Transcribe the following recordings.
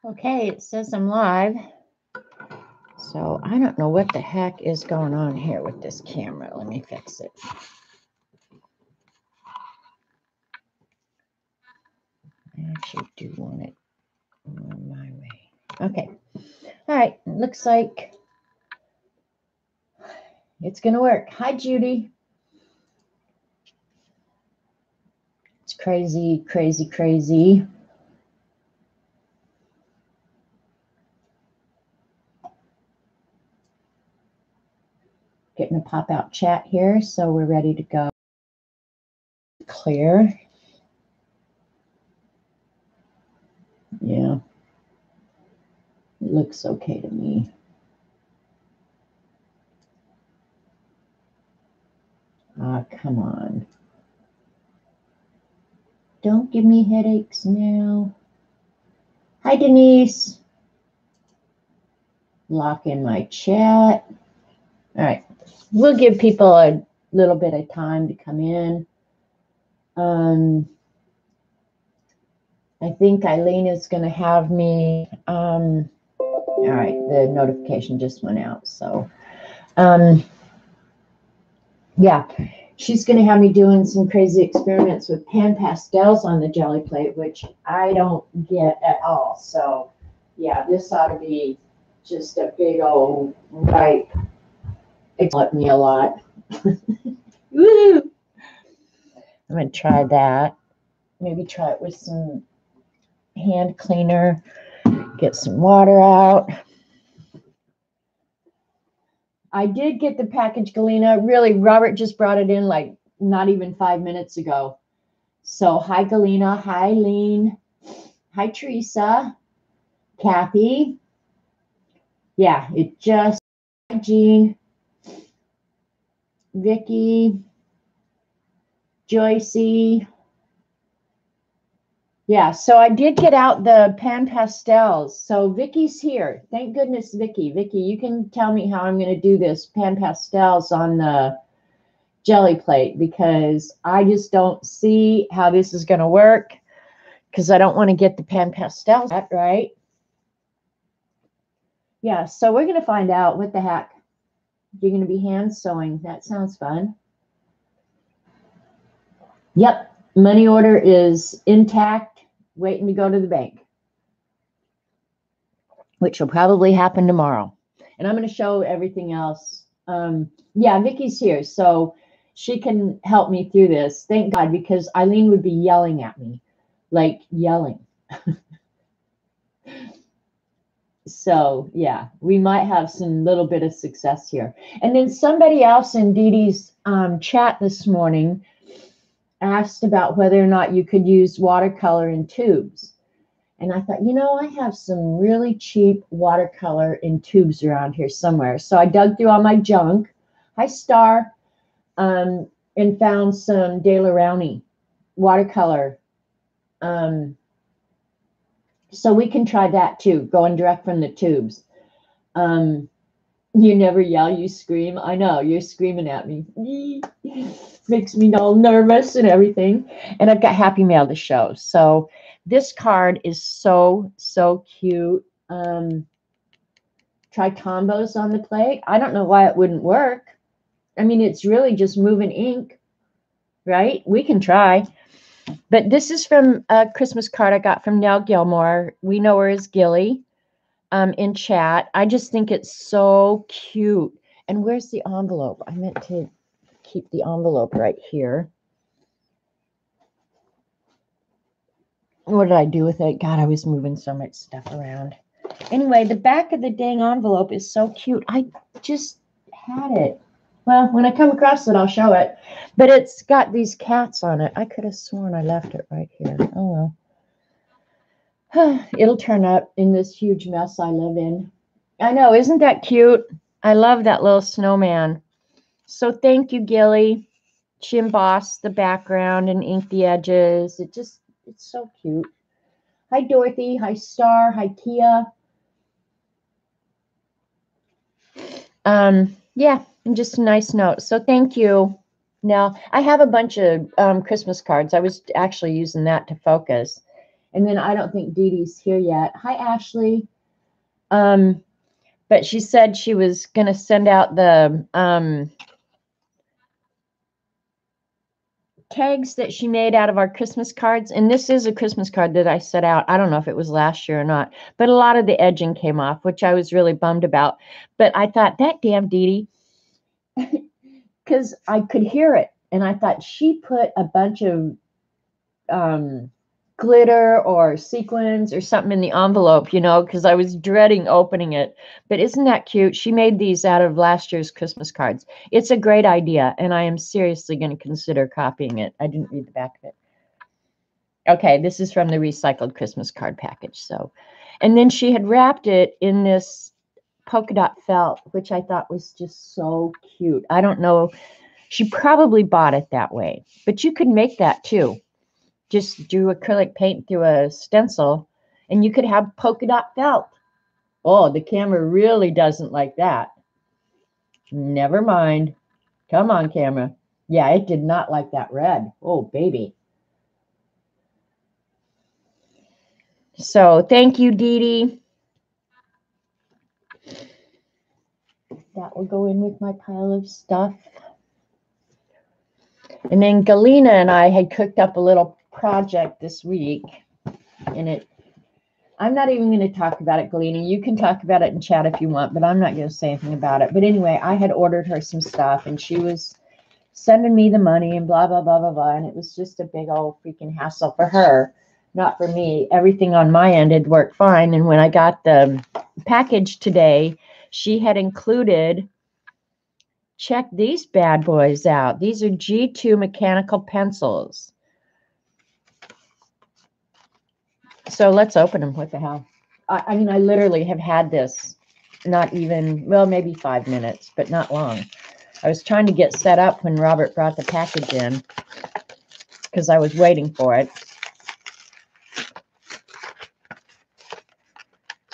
Okay, it says I'm live. So I don't know what the heck is going on here with this camera. Let me fix it. I actually do want it my way. Okay. All right. Looks like it's going to work. Hi, Judy. It's crazy, crazy, crazy. Getting a pop-out chat here, so we're ready to go. Clear. Yeah. It looks okay to me. Ah, come on. Don't give me headaches now. Hi, Denise. Lock in my chat. All right. We'll give people a little bit of time to come in. I think Eileen is going to have me. All right. The notification just went out. So, yeah. She's going to have me doing some crazy experiments with pan pastels on the jelly plate, which I don't get at all. So, yeah, this ought to be just a big old ripe. It's let me a lot. Woo! I'm going to try that. Maybe try it with some hand cleaner. Get some water out. I did get the package, Galena. Really, Robert just brought it in like not even 5 minutes ago. So, hi, Galena. Hi, Lean. Hi, Teresa. Kathy. Yeah, it just. Hi, Jean. Vicky. Joycey. Yeah, so I did get out the pan pastels. So Vicky's here. Thank goodness, Vicky. Vicky, you can tell me how I'm going to do this pan pastels on the jelly plate, because I just don't see how this is going to work, because I don't want to get the pan pastels right. Yeah, so we're going to find out what the heck. You're going to be hand sewing. That sounds fun. Yep, money order is intact, waiting to go to the bank, which will probably happen tomorrow. And I'm going to show everything else. Yeah, Vicky's here, so she can help me through this. Thank God, because Eileen would be yelling at me, like yelling. So, yeah, we might have some little bit of success here. And then somebody else in Dee Dee's chat this morning asked about whether or not you could use watercolor in tubes. And I thought, I have some really cheap watercolor in tubes around here somewhere. So I dug through all my junk. Hi, Star. And found some De La Rowney watercolor. So we can try that too, going direct from the tubes. You never yell, you scream. I know, you're screaming at me. Makes me all nervous and everything. And I've got Happy Mail to show. So this card is so, so cute. Try combos on the plate. I don't know why it wouldn't work. I mean, it's really just moving ink, right? We can try. But this is from a Christmas card I got from Nell Gilmore. We know her as Gelli. In chat. I just think it's so cute. And where's the envelope? I meant to keep the envelope right here. What did I do with it? God, I was moving so much stuff around. Anyway, the back of the dang envelope is so cute. I just had it. Well, when I come across it, I'll show it. But it's got these cats on it. I could have sworn I left it right here. Oh, well. It'll turn up in this huge mess I live in. I know, isn't that cute? I love that little snowman. So thank you, Gelli. She embossed the background and inked the edges. It's so cute. Hi, Dorothy. Hi, Star. Hi, Kia. Yeah, and just a nice note. So thank you. Now, I have a bunch of Christmas cards. I was actually using that to focus. And then I don't think Dee Dee's here yet. Hi, Ashley. But she said she was going to send out the tags that she made out of our Christmas cards. And this is a Christmas card that I set out. I don't know if it was last year or not, but a lot of the edging came off, which I was really bummed about. But I thought, that damn Dee Dee, because I could hear it. And I thought she put a bunch of glitter or sequins or something in the envelope, you know, because I was dreading opening it. But isn't that cute? She made these out of last year's Christmas cards. It's a great idea, and I am seriously going to consider copying it. I didn't read the back of it. Okay, this is from the recycled Christmas card package. So, and then she had wrapped it in this polka dot felt, which I thought was just so cute. I don't know. She probably bought it that way, but you could make that too. Just do acrylic paint through a stencil, and you could have polka dot felt. Oh, the camera really doesn't like that. Never mind. Come on, camera. Yeah, it did not like that red. Oh, baby. So thank you, Dee Dee. That will go in with my pile of stuff. And then Galina and I had cooked up a little project this week, and I'm not even going to talk about it, Galina. You can talk about it in chat if you want, but I'm not going to say anything about it. But anyway, I had ordered her some stuff, and she was sending me the money and blah, blah, blah, blah, blah. And it was just a big old freaking hassle for her, not for me. Everything on my end had worked fine. And when I got the package today, she had included, check these bad boys out. These are G2 mechanical pencils. So let's open them. What the hell? I mean, I literally have had this not even, well, maybe 5 minutes, but not long. I was trying to get set up when Robert brought the package in because I was waiting for it.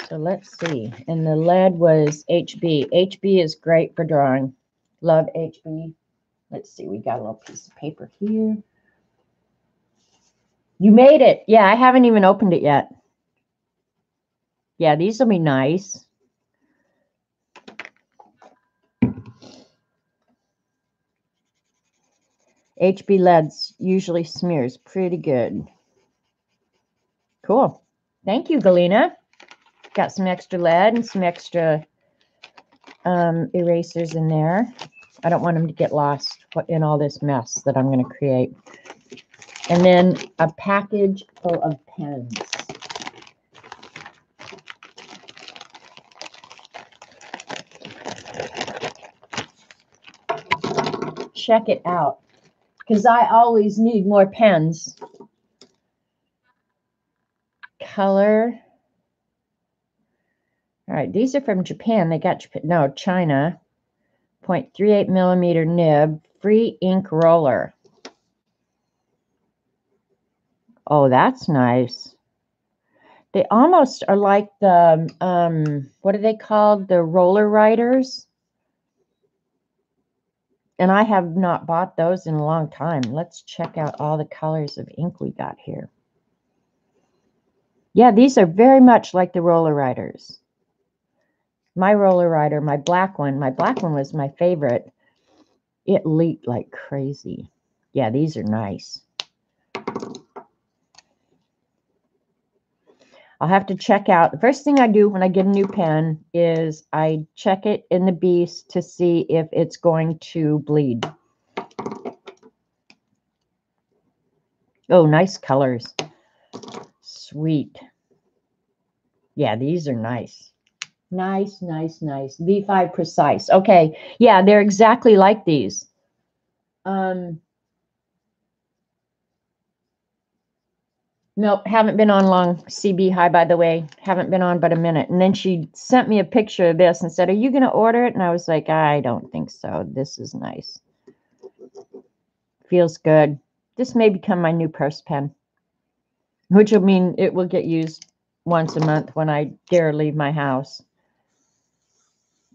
So let's see. And the lead was HB. HB is great for drawing. Love HB. Let's see. We got a little piece of paper here. You made it. Yeah, I haven't even opened it yet. Yeah, these will be nice. HB leads usually smears pretty good. Cool. Thank you, Galina. Got some extra lead and some extra erasers in there. I don't want them to get lost in all this mess that I'm going to create. And then a package full of pens. Check it out, because I always need more pens. Color. All right, these are from Japan. They got, no, China. 0.38 millimeter nib, free ink roller. Oh, that's nice. They almost are like the, what are they called? The roller riders. And I have not bought those in a long time. Let's check out all the colors of ink we got here. Yeah, these are very much like the roller riders. My roller rider, my black one was my favorite. It leaked like crazy. Yeah, these are nice. I'll have to check out. The first thing I do when I get a new pen is I check it in the Beast to see if it's going to bleed. Oh, nice colors. Sweet. Yeah, these are nice. Nice, nice, nice. V5 Precise. Okay. Yeah, they're exactly like these. Nope, haven't been on long. CB, hi, by the way. Haven't been on but a minute. And then she sent me a picture of this and said, are you going to order it? And I was like, I don't think so. This is nice. Feels good. This may become my new purse pen, which will mean it will get used once a month when I dare leave my house.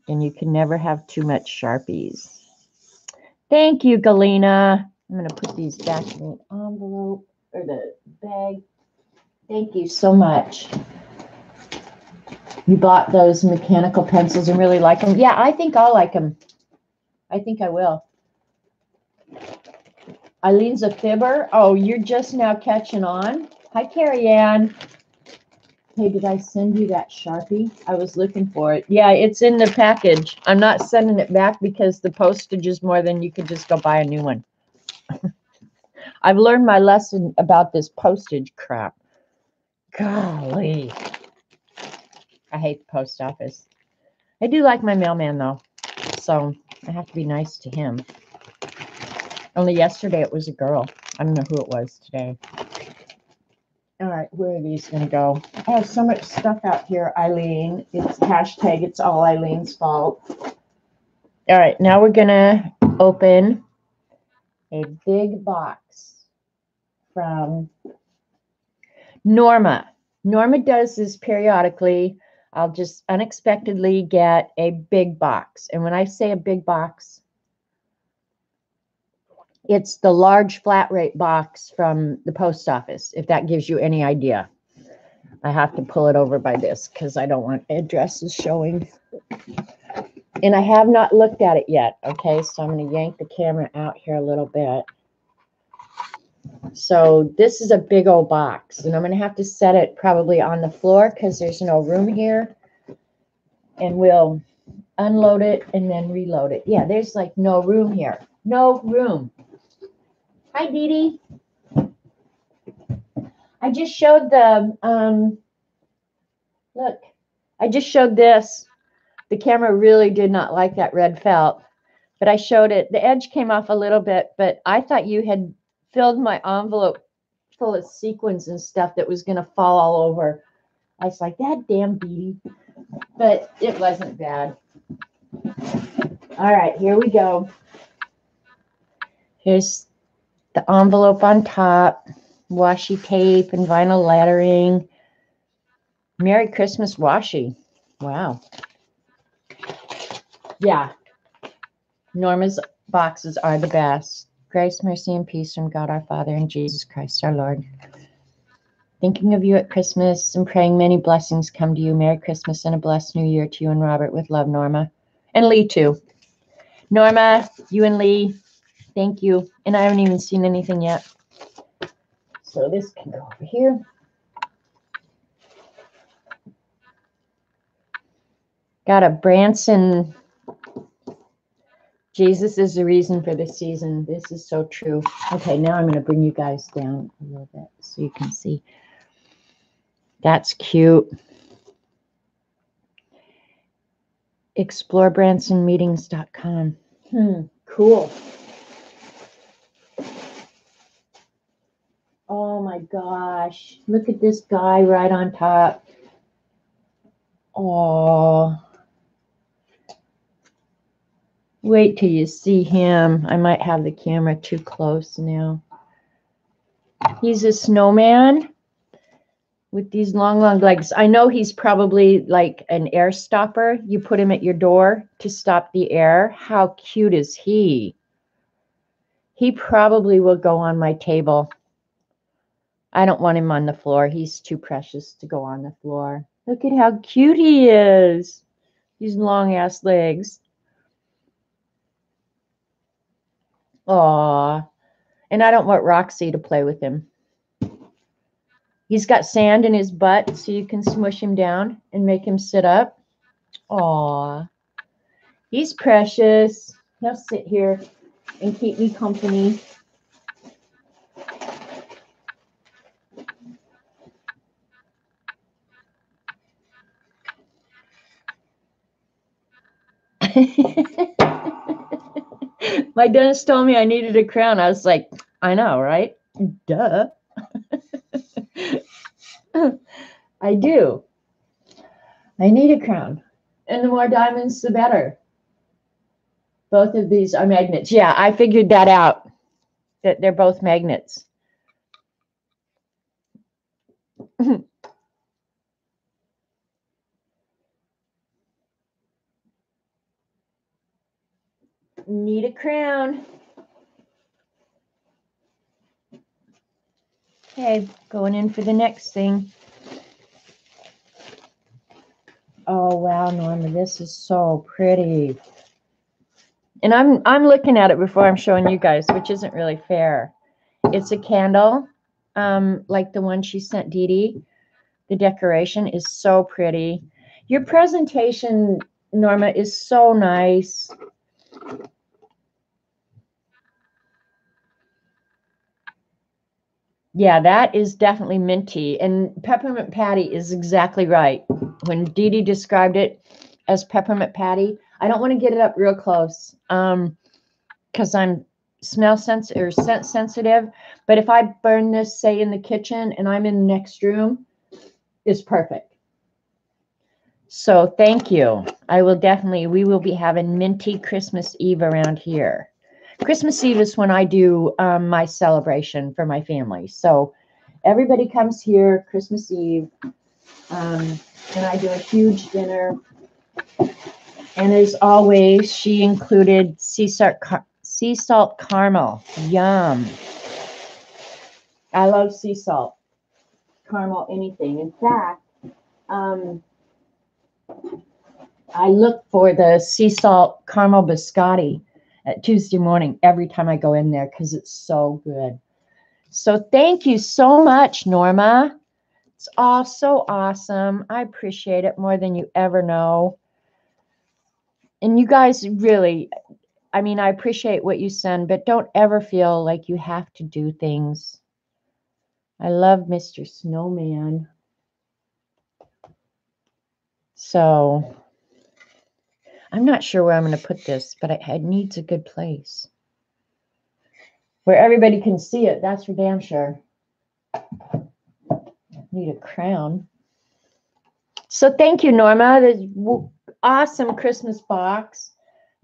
And you can never have too much Sharpies. Thank you, Galina. I'm going to put these back in the envelope or the bag. Thank you so much. You bought those mechanical pencils and really like them. Yeah, I think I'll like them. I think I will. Eileen's a fibber. Oh, you're just now catching on. Hi, Carrie Ann. Hey, did I send you that Sharpie? I was looking for it. Yeah, it's in the package. I'm not sending it back because the postage is more than you could just go buy a new one. I've learned my lesson about this postage crap. Golly. I hate the post office. I do like my mailman, though, so I have to be nice to him. Only yesterday it was a girl. I don't know who it was today. All right, where are these going to go? I have so much stuff out here, Eileen. It's hashtag it's all Eileen's fault. All right, now we're going to open a big box from Norma. Norma does this periodically. I'll just unexpectedly get a big box. And when I say a big box, it's the large flat rate box from the post office, if that gives you any idea. I have to pull it over by this because I don't want addresses showing. And I have not looked at it yet, okay? So I'm going to yank the camera out here a little bit. So this is a big old box, and I'm going to have to set it probably on the floor because there's no room here. And we'll unload it and then reload it. Yeah, there's like no room here. No room. Hi, Dee Dee. I just showed the, look, I just showed this. The camera really did not like that red felt, but I showed it. The edge came off a little bit, but I thought you had filled my envelope full of sequins and stuff that was going to fall all over. I was like, that damn Dee Dee. But it wasn't bad. All right, here we go. Here's the envelope on top, washi tape and vinyl lettering. Merry Christmas washi. Wow. Yeah. Norma's boxes are the best. Grace, mercy, and peace from God our Father and Jesus Christ our Lord. Thinking of you at Christmas and praying many blessings come to you. Merry Christmas and a blessed New Year to you and Robert with love, Norma. And Lee, too. Norma, you and Lee, thank you. And I haven't even seen anything yet. So this can go over here. Got a Branson. Jesus is the reason for the season. This is so true. Okay, now I'm going to bring you guys down a little bit so you can see. That's cute. ExploreBransonMeetings.com. Cool. Oh my gosh. Look at this guy right on top. Oh. Wait till you see him. I might have the camera too close now. He's a snowman with these long, long legs. I know he's probably like an air stopper. You put him at your door to stop the air. How cute is he? He probably will go on my table. I don't want him on the floor. He's too precious to go on the floor. Look at how cute he is. These long ass legs. Aw. And I don't want Roxy to play with him. He's got sand in his butt, so you can smush him down and make him sit up. Aw. He's precious. He'll sit here and keep me company. My dentist told me I needed a crown. I was like, I know, right? Duh. I do. I need a crown. And the more diamonds, the better. Both of these are magnets. Yeah, I figured that out, that they're both magnets. Need a crown. Okay, going in for the next thing. Oh wow, Norma, this is so pretty. And I'm looking at it before I'm showing you guys, which isn't really fair. It's a candle, like the one she sent Dee Dee. The decoration is so pretty. Your presentation, Norma, is so nice. Yeah, that is definitely minty. And peppermint patty is exactly right. When Dee Dee described it as peppermint patty, I don't want to get it up real close because I'm smell sensitive or scent sensitive. But if I burn this, say, in the kitchen and I'm in the next room, it's perfect. So thank you. We will be having minty Christmas Eve around here. Christmas Eve is when I do my celebration for my family. So everybody comes here Christmas Eve, and I do a huge dinner. And as always, she included sea salt caramel. Yum. I love sea salt caramel, anything. In fact, I look for the sea salt caramel biscotti at Tuesday morning every time I go in there because it's so good. So thank you so much, Norma. It's all so awesome. I appreciate it more than you ever know. And you guys really, I mean, I appreciate what you send, but don't ever feel like you have to do things. I love Mr. Snowman. So I'm not sure where I'm going to put this, but it needs a good place where everybody can see it. That's for damn sure. Need a crown. So thank you, Norma. This awesome Christmas box.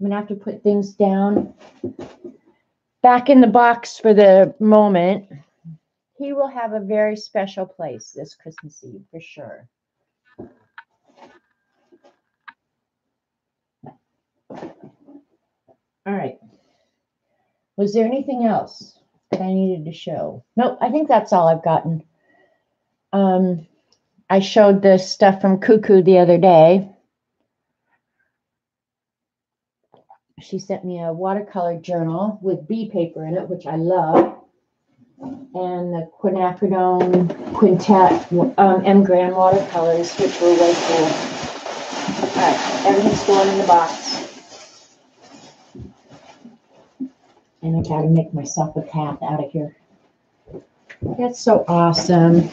I'm going to have to put things down back in the box for the moment. He will have a very special place this Christmas Eve for sure. All right. Was there anything else that I needed to show? Nope, I think that's all I've gotten. I showed the stuff from Cuckoo the other day. She sent me a watercolor journal with bee paper in it, which I love. And the quinacridone quintet M. Grand watercolors, which were way cool. All right, everything's going in the box. And I gotta make myself a path out of here. That's so awesome.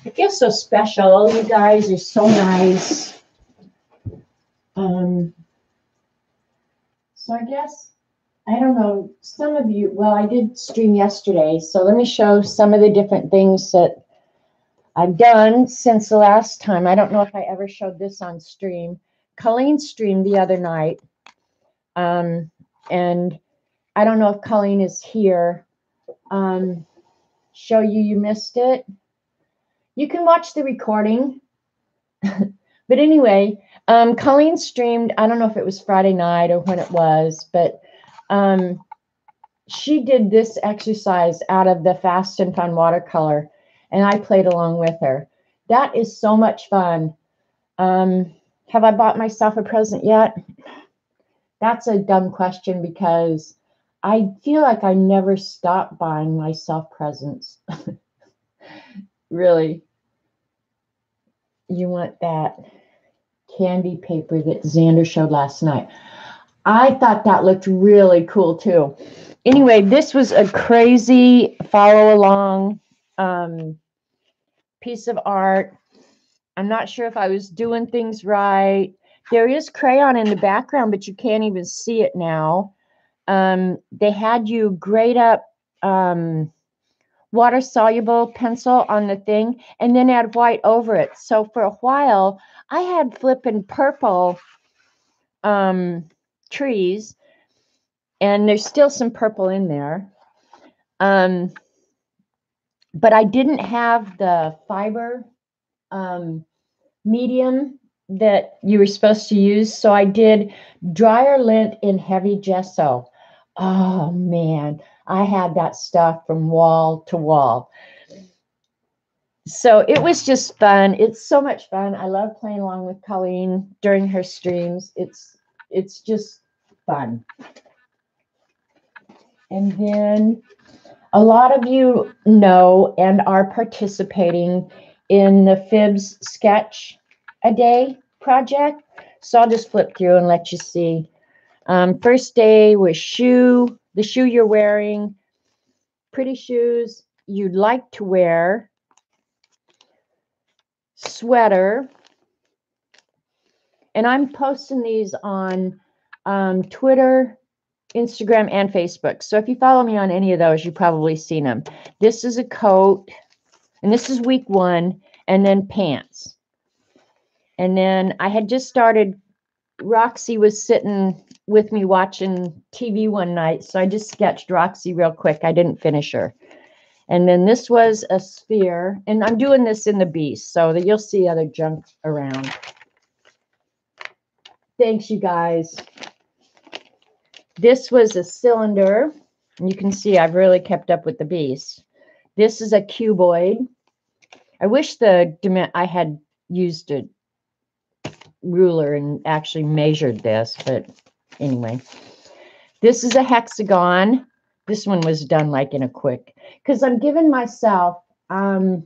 I feel so special. You guys are so nice. So I guess, I don't know, some of you, well, I did stream yesterday, so let me show some of the different things that I've done since the last time. I don't know if I ever showed this on stream. Colleen streamed the other night, and I don't know if Colleen is here. Show you missed it. You can watch the recording. But anyway, Colleen streamed, I don't know if it was Friday night or when it was, but she did this exercise out of the Fast and Fun watercolor, and I played along with her. That is so much fun. Have I bought myself a present yet? That's a dumb question because I feel like I never stop buying myself presents. Really. You want that candy paper that Xander showed last night. I thought that looked really cool too. Anyway, this was a crazy follow along piece of art. I'm not sure if I was doing things right. There is crayon in the background, but you can't even see it now. They had you grade up water soluble pencil on the thing and then add white over it. So for a while, I had flipping purple trees, and there's still some purple in there. But I didn't have the fiber medium that you were supposed to use. So I did dryer lint in heavy gesso. Oh man, I had that stuff from wall to wall. So it was just fun. It's so much fun. I love playing along with Colleen during her streams. It's just fun. And then a lot of you know and are participating in the Fibs Sketch a Day project. So I'll just flip through and let you see. First day was the shoe you're wearing, pretty shoes you'd like to wear, sweater. And I'm posting these on Twitter, Instagram, and Facebook. So if you follow me on any of those, you've probably seen them. This is a coat, and this is week 1, and then pants. And then I had just started, Roxy was sitting with me watching TV one night, so I just sketched Roxy real quick. I didn't finish her. And then this was a sphere, and I'm doing this in the Beast so that you'll see other junk around. Thanks, you guys. This was a cylinder. You can see I've really kept up with the Beast. This is a cuboid. I wish I had used a ruler and actually measured this, but anyway. This is a hexagon. This one was done like in a quick, because I'm giving myself 10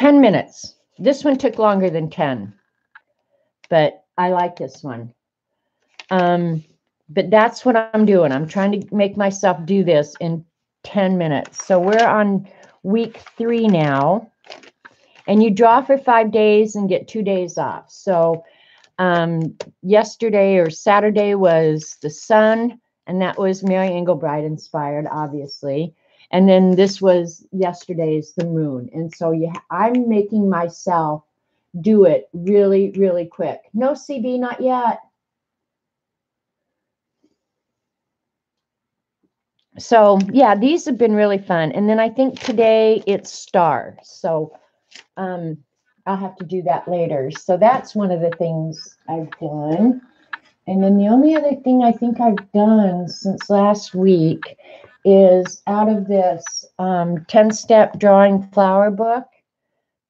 minutes. This one took longer than 10, but I like this one. But that's what I'm doing. I'm trying to make myself do this in 10 minutes. So we're on week 3 now, and you draw for 5 days and get 2 days off. So yesterday or Saturday was the sun, and that was Mary Engelbreit inspired, obviously. And then this was yesterday's the moon. And so I'm making myself do it really, really quick. No CB, not yet. So yeah, these have been really fun. And then I think today it's star. So I'll have to do that later. So that's one of the things I've done. And then the only other thing I think I've done since last week is out of this 10-step drawing flower book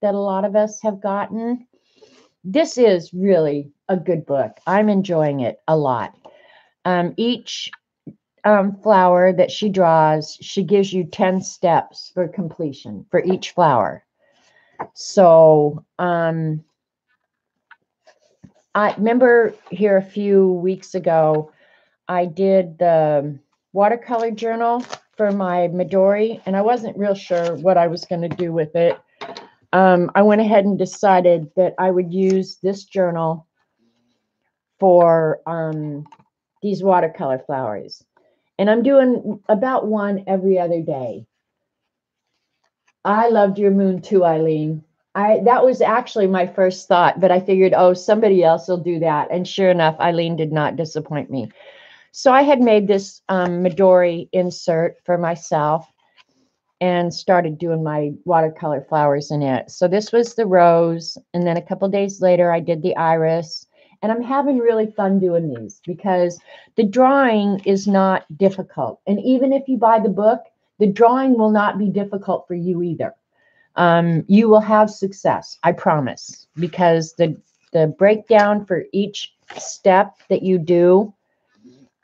that a lot of us have gotten. This is really a good book. I'm enjoying it a lot. Each flower that she draws, she gives you 10 steps for completion for each flower. So I remember here a few weeks ago, I did the watercolor journal for my Midori, and I wasn't real sure what I was going to do with it. I went ahead and decided that I would use this journal for these watercolor flowers. And I'm doing about one every other day. I loved your moon too, Eileen. That was actually my first thought, but I figured, oh, somebody else will do that. And sure enough, Eileen did not disappoint me. So I had made this Midori insert for myself and started doing my watercolor flowers in it. So this was the rose. And then a couple days later, I did the iris. And I'm having really fun doing these because the drawing is not difficult. And even if you buy the book, the drawing will not be difficult for you either. You will have success, I promise, because the breakdown for each step that you do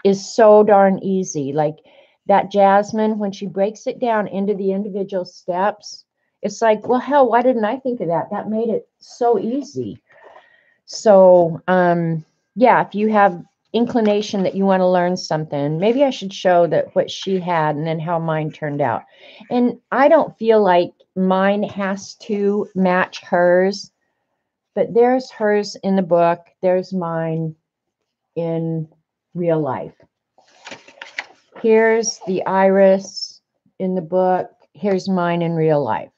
is so darn easy. Like that jasmine, when she breaks it down into the individual steps, it's like, well, hell, why didn't I think of that? That made it so easy. So, yeah, if you have inclination that you want to learn something, maybe I should show that what she had and then how mine turned out. And I don't feel like mine has to match hers, but there's hers in the book. There's mine in real life. Here's the iris in the book. Here's mine in real life.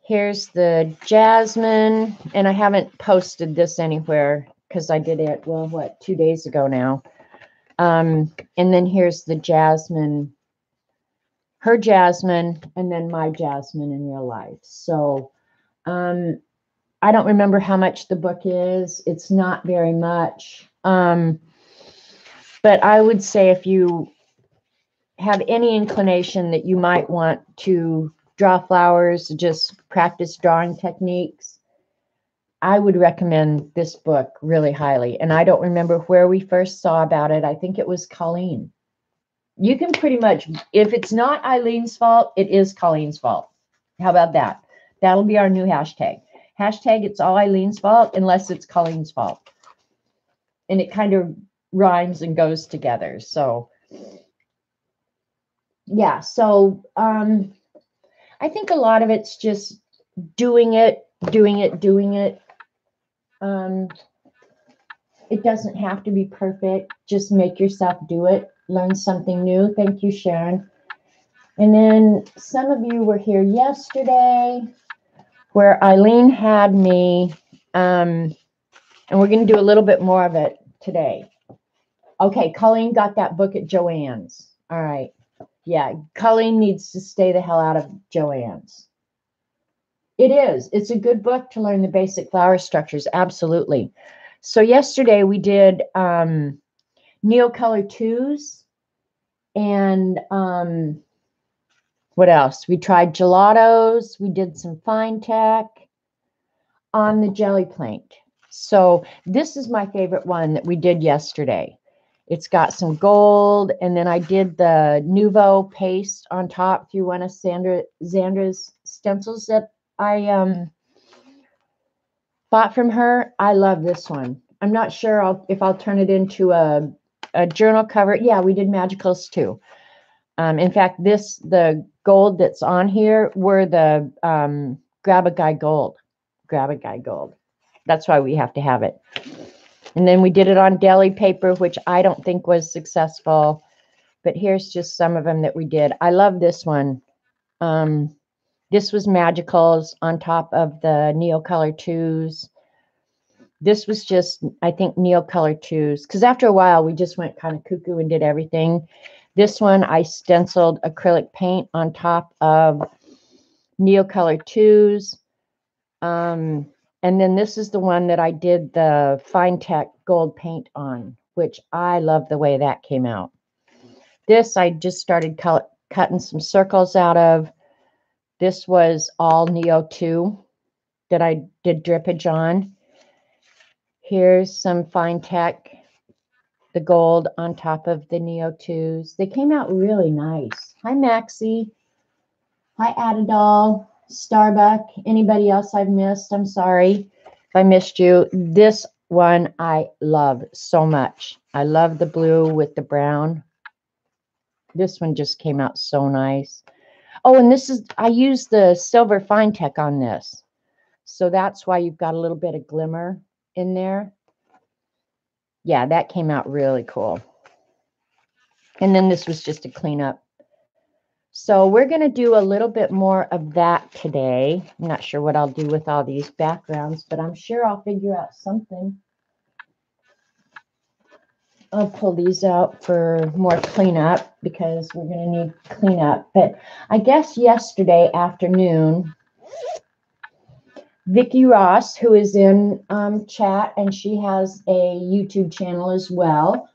Here's the jasmine, and I haven't posted this anywhere because I did it, well, what, 2 days ago now. And then here's the jasmine, her jasmine, and then my jasmine in real life. So I don't remember how much the book is. It's not very much. But I would say if you have any inclination that you might want to draw flowers, just practice drawing techniques, I would recommend this book really highly. And I don't remember where we first saw about it. I think it was Colleen. You can pretty much, if it's not Eileen's fault, it is Colleen's fault. How about that? That'll be our new hashtag. Hashtag it's all Eileen's fault unless it's Colleen's fault. And it kind of rhymes and goes together. So yeah, so I think a lot of it's just doing it. It doesn't have to be perfect. Just make yourself do it. Learn something new. Thank you, Sharon. And then some of you were here yesterday where Eileen had me, and we're going to do a little bit more of it today. Okay, Colleen got that book at Joann's. All right. Yeah, Colleen needs to stay the hell out of Joann's. It is. It's a good book to learn the basic flower structures. Absolutely. So yesterday we did Neocolor 2s and what else? We tried gelatos. We did some fine tech on the jelly plate. So this is my favorite one that we did yesterday. It's got some gold, and then I did the Nouveau paste on top through one of Zandra's stencils that I bought from her. I love this one. I'm not sure if I'll turn it into a journal cover. Yeah, we did magicals too. In fact, the gold that's on here were the Grab a Guy gold. Grab a Guy gold. That's why we have to have it. And then we did it on deli paper, which I don't think was successful. But here's just some of them that we did. I love this one. This was magicals on top of the Neocolor 2s. This was just, I think, Neocolor 2s. Because after a while, we just went kind of cuckoo and did everything. This one, I stenciled acrylic paint on top of Neocolor 2s. And then this is the one that I did the Fine Tech gold paint on, which I love the way that came out. This I just started cutting some circles out of. This was all Neo 2 that I did drippage on. Here's some Fine Tech, the gold on top of the Neo 2s. They came out really nice. Hi, Maxie. Hi, Adidol. Starbuck. Anybody else I've missed? I'm sorry if I missed you. This one I love so much. I love the blue with the brown. This one just came out so nice. Oh, and this is, I used the silver Fine Tech on this. So that's why you've got a little bit of glimmer in there. Yeah, that came out really cool. And then this was just a cleanup. So we're going to do a little bit more of that today. I'm not sure what I'll do with all these backgrounds, but I'm sure I'll figure out something. I'll pull these out for more cleanup because we're going to need cleanup. But I guess yesterday afternoon, Vicki Ross, who is in chat, and she has a YouTube channel as well.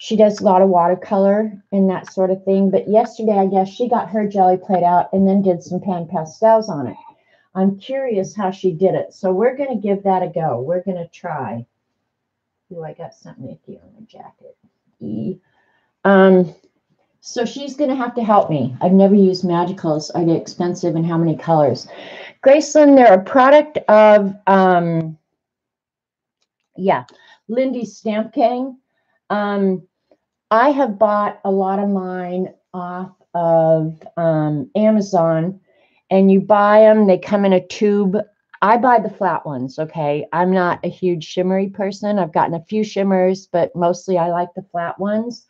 She does a lot of watercolor and that sort of thing. But yesterday, I guess she got her jelly plate out and then did some pan pastels on it. I'm curious how she did it. So we're going to give that a go. We're going to try. Ooh, I got something icky on my jacket. So she's going to have to help me. I've never used magicals. Are they expensive and how many colors? Graceland, they're a product of, Lindy's Stamp Gang. I have bought a lot of mine off of Amazon, and you buy them. They come in a tube. I buy the flat ones, okay? I'm not a huge shimmery person. I've gotten a few shimmers, but mostly I like the flat ones.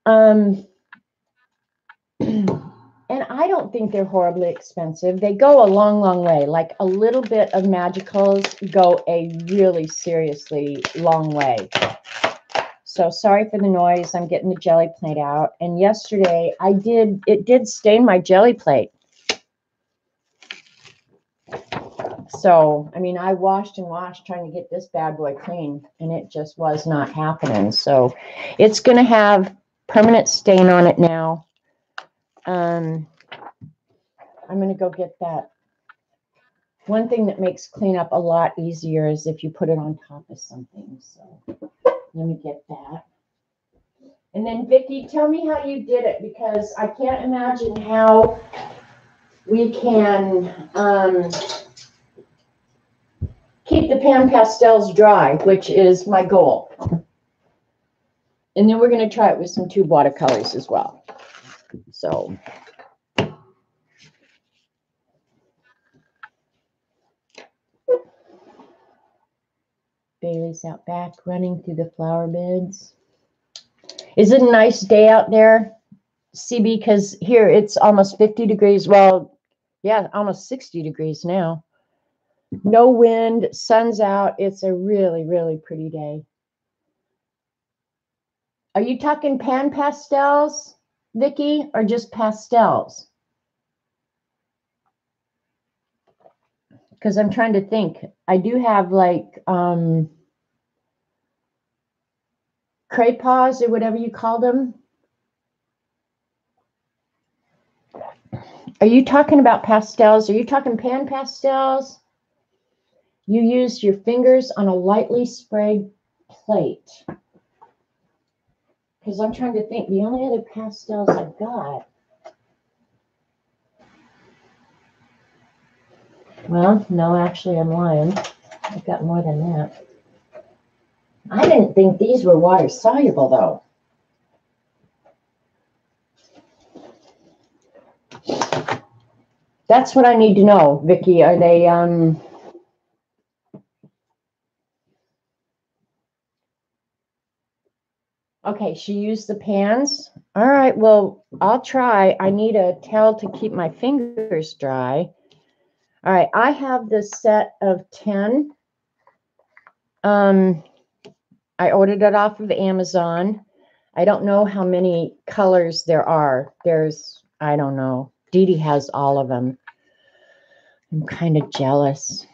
And I don't think they're horribly expensive. They go a long, long way. Like a little bit of magicals go a really seriously long way. So sorry for the noise. I'm getting the jelly plate out. And yesterday it did stain my jelly plate. So, I mean, I washed and washed trying to get this bad boy clean, and it just was not happening. So it's going to have permanent stain on it now. I'm going to go get that. One thing that makes cleanup a lot easier is if you put it on top of something. So let me get that. And then, Vicki, tell me how you did it, because I can't imagine how we can keep the pan pastels dry, which is my goal. And then we're going to try it with some tube watercolors as well. So Bailey's out back running through the flower beds. Is it a nice day out there, CB? Because here it's almost 50 degrees. Well, yeah, almost 60 degrees now. No wind, sun's out. It's a really, really pretty day. Are you talking pan pastels, Vicki, or just pastels? Because I'm trying to think. I do have like crayons or whatever you call them. Are you talking about pastels? Are you talking pan pastels? You use your fingers on a lightly sprayed plate. Because I'm trying to think. The only other pastels I've got. Well, no, actually, I'm lying. I've got more than that. I didn't think these were water soluble, though. That's what I need to know, Vicki. Are they okay, she used the pans. All right, well, I'll try. I need a towel to keep my fingers dry. All right, I have this set of 10. I ordered it off of Amazon. I don't know how many colors there are. I don't know. Dee Dee has all of them. I'm kind of jealous.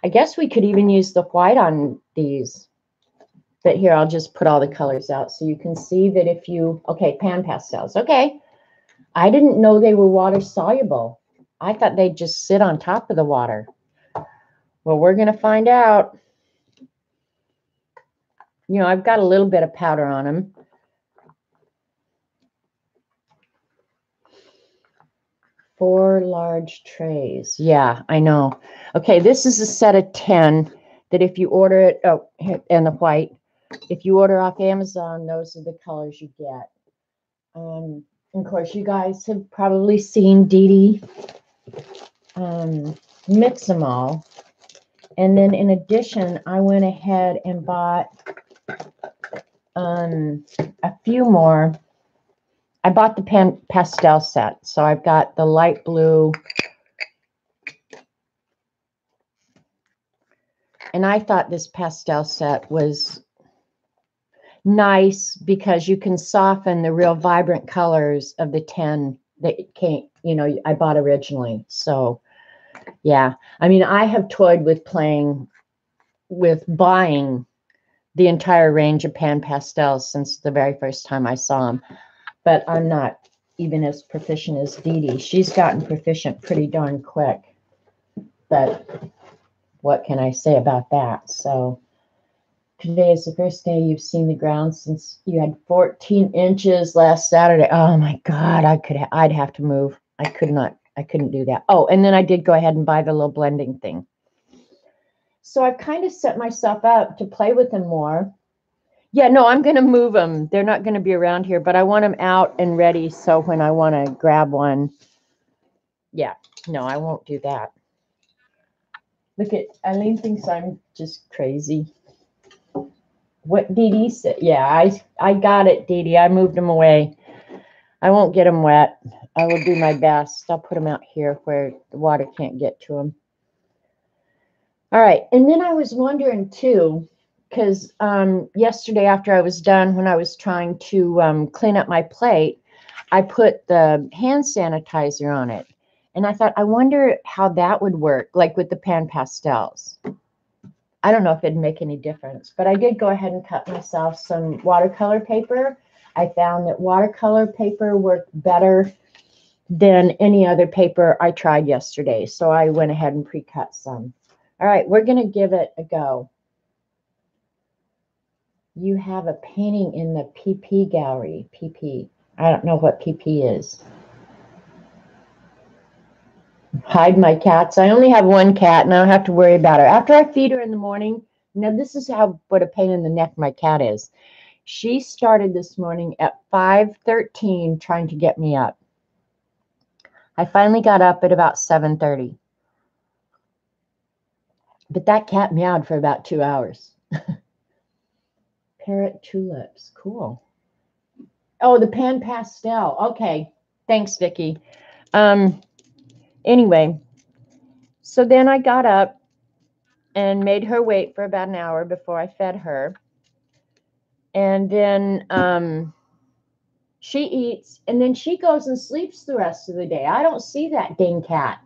I guess we could even use the white on these. But here, I'll just put all the colors out so you can see that if you, okay, pan pastels. Okay. I didn't know they were water soluble. I thought they'd just sit on top of the water. Well, we're going to find out. You know, I've got a little bit of powder on them. Four large trays. Yeah, I know. Okay, this is a set of 10 that if you order it, oh, and the white. If you order off Amazon, those are the colors you get. Of course, you guys have probably seen Dee Dee mix them all. And then in addition, I went ahead and bought a few more. I bought the pan pastel set. So I've got the light blue. And I thought this pastel set was nice because you can soften the real vibrant colors of the 10 that came, I bought originally. So yeah, I mean, I have toyed with buying the entire range of pan pastels since the very first time I saw them, but I'm not even as proficient as Dee Dee. She's gotten proficient pretty darn quick, but what can I say about that? So today is the first day you've seen the ground since you had 14 inches last Saturday. Oh my God, I'd have to move. I couldn't do that. Oh, and then I did go ahead and buy the little blending thing. So I've kind of set myself up to play with them more. Yeah, no, I'm going to move them. They're not going to be around here, but I want them out and ready. So when I want to grab one, yeah, no, I won't do that. Look at Eileen thinks I'm just crazy. What Dee Dee said. Yeah, I got it, Dee Dee. I moved them away. I won't get them wet. I will do my best. I'll put them out here where the water can't get to them. All right. And then I was wondering too, because yesterday after I was done, when I was trying to clean up my plate, I put the hand sanitizer on it. And I thought, I wonder how that would work, like with the pan pastels. I don't know if it'd make any difference, but I did go ahead and cut myself some watercolor paper. I found that watercolor paper worked better than any other paper I tried yesterday. So I went ahead and pre-cut some. All right, we're going to give it a go. You have a painting in the PP gallery. PP. I don't know what PP is. Hide my cats. I only have one cat and I don't have to worry about her. After I feed her in the morning, now this is what a pain in the neck my cat is. She started this morning at 5:13 trying to get me up. I finally got up at about 7:30. But that cat meowed for about 2 hours. Parrot tulips. Cool. Oh, the pan pastel. Okay. Thanks, Vicki. Anyway, so then I got up and made her wait for about an hour before I fed her. And then she eats, and then she goes and sleeps the rest of the day. I don't see that dang cat.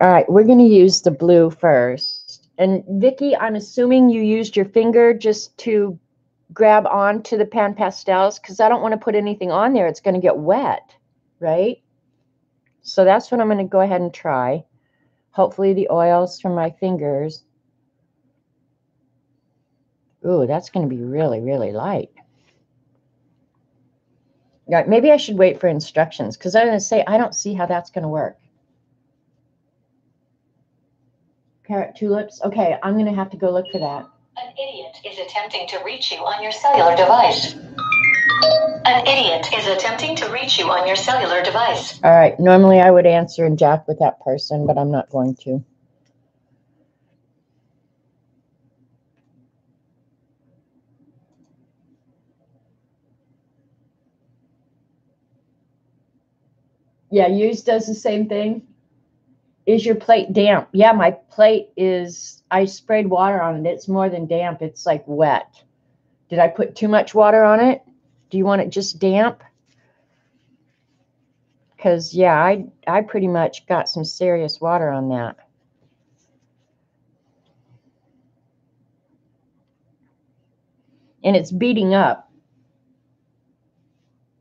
All right, we're going to use the blue first. And Vicki, I'm assuming you used your finger just to grab onto the pan pastels because I don't want to put anything on there. It's going to get wet, right? So that's what I'm going to go ahead and try. Hopefully the oils from my fingers. Ooh, that's going to be really, really light. Yeah, maybe I should wait for instructions because I'm going to say I don't see how that's going to work. Carrot tulips. Okay, I'm going to have to go look for that. An idiot is attempting to reach you on your cellular device. An idiot is attempting to reach you on your cellular device. All right, normally I would answer and jack with that person, but I'm not going to. Yeah, yours does the same thing. Is your plate damp? Yeah, my plate is, I sprayed water on it. It's more than damp. It's like wet. Did I put too much water on it? Do you want it just damp? Because, yeah, I pretty much got some serious water on that. And it's beating up.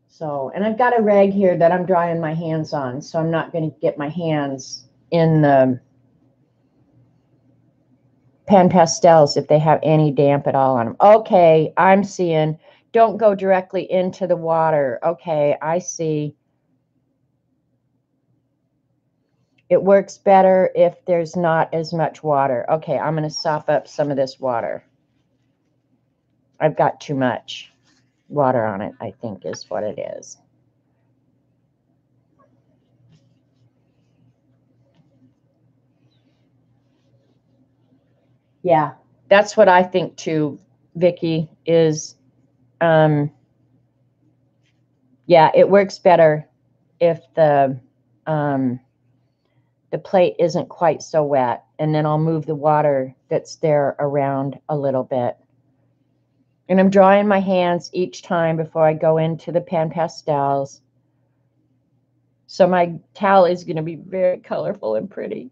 So, and I've got a rag here that I'm drying my hands on, so I'm not going to get my hands in the pan pastels if they have any damp at all on them. Okay, I'm seeing. Don't go directly into the water. Okay, I see. It works better if there's not as much water. Okay, I'm going to sop up some of this water. I've got too much water on it, I think is what it is. Yeah, that's what I think too, Vicki, is, yeah, it works better if the plate isn't quite so wet, and then I'll move the water that's there around a little bit. And I'm drying my hands each time before I go into the pan pastels. So my towel is going to be very colorful and pretty.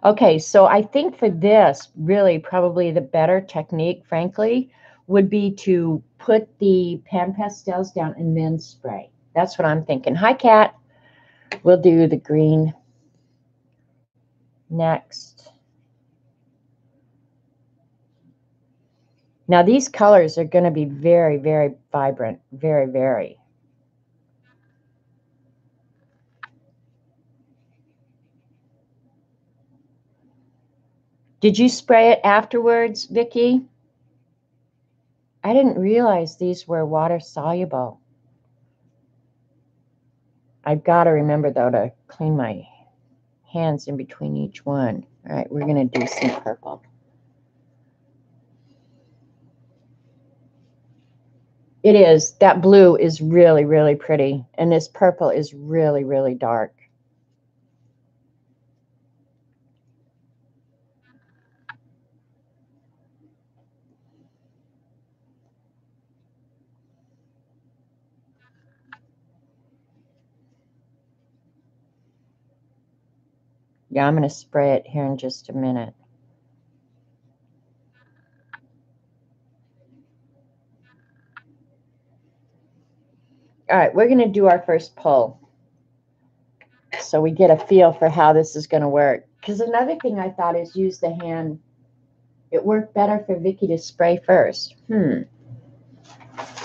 Okay, so I think for this, really probably the better technique, frankly, would be to put the pan pastels down and then spray. That's what I'm thinking. Hi, Kat. We'll do the green next. Now, these colors are going to be very, very vibrant. Very, very. Did you spray it afterwards, Vicki? I didn't realize these were water soluble. I've got to remember, though, to clean my hands in between each one. All right, we're going to do some purple. It is. That blue is really, really pretty. And this purple is really, really dark. Yeah, I'm going to spray it here in just a minute. All right, we're going to do our first pull so we get a feel for how this is going to work. Because another thing I thought is use the hand. It worked better for Vicky to spray first. Well,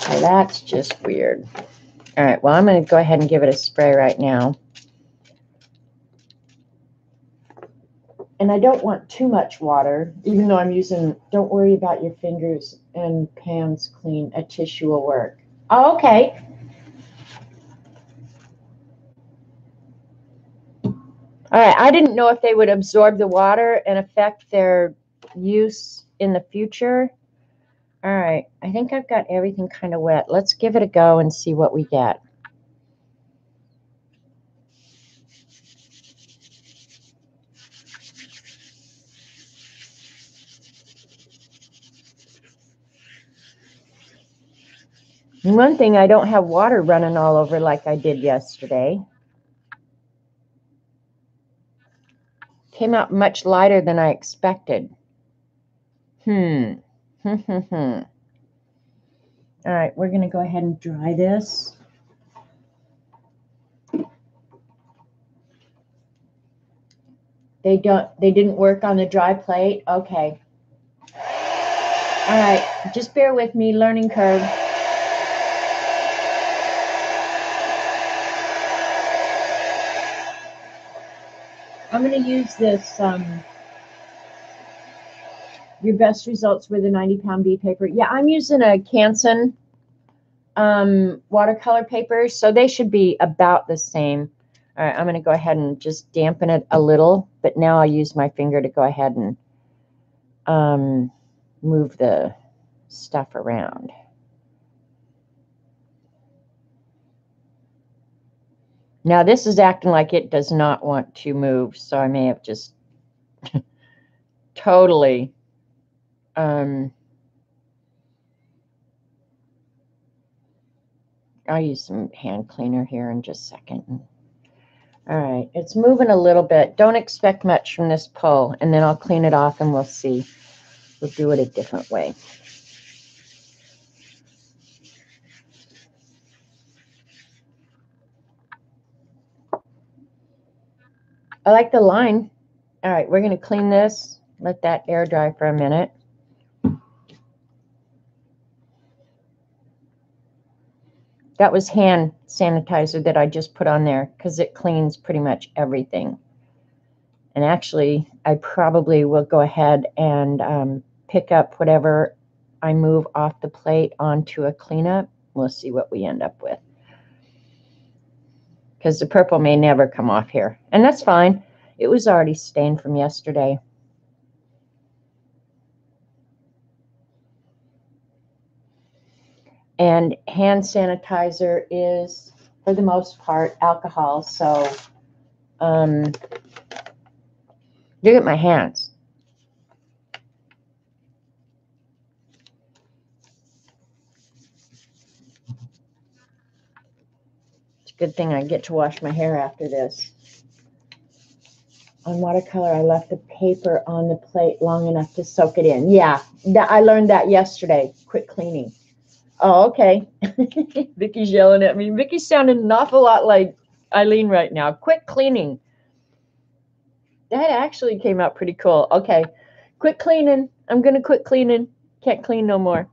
that's just weird. All right, well, I'm going to go ahead and give it a spray right now. And I don't want too much water, even though I'm using, don't worry about your fingers and pans clean, a tissue will work. Oh, okay. All right, I didn't know if they would absorb the water and affect their use in the future. All right, I think I've got everything kind of wet. Let's give it a go and see what we get. And one thing, I don't have water running all over like I did yesterday. Came out much lighter than I expected. All right, we're going to go ahead and dry this. They didn't work on the dry plate. Okay. All right, just bear with me, learning curve. I'm going to use this, your best results with a 90-pound bead paper. Yeah, I'm using a Canson watercolor paper, so they should be about the same. All right, I'm going to go ahead and just dampen it a little, but now I'll use my finger to go ahead and move the stuff around. Now this is acting like it does not want to move, so I may have just totally I'll use some hand cleaner here in just a second. All right, it's moving a little bit. Don't expect much from this pull, and then I'll clean it off and we'll see. We'll do it a different way. I like the line. All right, we're going to clean this, let that air dry for a minute. That was hand sanitizer that I just put on there because it cleans pretty much everything. And actually, I probably will go ahead and pick up whatever I move off the plate onto a cleanup. We'll see what we end up with. Because the purple may never come off here. And that's fine. It was already stained from yesterday. And hand sanitizer is, for the most part, alcohol. So, look at my hands. It's a good thing I get to wash my hair after this. On watercolor, I left the paper on the plate long enough to soak it in. Yeah, I learned that yesterday. Quit cleaning. Oh, okay. Vicky's yelling at me. Vicky's sounding an awful lot like Eileen right now. Quit cleaning. That actually came out pretty cool. Okay. Quit cleaning. I'm going to quit cleaning. Can't clean no more.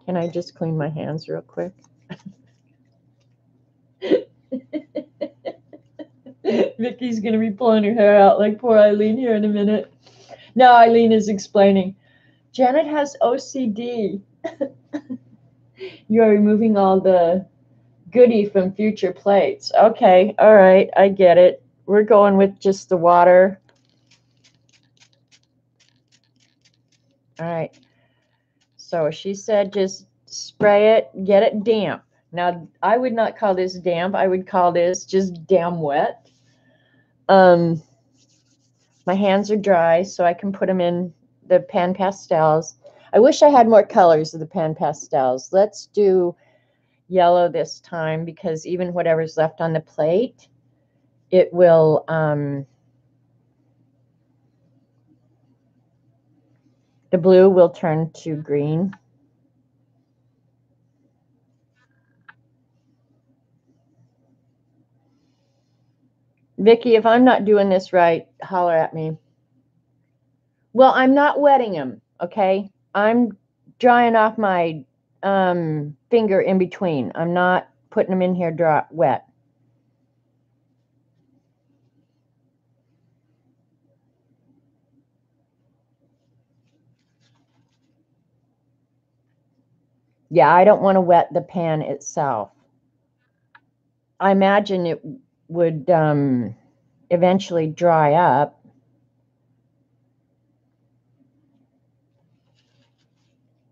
Can I just clean my hands real quick? Vicky's going to be pulling her hair out like poor Eileen here in a minute. Now Eileen is explaining. Janet has OCD. You are removing all the goodie from future plates. Okay, all right, I get it. We're going with just the water. All right. So she said just spray it, get it damp. Now, I would not call this damp. I would call this just damn wet. My hands are dry, so I can put them in the pan pastels. I wish I had more colors of the pan pastels. Let's do yellow this time because even whatever's left on the plate it will, the blue will turn to green. Vicki, if I'm not doing this right, holler at me. Well, I'm not wetting them, okay? I'm drying off my finger in between. I'm not putting them in here wet. Yeah, I don't want to wet the pan itself. I imagine it would eventually dry up.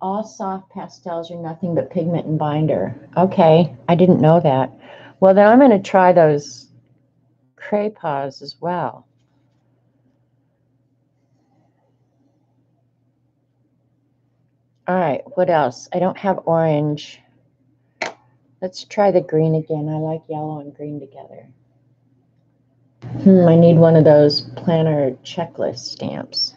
All soft pastels are nothing but pigment and binder. Okay, I didn't know that. Well, then I'm going to try those crayons as well. All right, what else? I don't have orange. Let's try the green again. I like yellow and green together. I need one of those planner checklist stamps.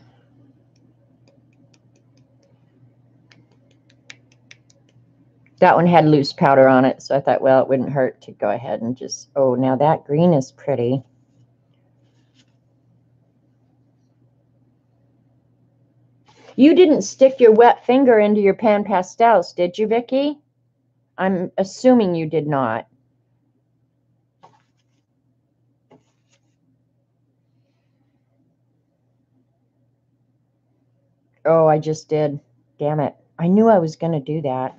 That one had loose powder on it, so I thought, well, it wouldn't hurt to go ahead and just, oh, now that green is pretty. You didn't stick your wet finger into your pan pastels, did you, Vicki? I'm assuming you did not. Oh, I just did. Damn it. I knew I was going to do that.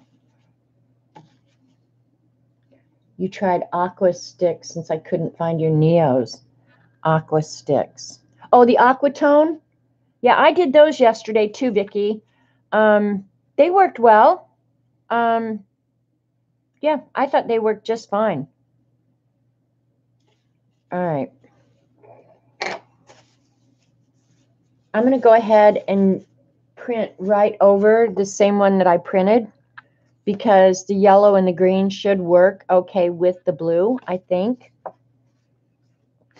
You tried Aqua Sticks since I couldn't find your Neos. Aqua Sticks. Oh, the Aquatone? Yeah, I did those yesterday too, Vicki. They worked well. Yeah, I thought they worked just fine. All right. I'm going to go ahead and print right over the same one that I printed because the yellow and the green should work okay with the blue, I think.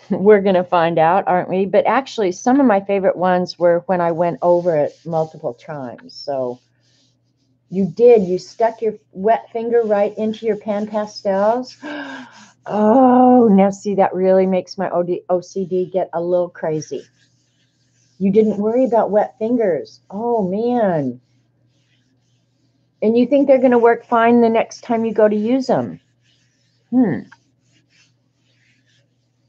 We're going to find out, aren't we? But actually, some of my favorite ones were when I went over it multiple times. So you did. You stuck your wet finger right into your pan pastels. Oh, now see, that really makes my OCD get a little crazy. You didn't worry about wet fingers. Oh, man. And you think they're going to work fine the next time you go to use them. Of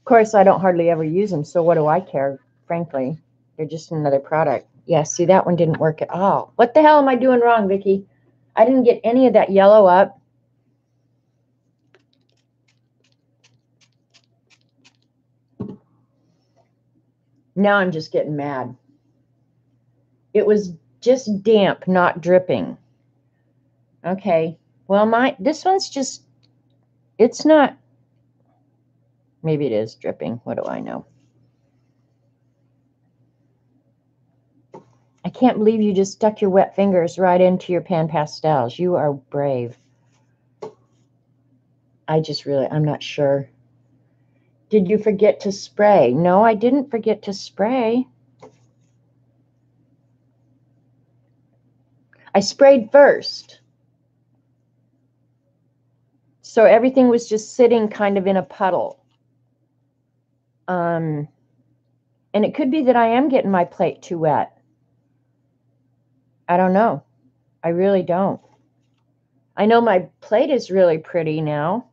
course, I don't hardly ever use them, so what do I care, frankly? They're just another product. Yeah, see, that one didn't work at all. What the hell am I doing wrong, Vicki? I didn't get any of that yellow up. Now I'm just getting mad. It was just damp, not dripping. Okay. Well, this one's just, it's not, maybe it is dripping. What do I know? I can't believe you just stuck your wet fingers right into your pan pastels. You are brave. I'm not sure. Did you forget to spray? No, I didn't forget to spray. I sprayed first. So everything was just sitting kind of in a puddle. And it could be that I am getting my plate too wet. I don't know. I really don't. I know my plate is really pretty now.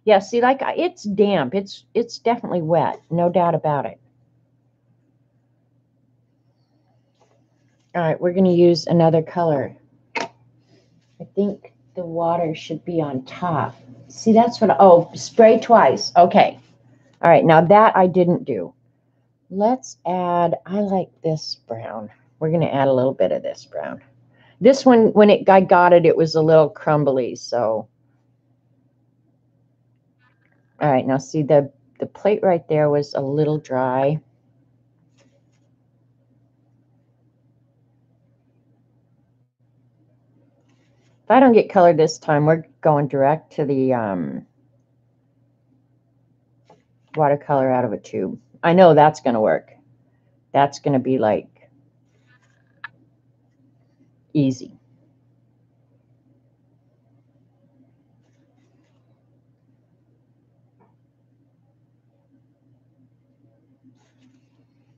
Yeah, see, like it's damp. It's definitely wet. No doubt about it. All right, we're going to use another color. I think the water should be on top. See, that's what, oh, spray twice. Okay. All right, now that I didn't do. Let's add, I like this brown. We're going to add a little bit of this brown. This one, when I got it, it was a little crumbly, so. All right, now see the plate right there was a little dry. If I don't get colored this time, we're going direct to the watercolor out of a tube. I know that's going to work. That's going to be like easy.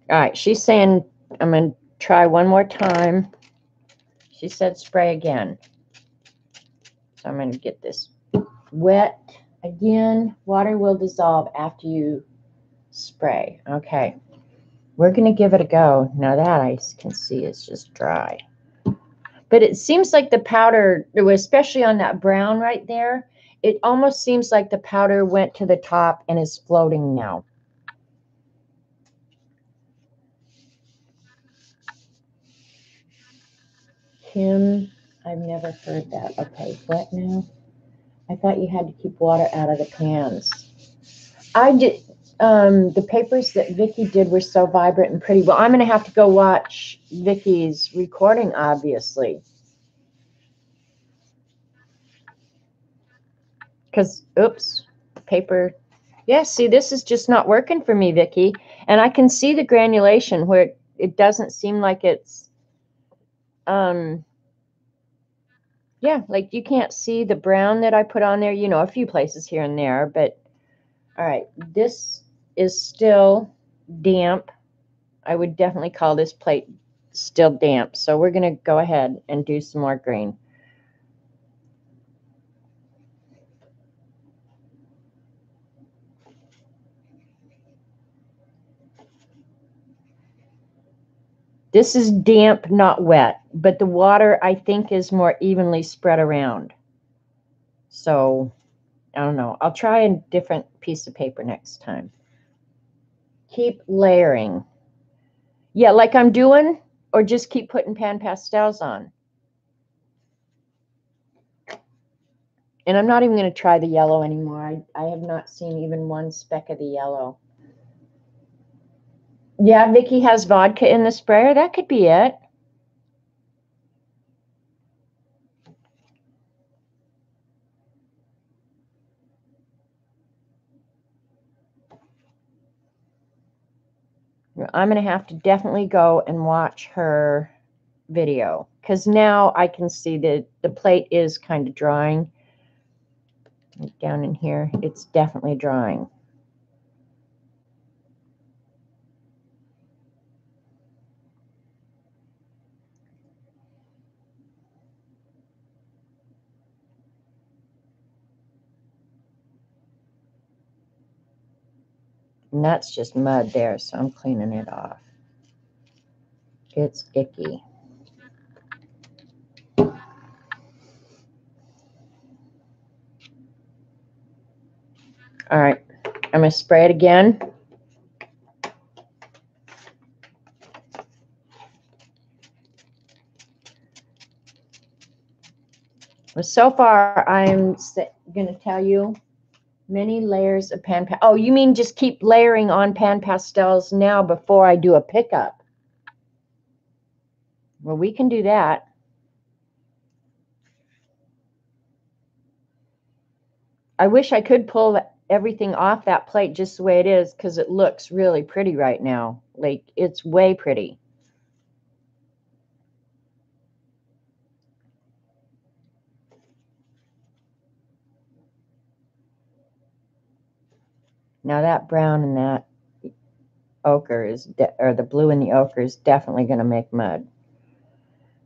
All right, she's saying I'm going to try one more time. She said spray again. So I'm going to get this wet again. Water will dissolve after you spray. Okay. We're going to give it a go. Now that I can see is just dry. But it seems like the powder, especially on that brown right there, it almost seems like the powder went to the top and is floating now. Kim, I've never heard that. Okay, what now? I thought you had to keep water out of the pans. I did. The papers that Vicky did were so vibrant and pretty. Well, I'm going to have to go watch Vicky's recording, obviously. Because, oops, paper. Yeah, see, this is just not working for me, Vicky. And I can see the granulation where it doesn't seem like it's, yeah, like you can't see the brown that I put on there, you know, a few places here and there. But, all right, this is still damp. I would definitely call this plate still damp. So we're going to go ahead and do some more green. This is damp, not wet, but the water, I think, is more evenly spread around. So, I don't know. I'll try a different piece of paper next time. Keep layering. Yeah, like I'm doing, or just keep putting pan pastels on. And I'm not even going to try the yellow anymore. I have not seen even one speck of the yellow. Yeah, Vicky has vodka in the sprayer. That could be it. I'm going to have to definitely go and watch her video because now I can see that the plate is kind of drying. Down in here, it's definitely drying. And that's just mud there, so I'm cleaning it off. It's icky. All right, I'm going to spray it again. Well, so far, I'm going to tell you many layers of pan. Oh, you mean just keep layering on pan pastels now before I do a pickup? Well, we can do that. I wish I could pull everything off that plate just the way it is because it looks really pretty right now. Like, it's way pretty. Now that brown and that ochre is, or the blue and the ochre is definitely going to make mud.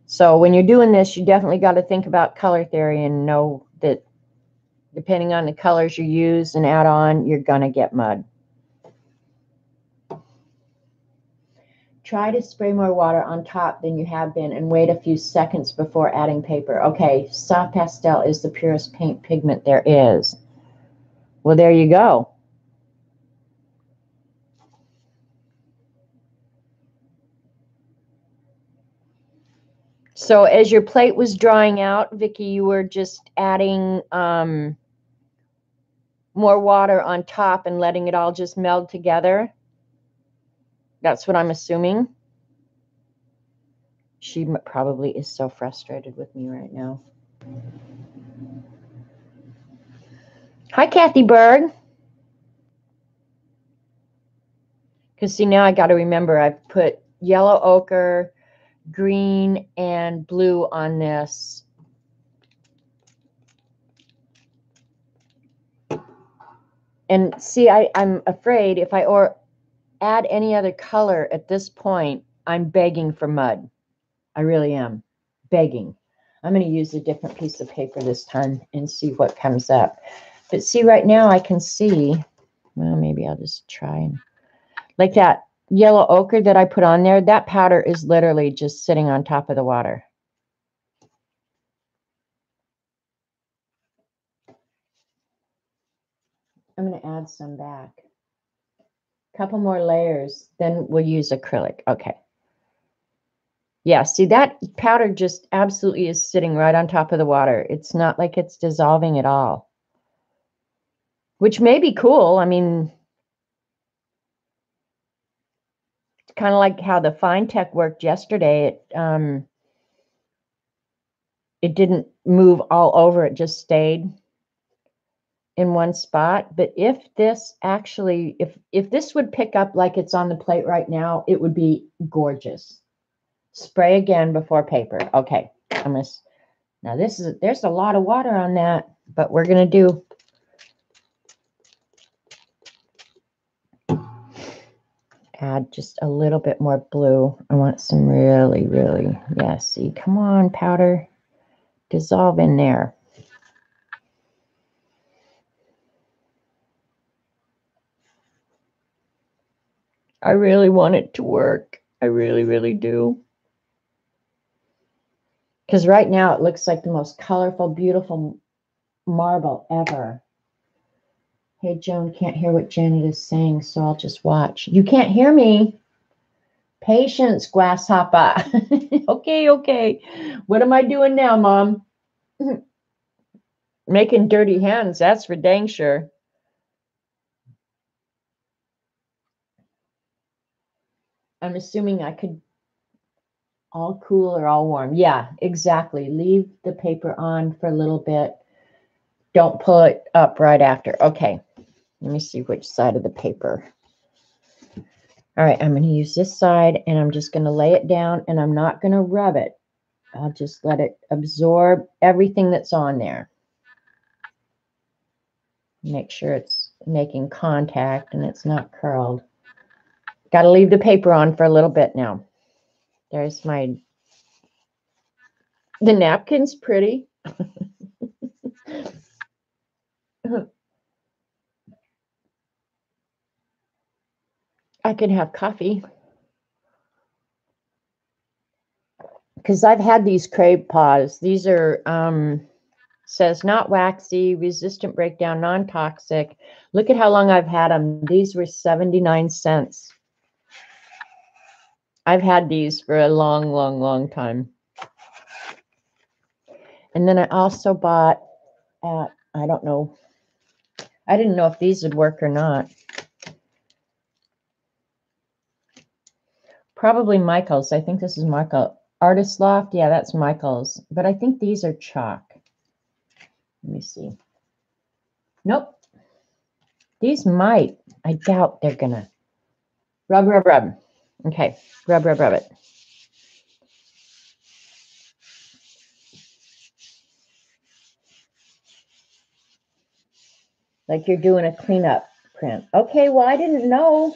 So when you're doing this, you definitely got to think about color theory and know that depending on the colors you use and add on, you're going to get mud. Try to spray more water on top than you have been and wait a few seconds before adding paper. Okay, soft pastel is the purest paint pigment there is. Well, there you go. So as your plate was drying out, Vicky, you were just adding more water on top and letting it all just meld together. That's what I'm assuming. She probably is so frustrated with me right now. Hi, Kathy Berg. Because see, now I got to remember I've put yellow ochre, green, and blue on this. And see, I'm afraid if I add any other color at this point, I'm begging for mud. I really am begging. I'm going to use a different piece of paper this time and see what comes up. But see, right now I can see, well, maybe I'll just try and, like that yellow ochre that I put on there, that powder is literally just sitting on top of the water. I'm going to add some back. Couple more layers, then we'll use acrylic. Okay. Yeah, see, that powder just absolutely is sitting right on top of the water. It's not like it's dissolving at all, which may be cool. I mean, it's kind of like how the Fine Tech worked yesterday. It didn't move all over. It just stayed in one spot. But if this actually, if this would pick up like it's on the plate right now, it would be gorgeous. Spray again before paper. Okay, now there's a lot of water on that, but we're gonna do add just a little bit more blue. I want some really, yeah, see, come on, powder, dissolve in there. I really want it to work. I really do. Because right now it looks like the most colorful, beautiful marble ever. Hey, Joan, can't hear what Janet is saying, so I'll just watch. You can't hear me. Patience, grasshopper. Okay. What am I doing now, Mom? Making dirty hands, that's for dang sure. I'm assuming I could all cool or all warm. Yeah, exactly. Leave the paper on for a little bit. Don't pull it up right after. Okay, let me see which side of the paper. All right, I'm going to use this side, and I'm just going to lay it down, and I'm not going to rub it. I'll just let it absorb everything that's on there. Make sure it's making contact and it's not curled. Got to leave the paper on for a little bit now. There's the napkin's pretty. I can have coffee. Because I've had these crepe paws. These are, says not waxy, resistant breakdown, non-toxic. Look at how long I've had them. These were 79 cents. I've had these for a long time. And then I also bought at, I don't know, I didn't know if these would work or not. Probably Michael's. I think this is Michael. Artist Loft. Yeah, that's Michael's. But I think these are chalk. Let me see. Nope. These might. I doubt they're going to. Rub. Okay. Rub it. Like you're doing a cleanup print. Okay, well, I didn't know.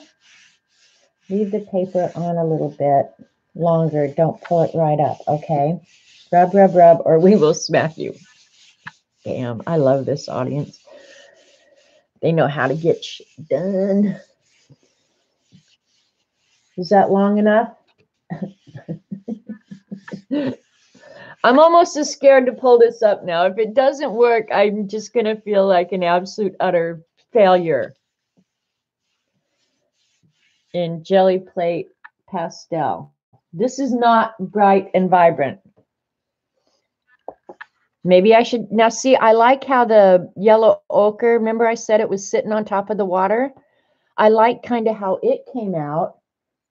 Leave the paper on a little bit longer. Don't pull it right up, okay? Rub, or we will smack you. Damn, I love this audience. They know how to get shit done. Is that long enough? I'm almost as scared to pull this up now. If it doesn't work, I'm just going to feel like an absolute utter failure. In Gelli Plate Pastel. This is not bright and vibrant. Maybe I should, now see, I like how the yellow ochre, remember I said it was sitting on top of the water? I like kind of how it came out,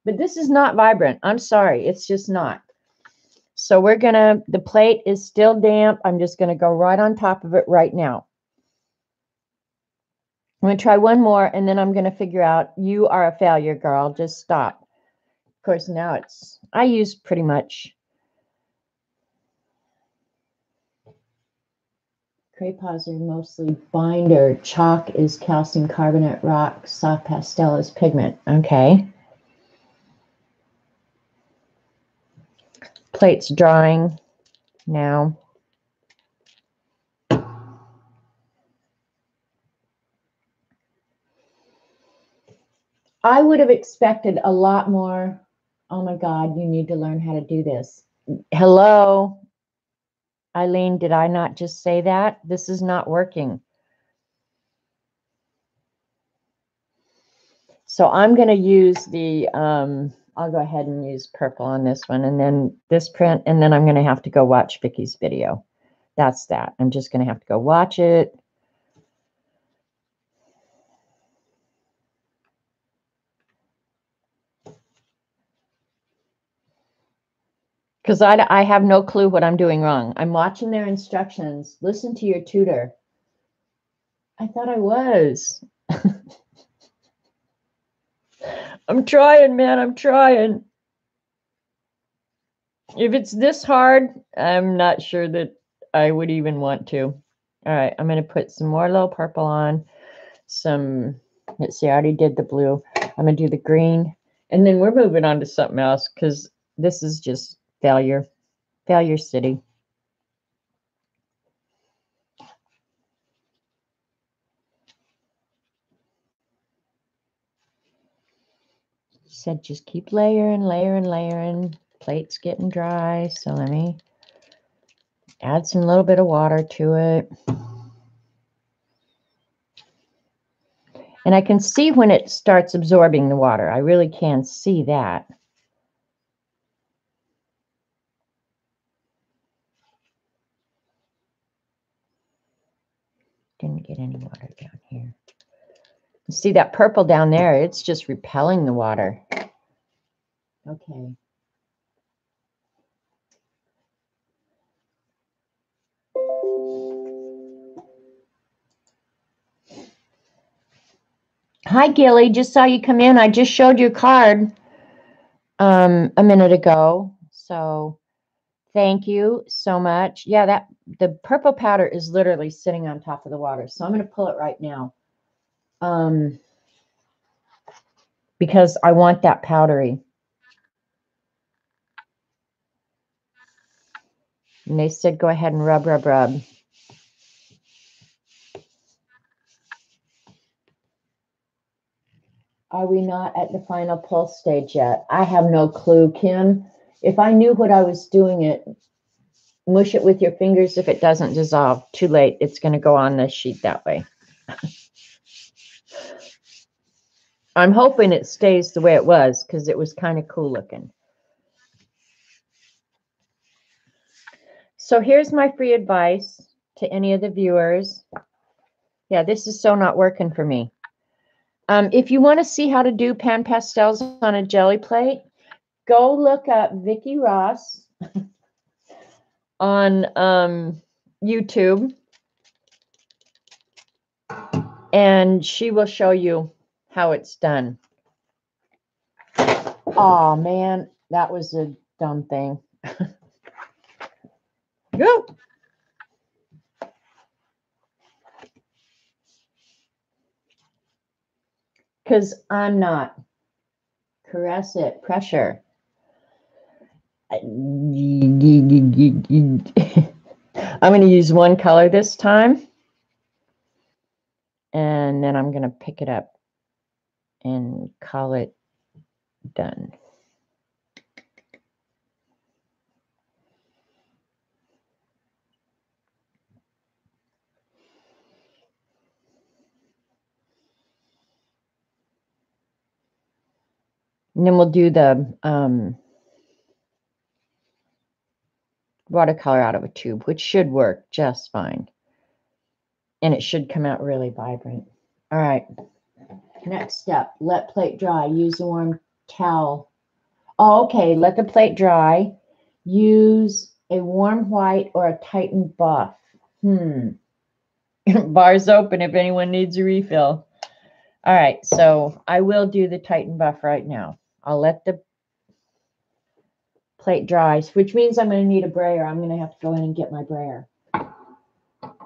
but this is not vibrant. I'm sorry, it's just not. So we're gonna, the plate is still damp. I'm just gonna go right on top of it right now. I'm going to try one more, and then I'm going to figure out, you are a failure, girl. Just stop. Of course, now I use pretty much Crayons are mostly binder. Chalk is calcium carbonate. Rock, soft pastel is pigment. Okay. Plate's drying now. I would have expected a lot more. Oh my God, you need to learn how to do this. Hello, Eileen, did I not just say that? This is not working. So I'm going to use the, I'll go ahead and use purple on this one, and then this print, and then I'm going to have to go watch Vicky's video. That's that. I'm just going to have to go watch it. Because I have no clue what I'm doing wrong. I'm watching their instructions. Listen to your tutor. I thought I was. I'm trying, man. I'm trying. If it's this hard, I'm not sure that I would even want to. All right, I'm going to put some more little purple on. Let's see, I already did the blue. I'm going to do the green. And then we're moving on to something else because this is just failure. Failure city. Said just keep layering, layering, layering. Plate's getting dry, so let me add some little bit of water to it. And I can see when it starts absorbing the water. I really can see that. Didn't get any water down here. You see that purple down there? It's just repelling the water. Okay. Hi, Gelli. Just saw you come in. I just showed your card a minute ago. So thank you so much. Yeah, the purple powder is literally sitting on top of the water. So I'm going to pull it right now. Because I want that powdery. And they said go ahead and rub, rub, rub. Are we not at the final pulse stage yet? I have no clue, Kim. If I knew what I was doing, mush it with your fingers. If it doesn't dissolve, too late. It's going to go on the sheet that way. I'm hoping it stays the way it was because it was kind of cool looking. So here's my free advice to any of the viewers. Yeah, this is so not working for me. If you want to see how to do pan pastels on a jelly plate, go look up Vicki Ross on YouTube, and she will show you how it's done. Oh man, that was a dumb thing. Go. Because I'm not. Caress it. Pressure. I'm going to use one color this time. And then I'm going to pick it up and call it done. And then we'll do the watercolor out of a tube, which should work just fine. And it should come out really vibrant. All right. Next step, let plate dry. Use a warm towel. Oh, okay, let the plate dry. Use a warm white or a tightened buff. Bar's open if anyone needs a refill. All right, so I will do the tighten buff right now. I'll let the plate dry, which means I'm going to need a brayer. I'm going to have to go in and get my brayer. I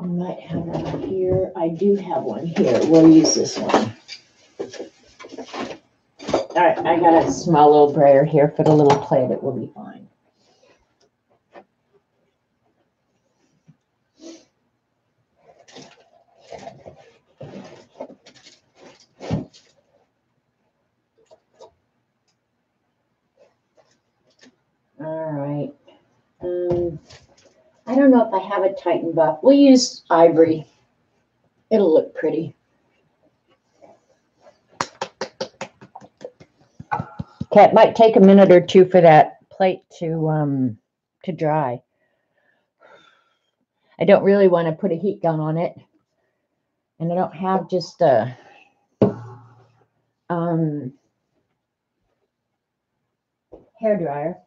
might have one here. I do have one here. We'll use this one. All right, I got a small little brayer here for the little plate. It will be fine. All right. I don't know if I have a tighten buff. We'll use ivory. It'll look pretty. Okay, it might take a minute or two for that plate to dry. I don't really want to put a heat gun on it, and I don't have just a hair dryer,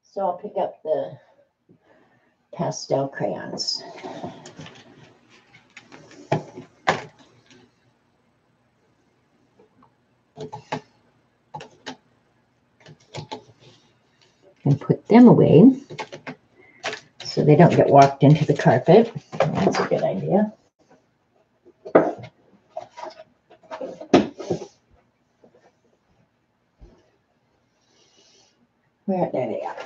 so I'll pick up the pastel crayons. And put them away so they don't get walked into the carpet. That's a good idea. There they are.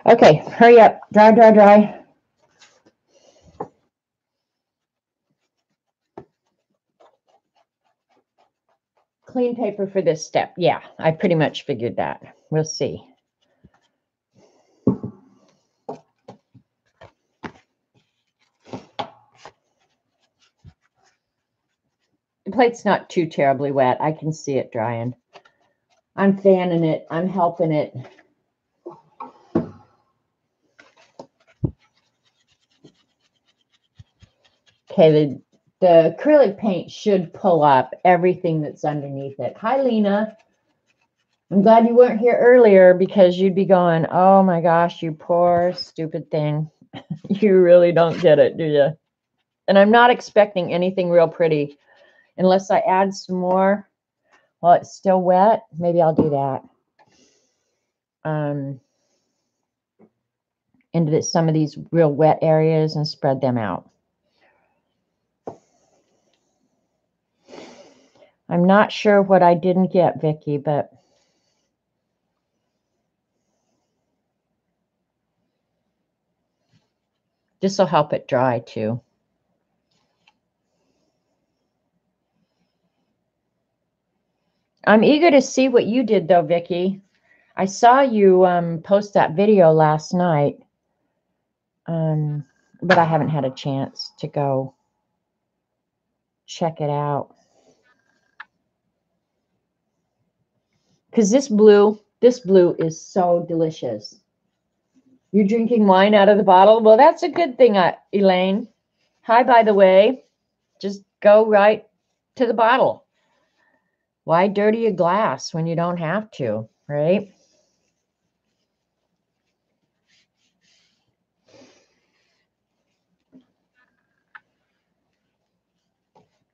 Okay, hurry up. Dry, dry, dry. Clean paper for this step. Yeah, I pretty much figured that. We'll see. The plate's not too terribly wet. I can see it drying. I'm fanning it. I'm helping it. Okay, the acrylic paint should pull up everything that's underneath it. Hi, Lena. I'm glad you weren't here earlier because you'd be going, oh my gosh, you poor stupid thing. You really don't get it, do you? And I'm not expecting anything real pretty unless I add some more while it's still wet. Maybe I'll do that. Into some of these real wet areas and spread them out. I'm not sure what I didn't get, Vicki, but this will help it dry too. I'm eager to see what you did though, Vicki. I saw you post that video last night, but I haven't had a chance to go check it out. Because this blue is so delicious. You're drinking wine out of the bottle? Well, that's a good thing, Elaine. Hi, by the way. Just go right to the bottle. Why dirty a glass when you don't have to, right?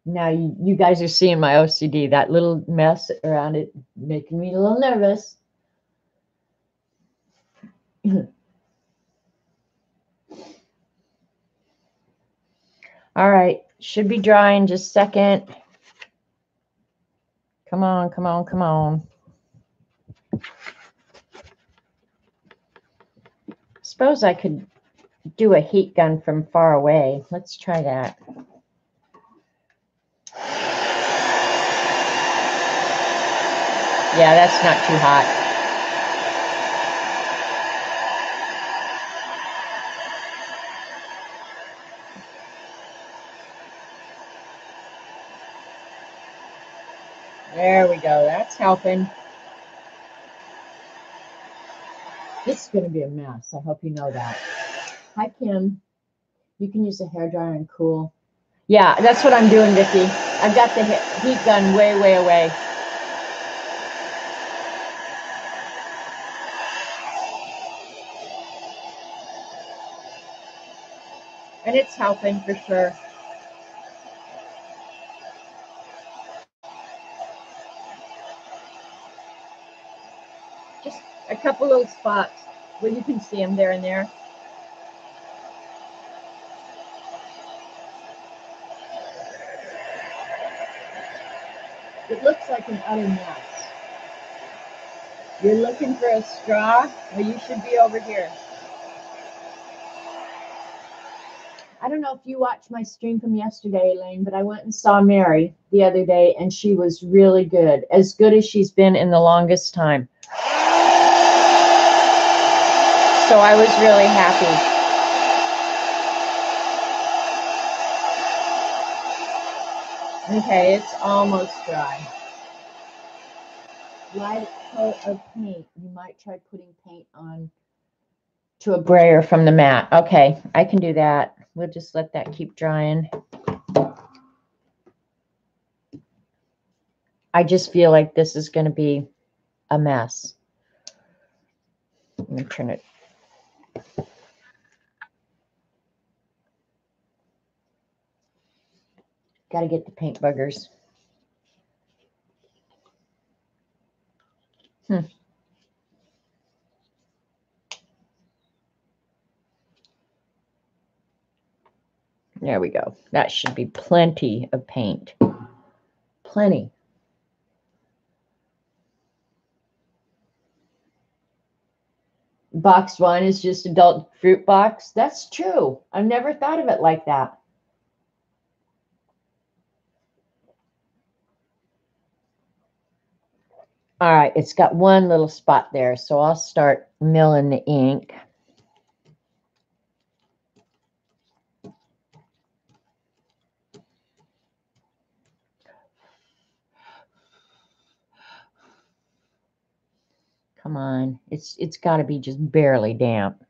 Now you guys are seeing my OCD, that little mess around it making me a little nervous. All right, should be dry in just a second. Come on, come on, come on. Suppose I could do a heat gun from far away. Let's try that. Yeah, that's not too hot. There we go. That's helping. This is going to be a mess. I hope you know that. Hi, Kim. You can use a hairdryer and cool. Yeah, that's what I'm doing, Vicki. I've got the heat gun way, way away. And it's helping for sure. Just a couple little spots where you can see them there and there. It looks like an utter mess. You're looking for a straw? Well, you should be over here. I don't know if you watched my stream from yesterday, Elaine, but I went and saw Mary the other day, and she was really good. As good as she's been in the longest time. So I was really happy. Okay, it's almost dry. Light coat of paint. You might try putting paint on to a brayer from the mat. Okay, I can do that. We'll just let that keep drying. I just feel like this is going to be a mess. Let me turn it. Got to get the paint buggers. There we go. That should be plenty of paint. Plenty. Box one is just adult fruit box. That's true. I've never thought of it like that. All right, it's got one little spot there, so I'll start milling the ink. Come on, it's got to be just barely damp.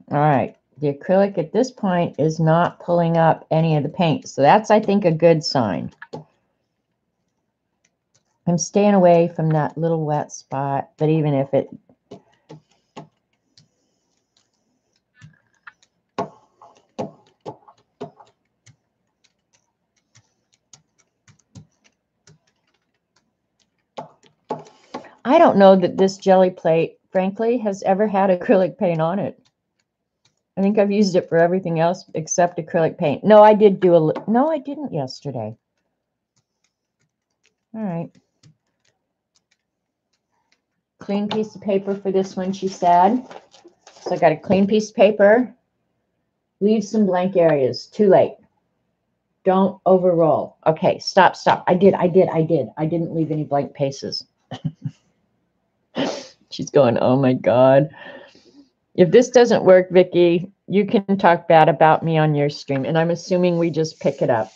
All right, the acrylic at this point is not pulling up any of the paint, so that's, I think, a good sign. I'm staying away from that little wet spot, but even if it... I don't know that this jelly plate, frankly, has ever had acrylic paint on it. I think I've used it for everything else except acrylic paint. No, I did do a... No, I didn't yesterday. All right. Clean piece of paper for this one, she said. So I got a clean piece of paper. Leave some blank areas. Too late. Don't overroll. Okay, stop. I didn't leave any blank pages. She's going, oh my God. If this doesn't work, Vicki, you can talk bad about me on your stream. And I'm assuming we just pick it up.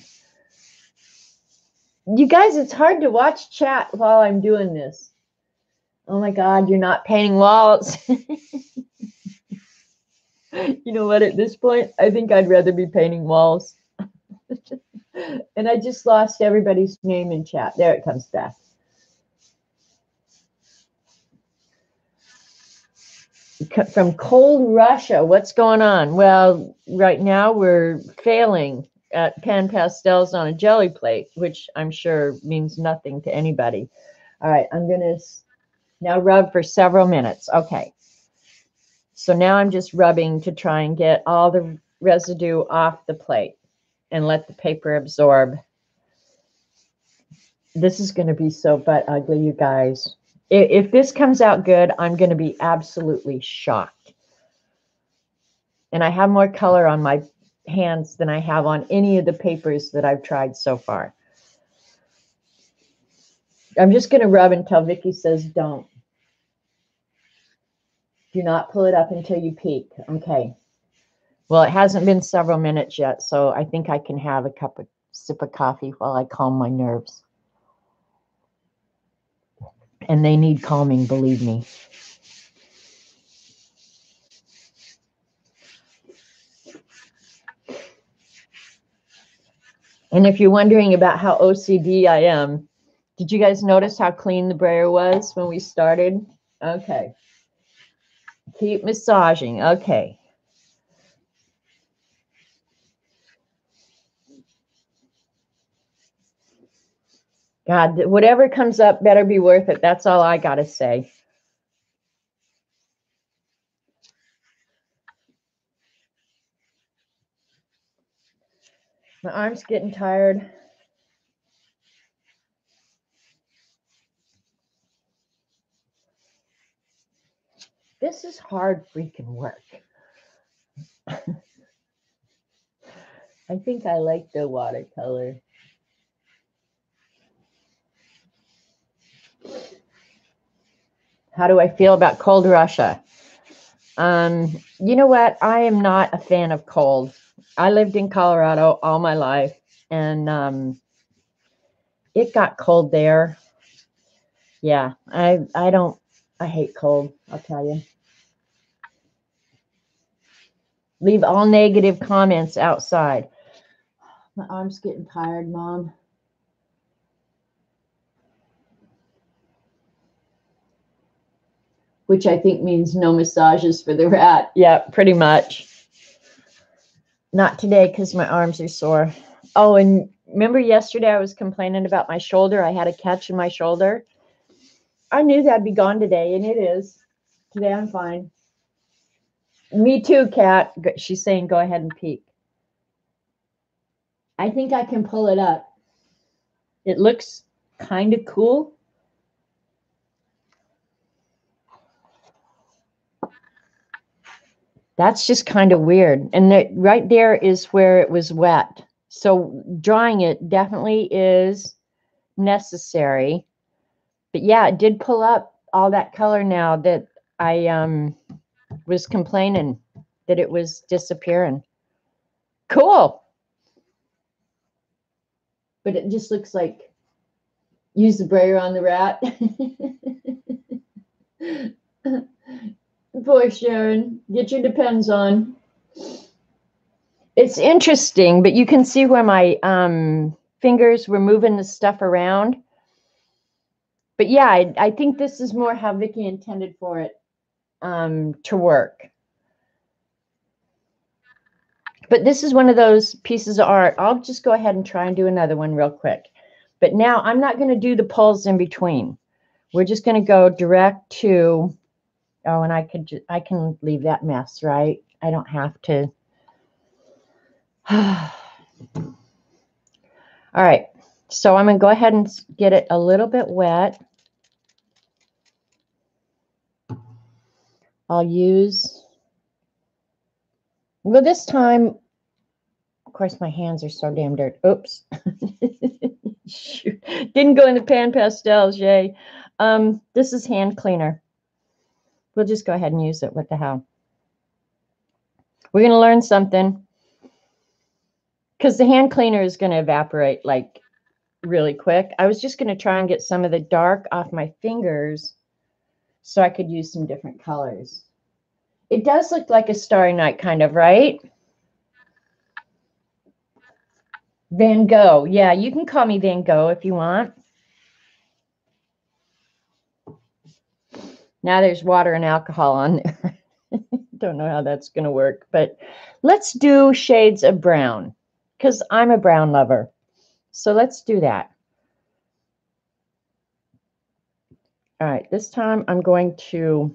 You guys, it's hard to watch chat while I'm doing this. Oh my God, you're not painting walls. You know what? At this point, I think I'd rather be painting walls. And I just lost everybody's name in chat. There it comes back. From cold Russia, what's going on? Well, right now we're failing at pan pastels on a jelly plate, which I'm sure means nothing to anybody. All right, I'm going to now rub for several minutes. Okay. So now I'm just rubbing to try and get all the residue off the plate and let the paper absorb. This is going to be so butt ugly, you guys. If this comes out good, I'm going to be absolutely shocked. And I have more color on my hands than I have on any of the papers that I've tried so far. I'm just going to rub until Vicki says don't. Do not pull it up until you peek. Okay. Well, it hasn't been several minutes yet, so I think I can have a sip of coffee while I calm my nerves. And they need calming, believe me. And if you're wondering about how OCD I am, did you guys notice how clean the brayer was when we started? Okay. Keep massaging. Okay. God, whatever comes up better be worth it. That's all I got to say. My arm's getting tired. This is hard freaking work. I think I like the watercolor. How do I feel about cold Russia? You know what? I am not a fan of cold. I lived in Colorado all my life, and it got cold there. Yeah, I hate cold, I'll tell you. Leave all negative comments outside. My arm's getting tired, Mom. Which I think means no massages for the rat. Yeah, pretty much. Not today because my arms are sore. Oh, and remember yesterday I was complaining about my shoulder? I had a catch in my shoulder. I knew that'd be gone today, and it is. Today I'm fine. Me too, Kat. She's saying go ahead and peek. I think I can pull it up. It looks kind of cool. That's just kind of weird. And right there is where it was wet. So drying it definitely is necessary. But yeah, it did pull up all that color now that I was complaining that it was disappearing. Cool. But it just looks like use the brayer on the rat. Poor Sharon. Get your Depends on. It's interesting, but you can see where my fingers were moving the stuff around. But yeah, I think this is more how Vicky intended for it to work. But this is one of those pieces of art. I'll just go ahead and try and do another one real quick. But now I'm not going to do the pulls in between. We're just going to go direct to, oh, and I can leave that mess, right? I don't have to. All right. So I'm going to go ahead and get it a little bit wet. I'll use, well, this time, of course, my hands are so damn dirty. Oops. Shoot. Didn't go in the pan pastels, yay. This is hand cleaner. We'll just go ahead and use it. What the hell? We're going to learn something. Because the hand cleaner is going to evaporate like really quick. I was just going to try and get some of the dark off my fingers so I could use some different colors. It does look like a Starry Night kind of, right? Van Gogh. Yeah, you can call me Van Gogh if you want. Now there's water and alcohol on there. Don't know how that's going to work, but let's do shades of brown because I'm a brown lover. So let's do that. All right, this time I'm going to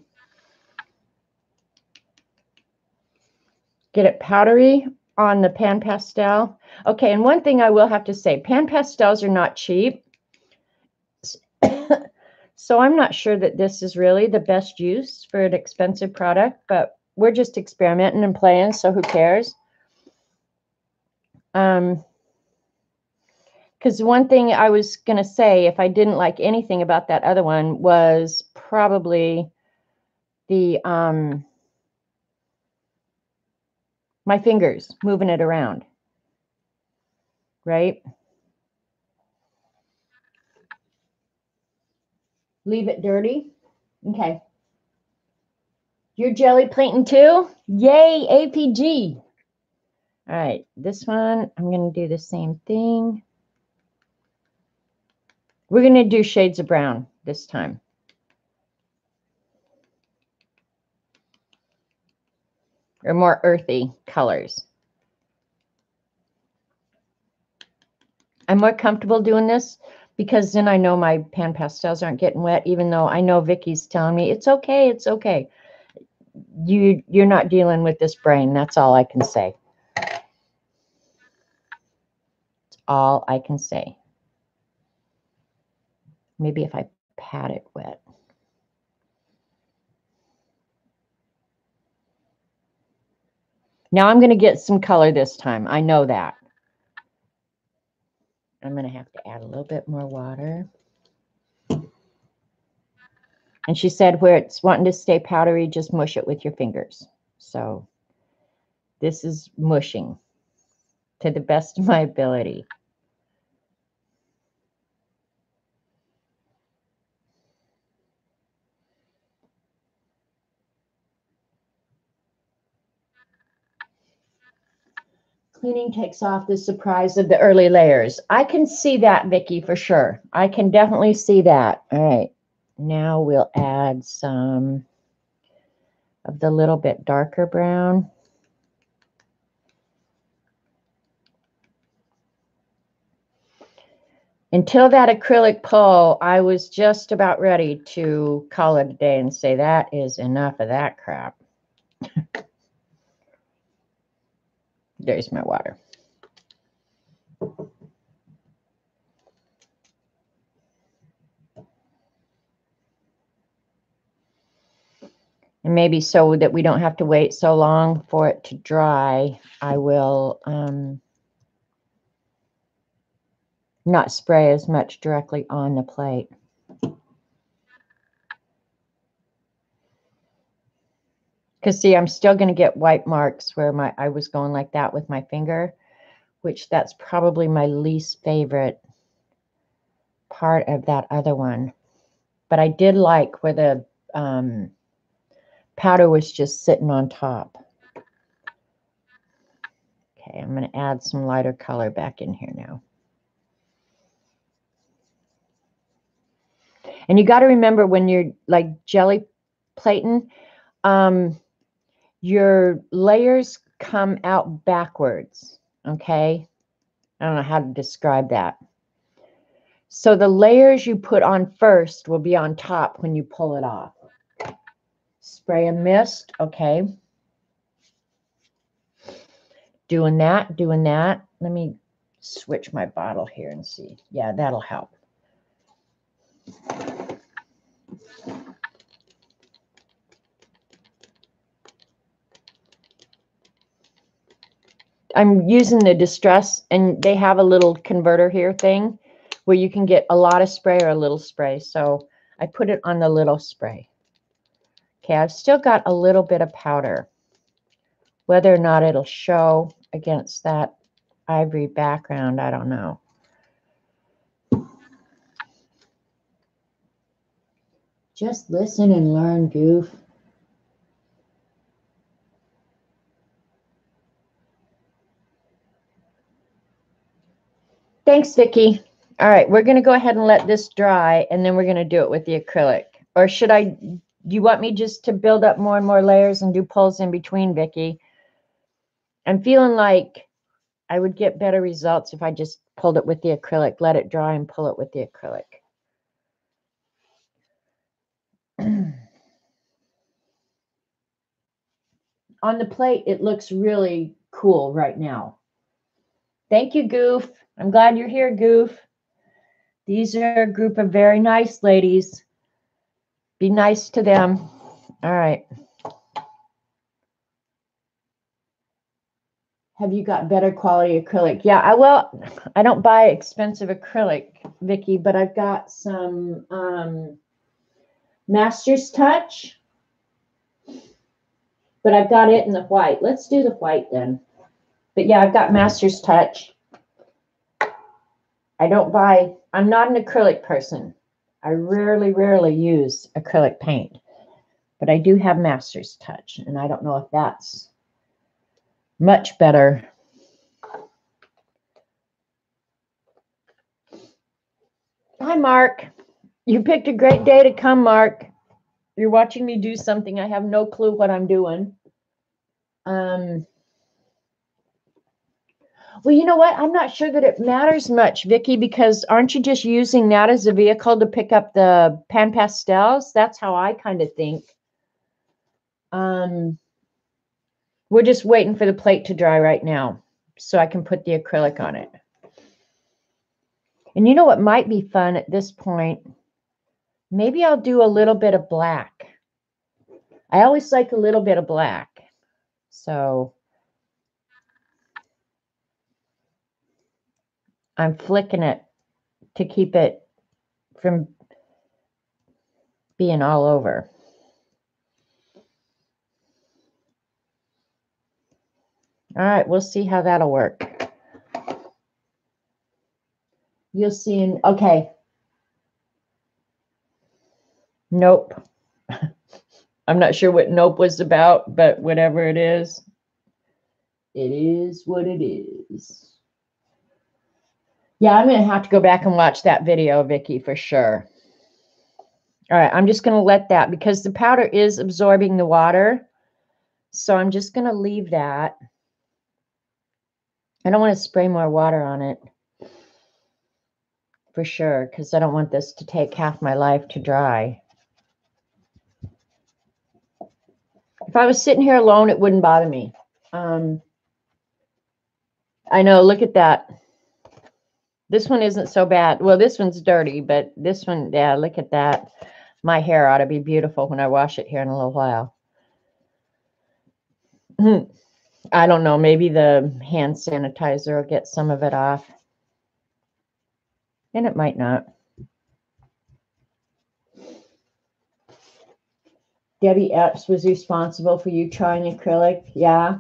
get it powdery on the pan pastel. Okay, and one thing I will have to say, pan pastels are not cheap. So I'm not sure that this is really the best use for an expensive product, but we're just experimenting and playing, so who cares? Because one thing I was going to say, if I didn't like anything about that other one, was probably the my fingers moving it around, right? Leave it dirty. Okay. You're jelly plating too? Yay, APG. All right, this one, I'm going to do the same thing. We're going to do shades of brown this time. Or more earthy colors. I'm more comfortable doing this because then I know my pan pastels aren't getting wet, even though I know Vicky's telling me, it's okay, it's okay. You're not dealing with this brain. That's all I can say. It's all I can say. Maybe if I pat it wet. Now I'm going to get some color this time. I know that. I'm going to have to add a little bit more water. And she said where it's wanting to stay powdery, just mush it with your fingers. So this is mushing to the best of my ability. Cleaning takes off the surprise of the early layers. I can see that, Vicki, for sure. I can definitely see that. All right. Now we'll add some of the little bit darker brown. Until that acrylic pull, I was just about ready to call it a day and say that is enough of that crap. There's my water. And maybe so that we don't have to wait so long for it to dry, I will not spray as much directly on the plate. Because see, I'm still going to get white marks where I was going like that with my finger, which that's probably my least favorite part of that other one. But I did like where the powder was just sitting on top. Okay, I'm going to add some lighter color back in here now. And you got to remember when you're like jelly plating, your layers come out backwards, okay? I don't know how to describe that. So the layers you put on first will be on top when you pull it off. Spray and mist, okay. Doing that, doing that. Let me switch my bottle here and see. Yeah, that'll help. I'm using the Distress, and they have a little converter here thing where you can get a lot of spray or a little spray. So I put it on the little spray. Okay, I've still got a little bit of powder. Whether or not it'll show against that ivory background, I don't know. Just listen and learn, goof. Thanks, Vicki. All right, we're going to go ahead and let this dry, and then we're going to do it with the acrylic. Or should I, do you want me just to build up more and more layers and do pulls in between, Vicki? I'm feeling like I would get better results if I just pulled it with the acrylic, let it dry, and pull it with the acrylic. On the plate, it looks really cool right now. Thank you, Goof. I'm glad you're here, Goof. These are a group of very nice ladies. Be nice to them. All right. Have you got better quality acrylic? Yeah, I don't buy expensive acrylic, Vicki, but I've got some Master's Touch. But I've got it in the white. Let's do the white then. But yeah, I've got Master's Touch. I'm not an acrylic person. I rarely use acrylic paint. But I do have Master's Touch. And I don't know if that's much better. Hi, Mark. You picked a great day to come, Mark. You're watching me do something. I have no clue what I'm doing. Well, you know what? I'm not sure that it matters much, Vicky, because aren't you just using that as a vehicle to pick up the pan pastels? That's how I kind of think. We're just waiting for the plate to dry right now so I can put the acrylic on it. And you know what might be fun at this point? Maybe I'll do a little bit of black. I always like a little bit of black. So I'm flicking it to keep it from being all over. All right, we'll see how that'll work. You'll see in, okay. Nope. I'm not sure what nope was about, but whatever it is what it is. Yeah, I'm going to have to go back and watch that video, Vicky, for sure. All right, I'm just going to let that, because the powder is absorbing the water. So I'm just going to leave that. I don't want to spray more water on it for sure, because I don't want this to take half my life to dry. If I was sitting here alone, it wouldn't bother me. I know, look at that. This one isn't so bad. Well, this one's dirty, but this one, yeah, look at that. My hair ought to be beautiful when I wash it here in a little while. I don't know. Maybe the hand sanitizer will get some of it off. And it might not. Debbie Epps was responsible for you trying acrylic. Yeah.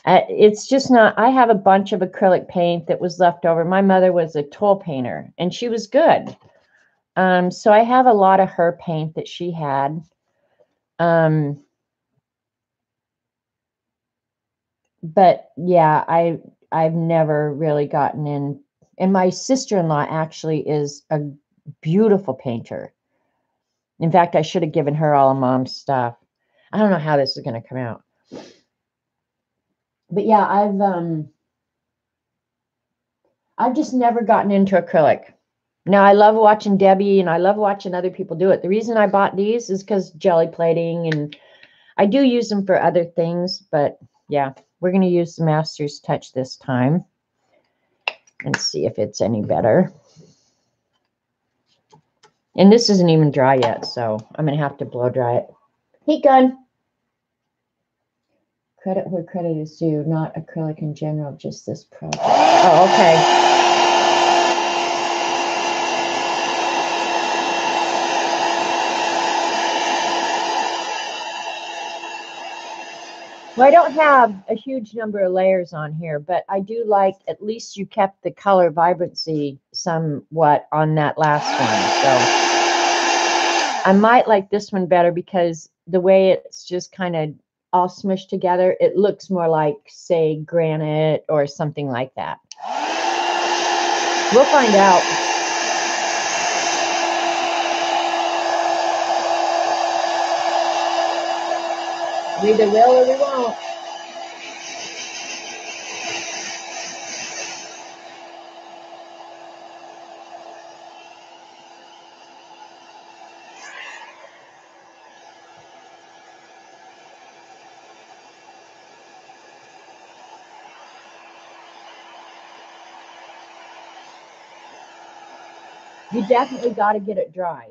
It's just not, I have a bunch of acrylic paint that was left over. My mother was a tool painter and she was good. So I have a lot of her paint that she had. But yeah, I've never really gotten in. And my sister-in-law actually is a beautiful painter. In fact, I should have given her all of Mom's stuff. I don't know how this is going to come out. But yeah, I've just never gotten into acrylic. Now, I love watching Debbie and I love watching other people do it. The reason I bought these is because jelly plating, and I do use them for other things. But yeah, we're going to use the Master's Touch this time and see if it's any better. And this isn't even dry yet, so I'm going to have to blow dry it. Heat gun. Credit where credit is due, not acrylic in general, just this project. Oh, okay. Well, I don't have a huge number of layers on here, but I do like at least you kept the color vibrancy somewhat on that last one. So I might like this one better because the way it's just kind of all smushed together, it looks more like, say, granite or something like that. We'll find out. We either will or we won't. You definitely got to get it dry,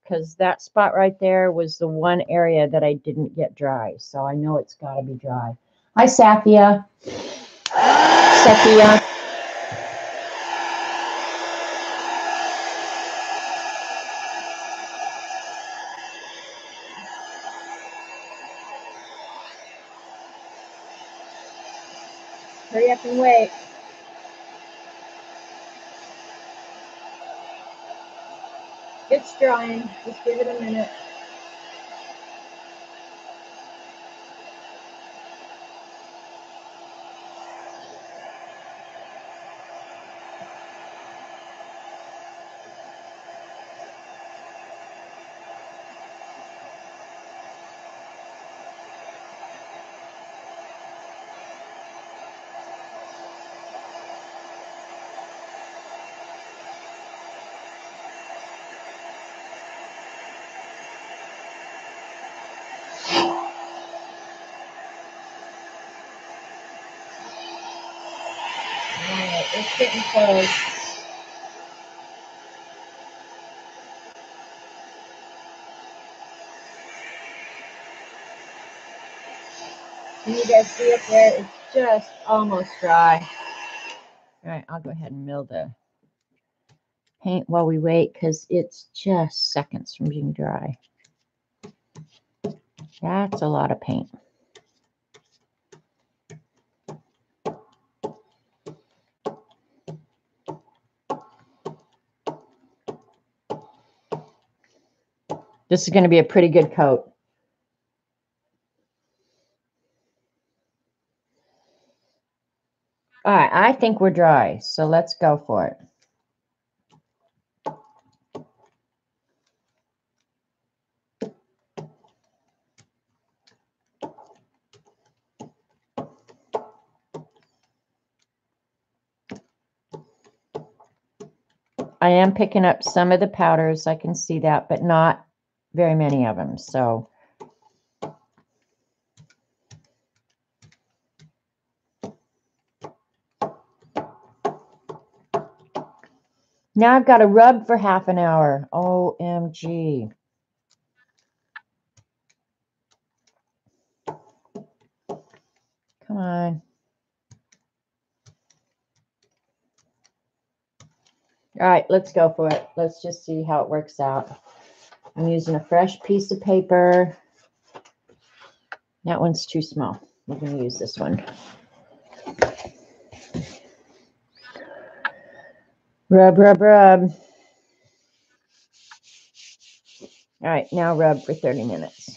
because that spot right there was the one area that I didn't get dry. So I know it's got to be dry. Hi, Sathia. Sathia. Hurry up and wait. It's drying. Just give it a minute. It's getting close. Can you guys see up there? It's just almost dry. All right, I'll go ahead and mill the paint while we wait because it's just seconds from being dry. That's a lot of paint. This is going to be a pretty good coat. All right, I think we're dry, so let's go for it. I am picking up some of the powders, I can see that, but not very many of them, so. Now I've got to rub for half an hour. OMG. Come on. All right, let's go for it. Let's just see how it works out. I'm using a fresh piece of paper. That one's too small. We're going to use this one. Rub, rub, rub. All right, now rub for 30 minutes.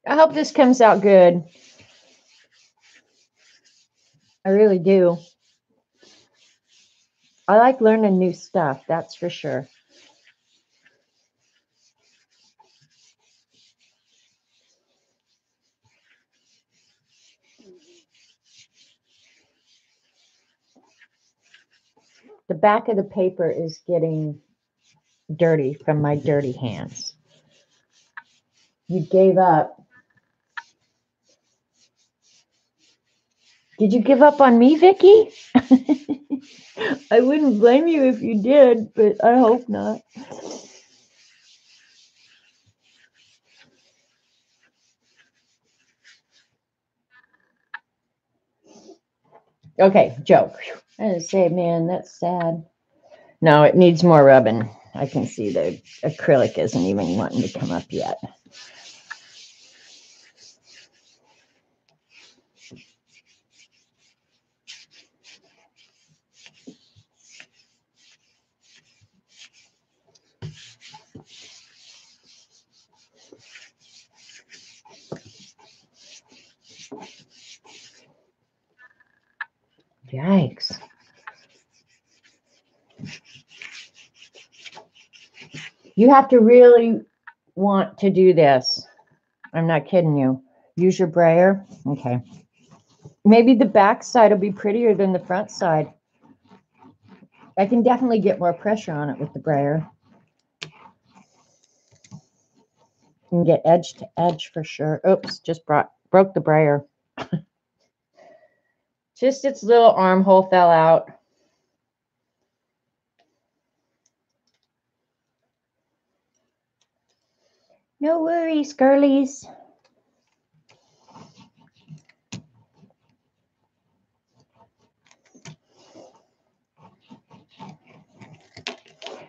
I hope this comes out good. I really do. I like learning new stuff, that's for sure. The back of the paper is getting dirty from my dirty hands. You gave up. Did you give up on me, Vicky? I wouldn't blame you if you did, but I hope not. Okay, joke. I was say, man, that's sad. No, it needs more rubbing. I can see the acrylic isn't even wanting to come up yet. Yikes. You have to really want to do this. I'm not kidding you. Use your brayer. Okay. Maybe the back side will be prettier than the front side. I can definitely get more pressure on it with the brayer. And get edge to edge for sure. Oops, just broke the brayer. Just its little armhole fell out. No worries, girlies.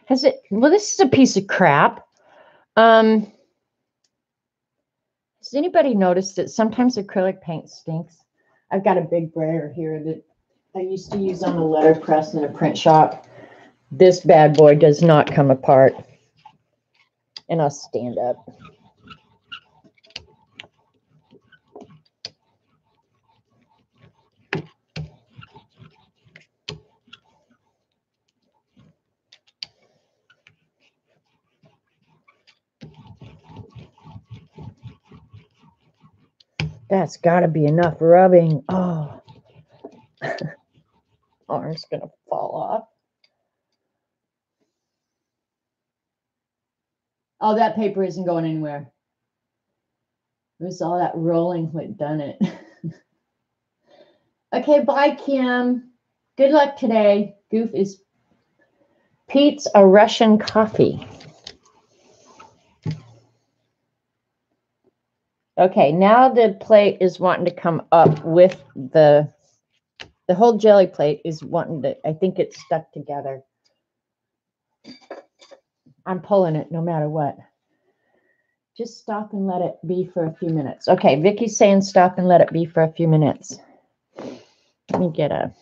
Has it? Well, this is a piece of crap. Has anybody noticed that sometimes acrylic paint stinks? I've got a big brayer here that I used to use on a letterpress in a print shop. This bad boy does not come apart. And I'll stand up. That's got to be enough rubbing. Oh, arm's going to fall off. Oh, that paper isn't going anywhere. It was all that rolling what done it. Okay, bye, Kim. Good luck today. Goof is Pete's a Russian coffee. Okay, now the plate is wanting to come up with the whole jelly plate is wanting to, I think it's stuck together. I'm pulling it no matter what. Just stop and let it be for a few minutes. Okay, Vicky's saying stop and let it be for a few minutes. Let me get a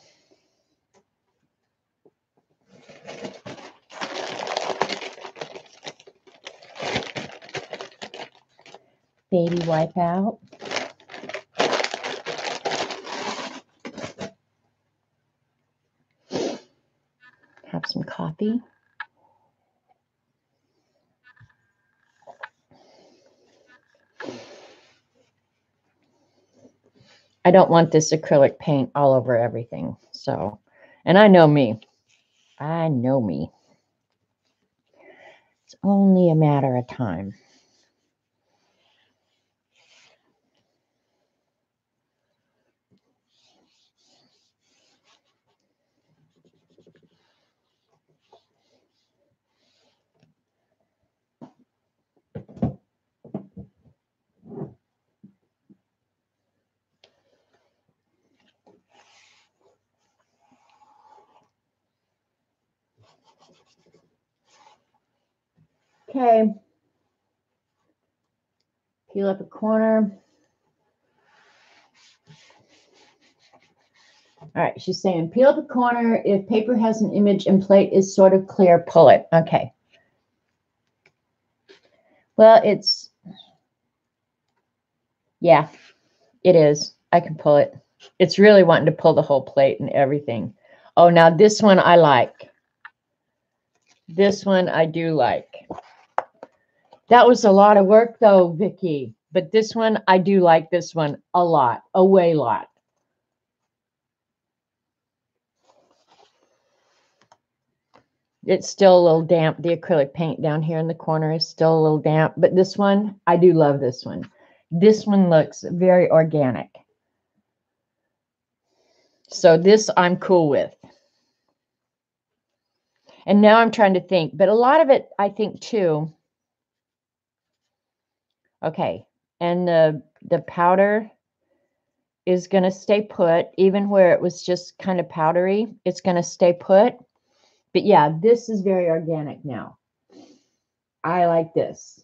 baby wipe out. Have some coffee. I don't want this acrylic paint all over everything. So, and I know me. I know me. It's only a matter of time. Okay. Peel up a corner. All right, she's saying peel up a corner. If paper has an image and plate is sort of clear, pull it. Okay. Well, yeah, it is. I can pull it. It's really wanting to pull the whole plate and everything. Oh, now this one I like. This one I do like. That was a lot of work though, Vicky. But this one, I do like this one a lot, a way lot. It's still a little damp. The acrylic paint down here in the corner is still a little damp. But this one, I do love this one. This one looks very organic. So this I'm cool with. And now I'm trying to think. But a lot of it, I think, too. Okay. And the powder is going to stay put. Even where it was just kind of powdery, it's going to stay put. But yeah, this is very organic now. I like this.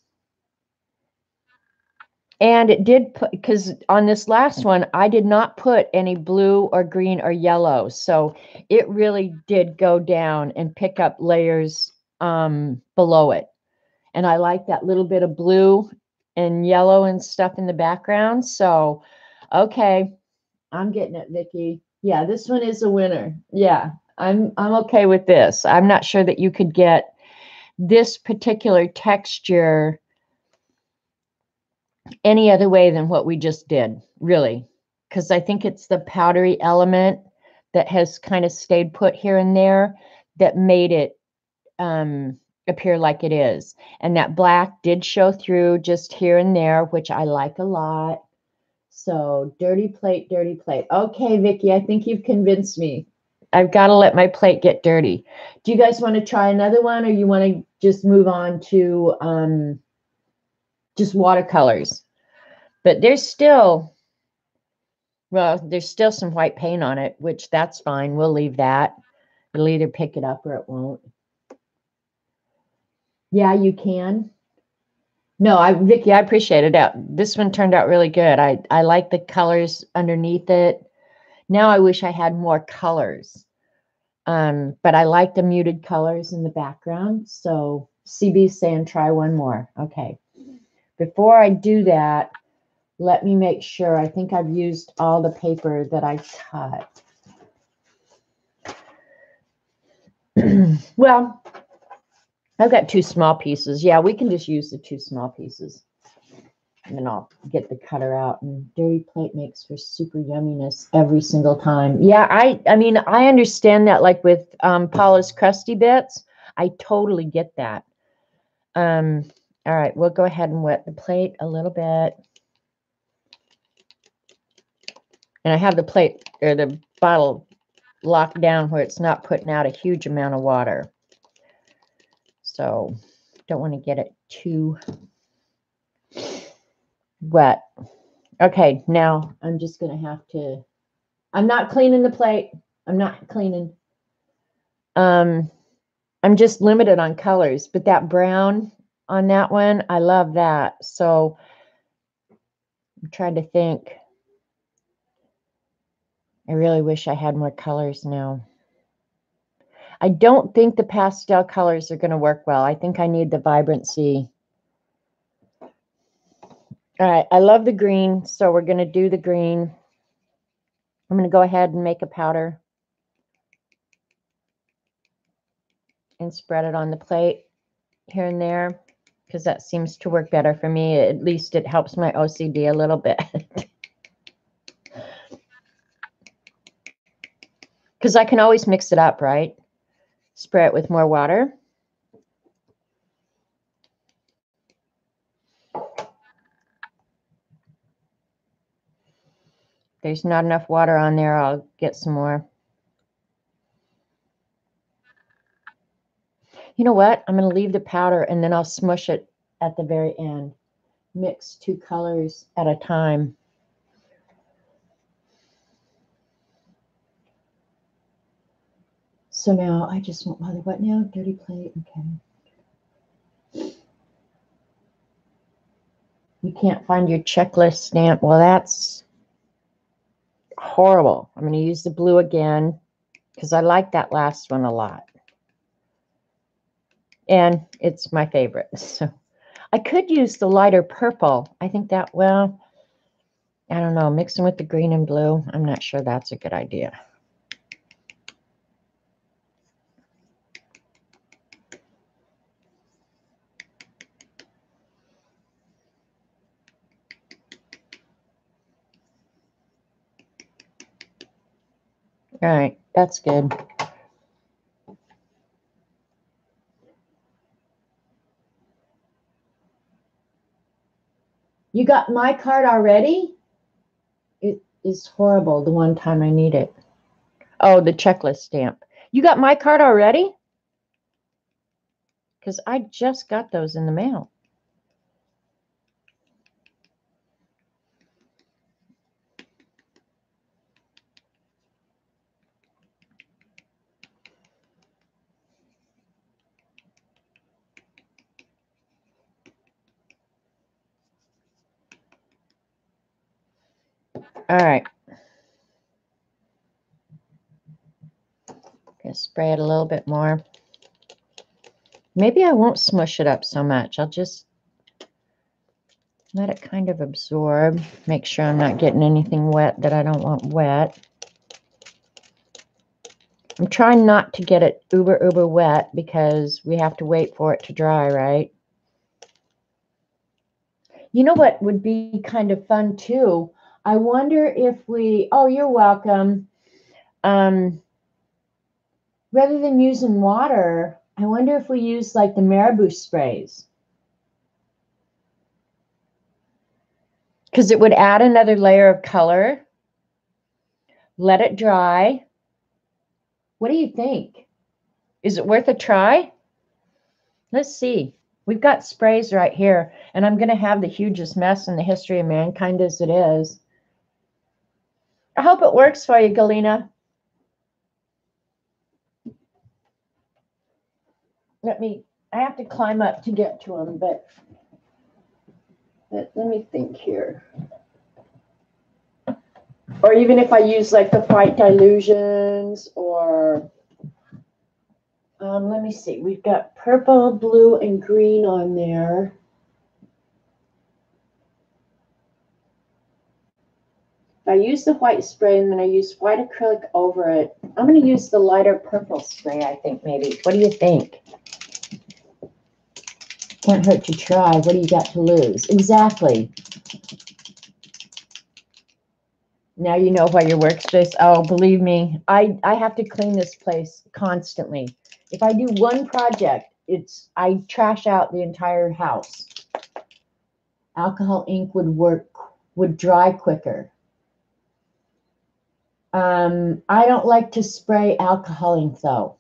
And it did put, because on this last one, I did not put any blue or green or yellow. So it really did go down and pick up layers below it. And I like that little bit of blue and yellow and stuff in the background. So, okay, I'm getting it, Vicki. Yeah, this one is a winner. Yeah, I'm okay with this. I'm not sure that you could get this particular texture any other way than what we just did, really, because I think it's the powdery element that has kind of stayed put here and there that made it appear like it is. And that black did show through just here and there, which I like a lot. So dirty plate, dirty plate. Okay, Vicki, I think you've convinced me. I've got to let my plate get dirty. Do you guys want to try another one, or you want to just move on to just watercolors? But there's still, well, there's still some white paint on it, which that's fine. We'll leave that. It'll either pick it up or it won't. Yeah, you can. No, Vicki, I appreciate it. This one turned out really good. I like the colors underneath it. Now I wish I had more colors. But I like the muted colors in the background. So CB's saying try one more. Okay. Before I do that, let me make sure. I think I've used all the paper that I cut. Well, I've got 2 small pieces. Yeah, we can just use the 2 small pieces. And then I'll get the cutter out. And dirty plate makes for super yumminess every single time. Yeah, I mean, I understand that, like with Paula's crusty bits. I totally get that. All right, we'll go ahead and wet the plate a little bit. And I have the plate or the bottle locked down where it's not putting out a huge amount of water. So don't want to get it too wet. Okay, now I'm just going to have to, I'm not cleaning the plate. I'm not cleaning. I'm just limited on colors, but that brown on that one, I love that. So I'm trying to think. I really wish I had more colors now. I don't think the pastel colors are going to work well. I think I need the vibrancy. All right, I love the green, so we're going to do the green. I'm going to go ahead and make a powder and spread it on the plate here and there because that seems to work better for me. At least it helps my OCD a little bit. Because I can always mix it up, right? Spray it with more water. There's not enough water on there. I'll get some more. You know what? I'm going to leave the powder and then I'll smush it at the very end. Mix two colors at a time. So now I just want what now? Dirty plate. Okay. You can't find your checklist stamp. Well, that's horrible. I'm going to use the blue again because I like that last one a lot. And it's my favorite. So I could use the lighter purple. I think that, well, I don't know, mixing with the green and blue. I'm not sure that's a good idea. All right, that's good. You got my card already? It is horrible the one time I need it. Oh, the checklist stamp. You got my card already? Because I just got those in the mail. All right. Gonna spray it a little bit more. Maybe I won't smush it up so much. I'll just let it kind of absorb. Make sure I'm not getting anything wet that I don't want wet. I'm trying not to get it uber wet because we have to wait for it to dry, right? You know what would be kind of fun too? I wonder if we, oh, you're welcome. Rather than using water, I wonder if we use like the marabou sprays. Because it would add another layer of color. Let it dry. What do you think? Is it worth a try? Let's see. We've got sprays right here, and I'm going to have the hugest mess in the history of mankind as it is. I hope it works for you, Galena. I have to climb up to get to them, but let me think here. Or even if I use like the white dilutions or, let me see. We've got purple, blue, and green on there. I use the white spray and then I use white acrylic over it. I'm going to use the lighter purple spray, I think, maybe. What do you think? Can't hurt to try. What do you got to lose? Exactly. Now you know why your workspace. Oh, believe me, I have to clean this place constantly. If I do one project, I trash out the entire house. Alcohol ink would dry quicker. I don't like to spray alcohol ink though.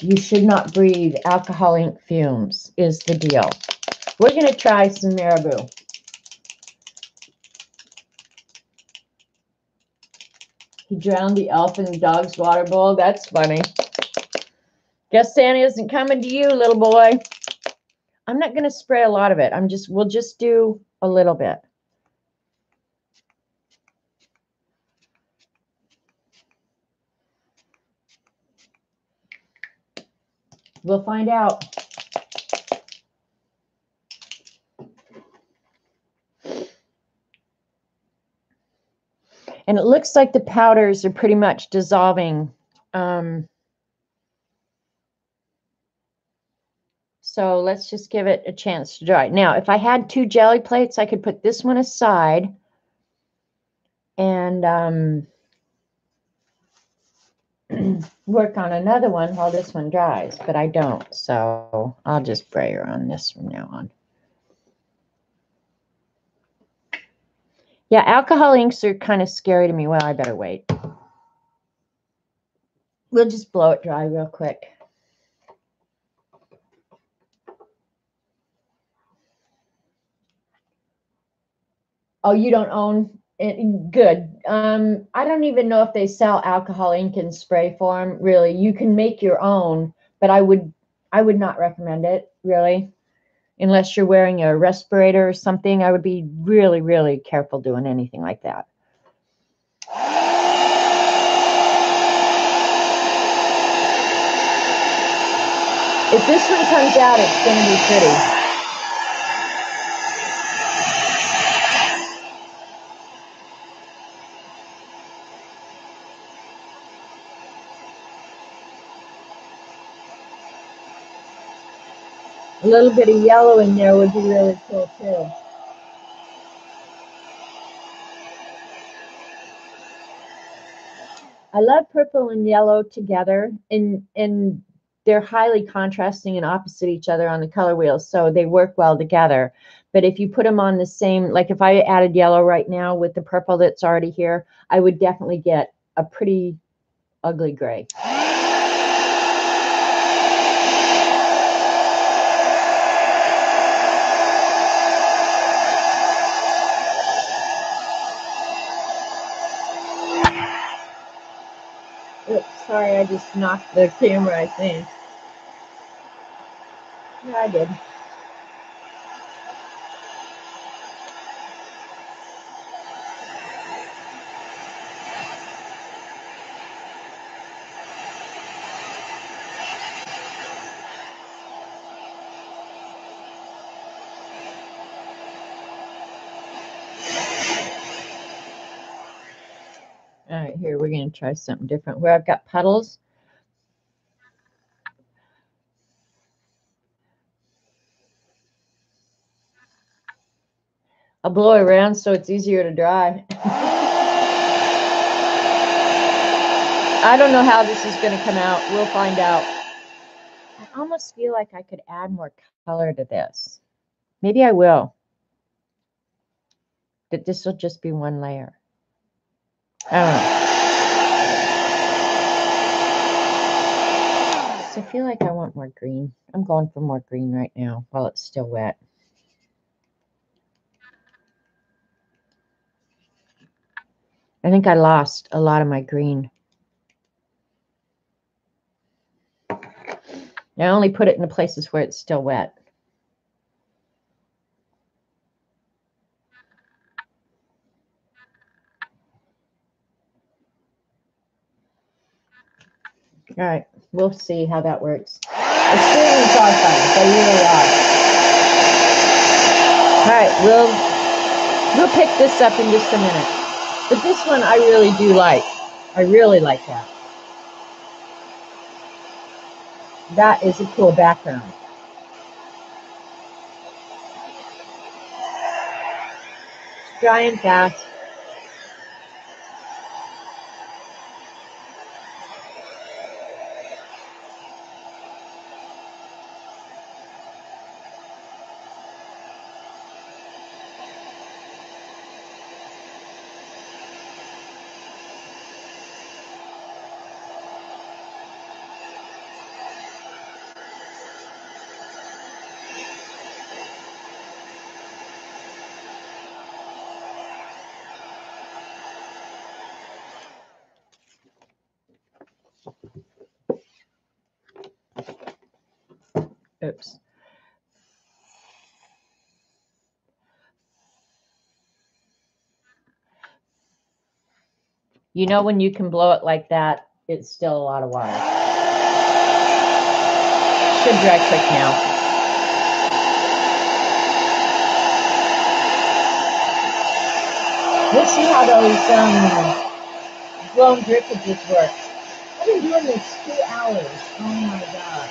You should not breathe alcohol ink fumes is the deal. We're going to try some marabou. He drowned the elf in the dog's water bowl. That's funny. Guess Santa isn't coming to you, little boy. I'm not going to spray a lot of it. We'll just do a little bit. We'll find out. And it looks like the powders are pretty much dissolving. So let's just give it a chance to dry. Now, if I had 2 jelly plates, I could put this one aside and work on another one while this one dries, but I don't. So I'll just spray her on this from now on. Yeah, alcohol inks are kind of scary to me. Well, I better wait. We'll just blow it dry real quick. Oh, you don't own it? Good. I don't even know if they sell alcohol ink in spray form. Really, you can make your own, but I would not recommend it, really. Unless you're wearing a respirator or something, I would be really, really careful doing anything like that. If this one comes out, it's going to be pretty. A little bit of yellow in there would be really cool too. I love purple and yellow together, and they're highly contrasting and opposite each other on the color wheel, so they work well together. But if you put them on the same, like if I added yellow right now with the purple that's already here, I would definitely get a pretty ugly gray. Oops, sorry, I just knocked the camera, I think. Yeah, I did. All right, here, we're going to try something different. Where I've got puddles. I'll blow it around so it's easier to dry. I don't know how this is going to come out. We'll find out. I almost feel like I could add more color to this. Maybe I will. That this will just be one layer. I don't know. So I feel like I want more green. I'm going for more green right now while it's still wet. I think I lost a lot of my green. I only put it in the places where it's still wet. All right, we'll see how that works. Experiments are fun. They really are. All right, we'll pick this up in just a minute. But this one I really do like. I really like that. That is a cool background. Drying fast. Oops. You know when you can blow it like that, it's still a lot of water. Should dry quick now. We'll see how those blown drippages work. I've been doing this 2 hours. Oh my God.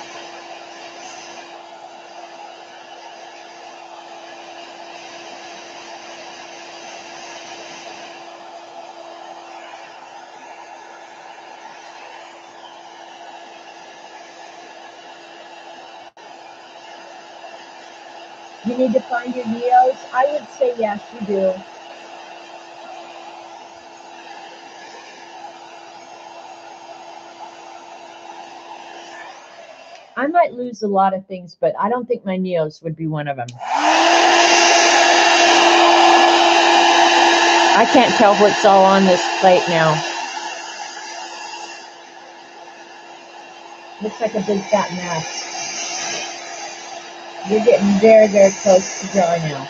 You need to find your neos? I would say yes, you do. I might lose a lot of things, but I don't think my neos would be one of them. I can't tell what's all on this plate now. Looks like a big fat mess. You're getting very, very close to dry now.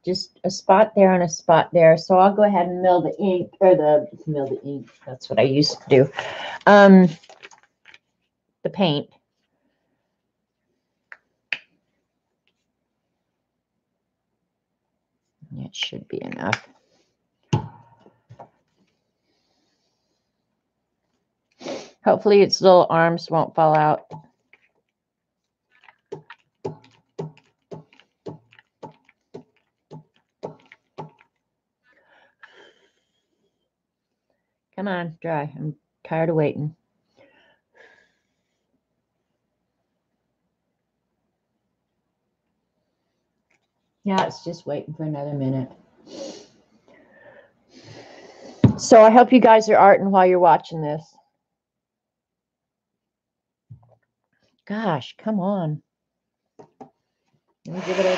Just a spot there and a spot there. So I'll go ahead and mill the ink, or mill the ink. That's what I used to do. The paint. It should be enough. Hopefully its little arms won't fall out. Come on, dry. I'm tired of waiting. Yeah, it's just waiting for another minute. So I hope you guys are arting while you're watching this. Gosh, come on. Let me give it a...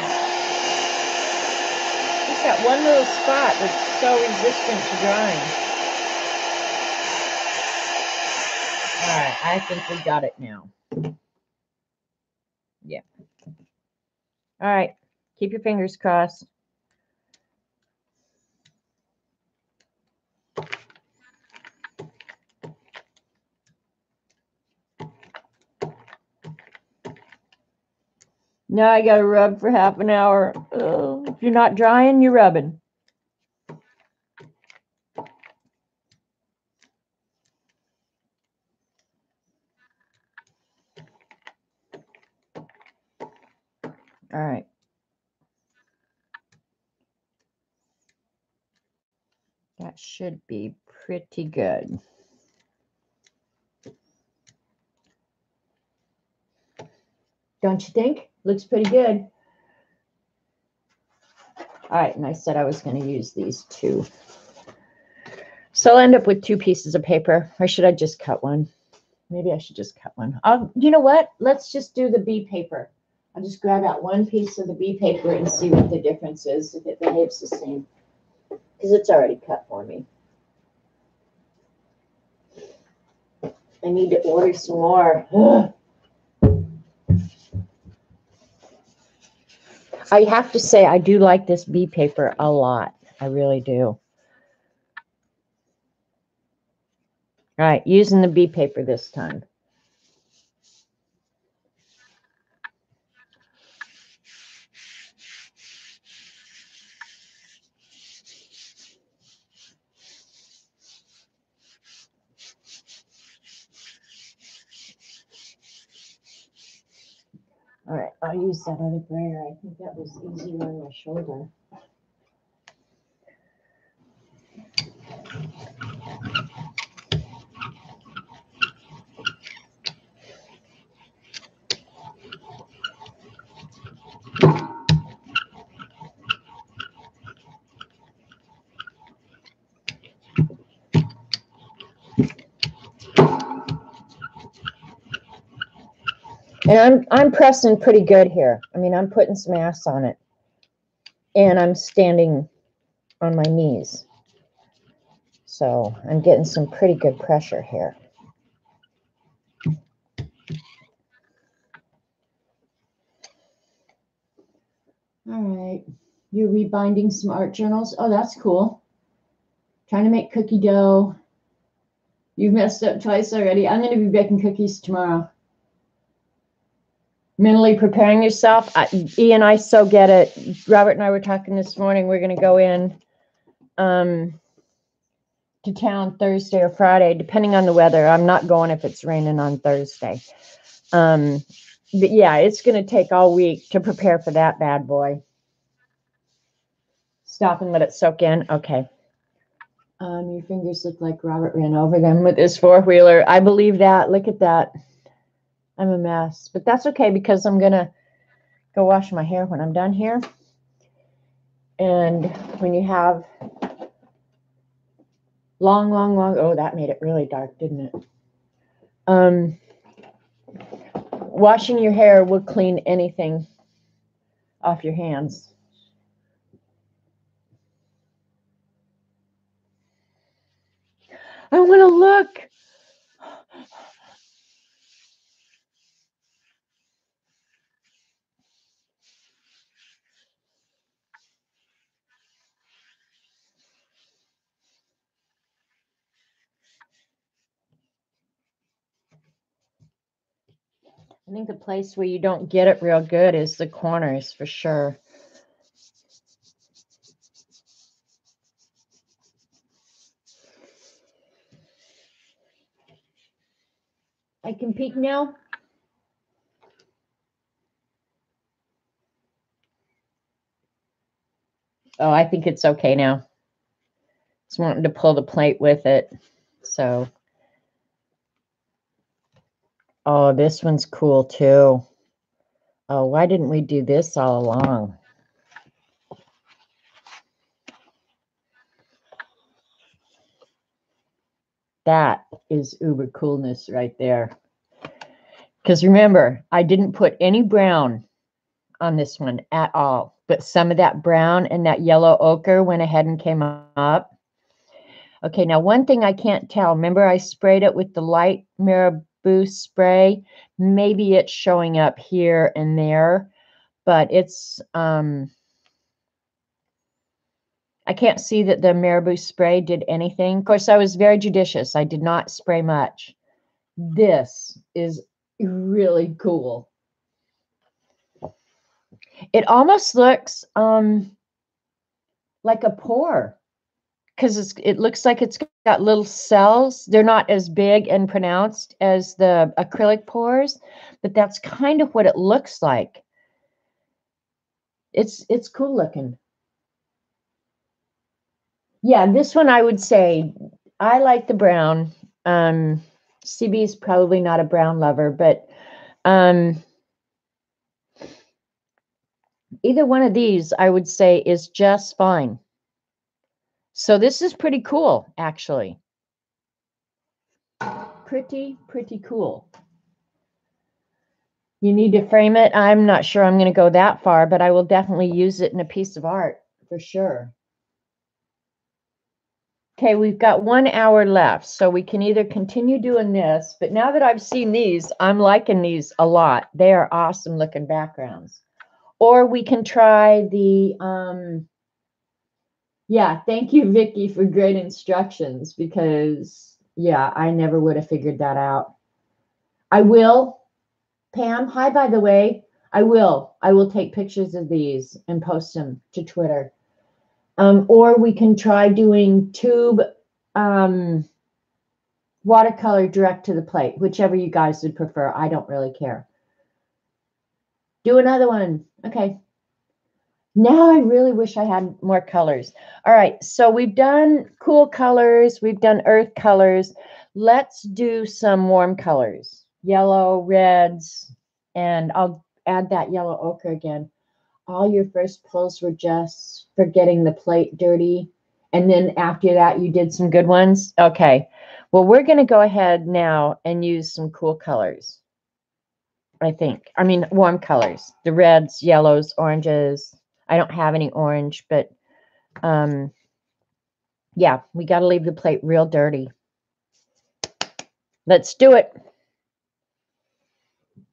Just that one little spot that's so resistant to drying. All right, I think we got it now. Yeah. All right, keep your fingers crossed. Now I got to rub for half an hour. If you're not drying, you're rubbing. All right. That should be pretty good. Don't you think? Looks pretty good. All right, and I said I was going to use these two. So I'll end up with 2 pieces of paper. Or should I just cut one? Maybe I should just cut one. You know what? Let's just do the B paper. I'll just grab out one piece of the B paper and see what the difference is, if it behaves the same. Because it's already cut for me. I need to order some more. I have to say, I do like this B paper a lot. I really do. All right, using the B paper this time. All right, I'll use that other brayer. I think that was easier on my shoulder. And I'm pressing pretty good here. I mean, I'm putting some ass on it. And I'm standing on my knees. So I'm getting some pretty good pressure here. All right. You're rebinding some art journals. Oh, that's cool. Trying to make cookie dough. You've messed up twice already. I'm going to be baking cookies tomorrow. Mentally preparing yourself. E and I so get it. Robert and I were talking this morning. We're going to go in to town Thursday or Friday, depending on the weather. I'm not going if it's raining on Thursday. But yeah, it's going to take all week to prepare for that bad boy. Stop and let it soak in. Okay. Your fingers look like Robert ran over them with his four-wheeler. I believe that. Look at that. I'm a mess. But that's okay because I'm going to go wash my hair when I'm done here. And when you have long, oh, that made it really dark, didn't it? Washing your hair will clean anything off your hands. I want to look. I think the place where you don't get it real good is the corners for sure. I can peek now. Oh, I think it's okay now. Just wanting to pull the plate with it. So, oh, this one's cool too. Oh, why didn't we do this all along? That is uber coolness right there. Because remember, I didn't put any brown on this one at all, but some of that brown and that yellow ochre went ahead and came up. Okay, now one thing I can't tell, remember I sprayed it with the light marabou spray? Maybe it's showing up here and there, but it's, I can't see that the marabou spray did anything. Of course, I was very judicious. I did not spray much. This is really cool. It almost looks like a pore because it looks like it's got little cells. They're not as big and pronounced as the acrylic pores, but that's kind of what it looks like. It's cool looking. Yeah, this one I would say I like the brown. CB is probably not a brown lover, but either one of these I would say is just fine. So this is pretty cool, actually. Pretty cool. You need to frame it. I'm not sure I'm going to go that far, but I will definitely use it in a piece of art for sure. Okay, we've got 1 hour left, so we can either continue doing this, but now that I've seen these, I'm liking these a lot. They are awesome looking backgrounds. Or we can try the, yeah, thank you, Vicky, for great instructions because, yeah, I never would have figured that out. I will. Pam, hi, by the way. I will take pictures of these and post them to Twitter. Or we can try doing tube watercolor direct to the plate, whichever you guys would prefer. I don't really care. Do another one. Okay. Now I really wish I had more colors. All right, so we've done cool colors, we've done earth colors. Let's do some warm colors. Yellow, reds, and I'll add that yellow ochre again. All your first pulls were just for getting the plate dirty. And then after that, you did some good ones. Okay. Well, we're going to go ahead now and use some cool colors. I think. I mean, warm colors. The reds, yellows, oranges. I don't have any orange, but yeah, we got to leave the plate real dirty. Let's do it.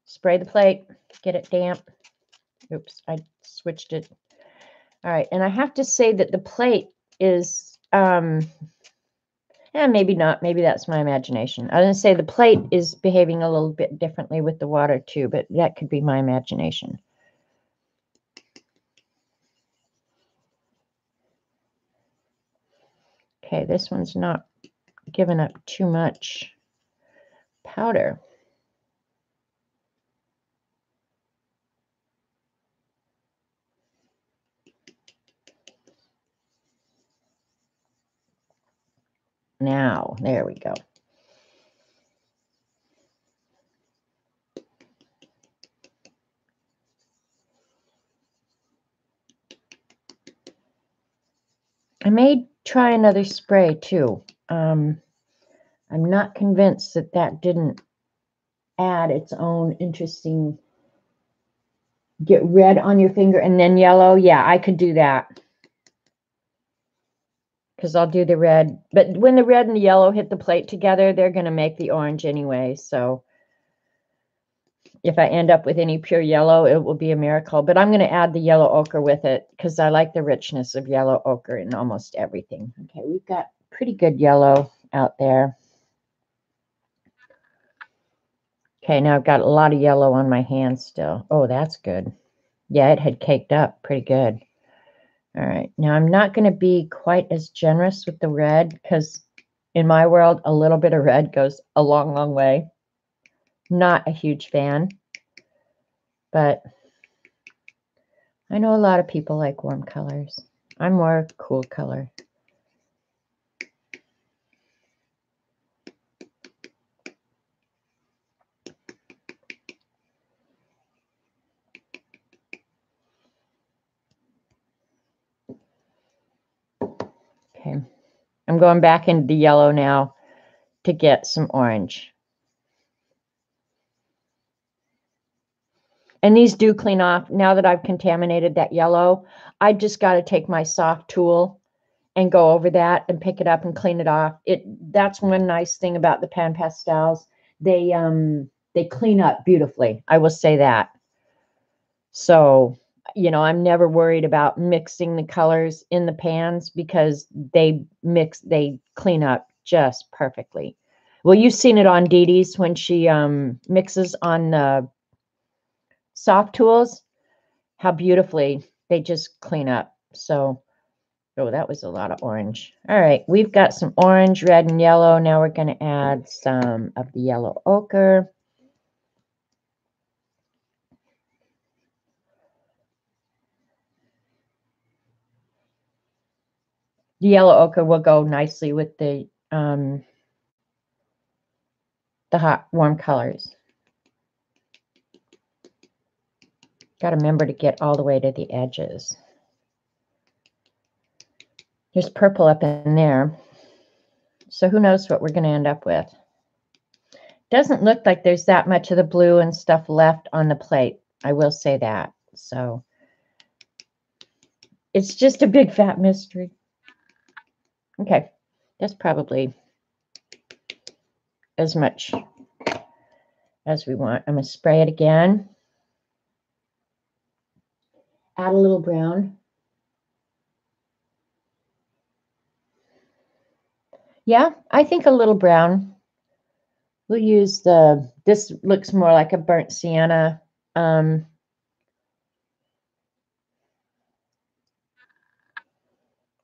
Spray the plate. Get it damp. Oops, I switched it. All right, and I have to say that the plate is, maybe not. Maybe that's my imagination. I was going to say the plate is behaving a little bit differently with the water too, but that could be my imagination. Okay, this one's not giving up too much powder. Now, there we go. I may try another spray too. I'm not convinced that that didn't add its own interesting. Get red on your finger and then yellow. Yeah, I could do that. Because I'll do the red. But when the red and the yellow hit the plate together, they're going to make the orange anyway. So if I end up with any pure yellow, it will be a miracle. But I'm going to add the yellow ochre with it because I like the richness of yellow ochre in almost everything. Okay, we've got pretty good yellow out there. Okay, now I've got a lot of yellow on my hands still. Oh, that's good. Yeah, it had caked up pretty good. All right, now I'm not going to be quite as generous with the red because in my world, a little bit of red goes a long, long way. Not a huge fan, but I know a lot of people like warm colors. I'm more cool color. Okay, I'm going back into the yellow now to get some orange. And these do clean off. Now that I've contaminated that yellow, I just got to take my soft tool and go over that and pick it up and clean it off. That's one nice thing about the pan pastels. They clean up beautifully. I will say that. So, I'm never worried about mixing the colors in the pans because they clean up just perfectly. Well, you've seen it on Dee Dee's when she mixes on the soft tools, how beautifully they just clean up. So, oh, that was a lot of orange. All right, we've got some orange, red, and yellow. Now we're going to add some of the yellow ochre. The yellow ochre will go nicely with the hot, warm colors. Got to remember to get all the way to the edges. There's purple up in there. So who knows what we're going to end up with. Doesn't look like there's that much of the blue and stuff left on the plate. I will say that. So it's just a big fat mystery. Okay, that's probably as much as we want. I'm going to spray it again. Add a little brown. Yeah, I think a little brown. We'll use this looks more like a burnt sienna.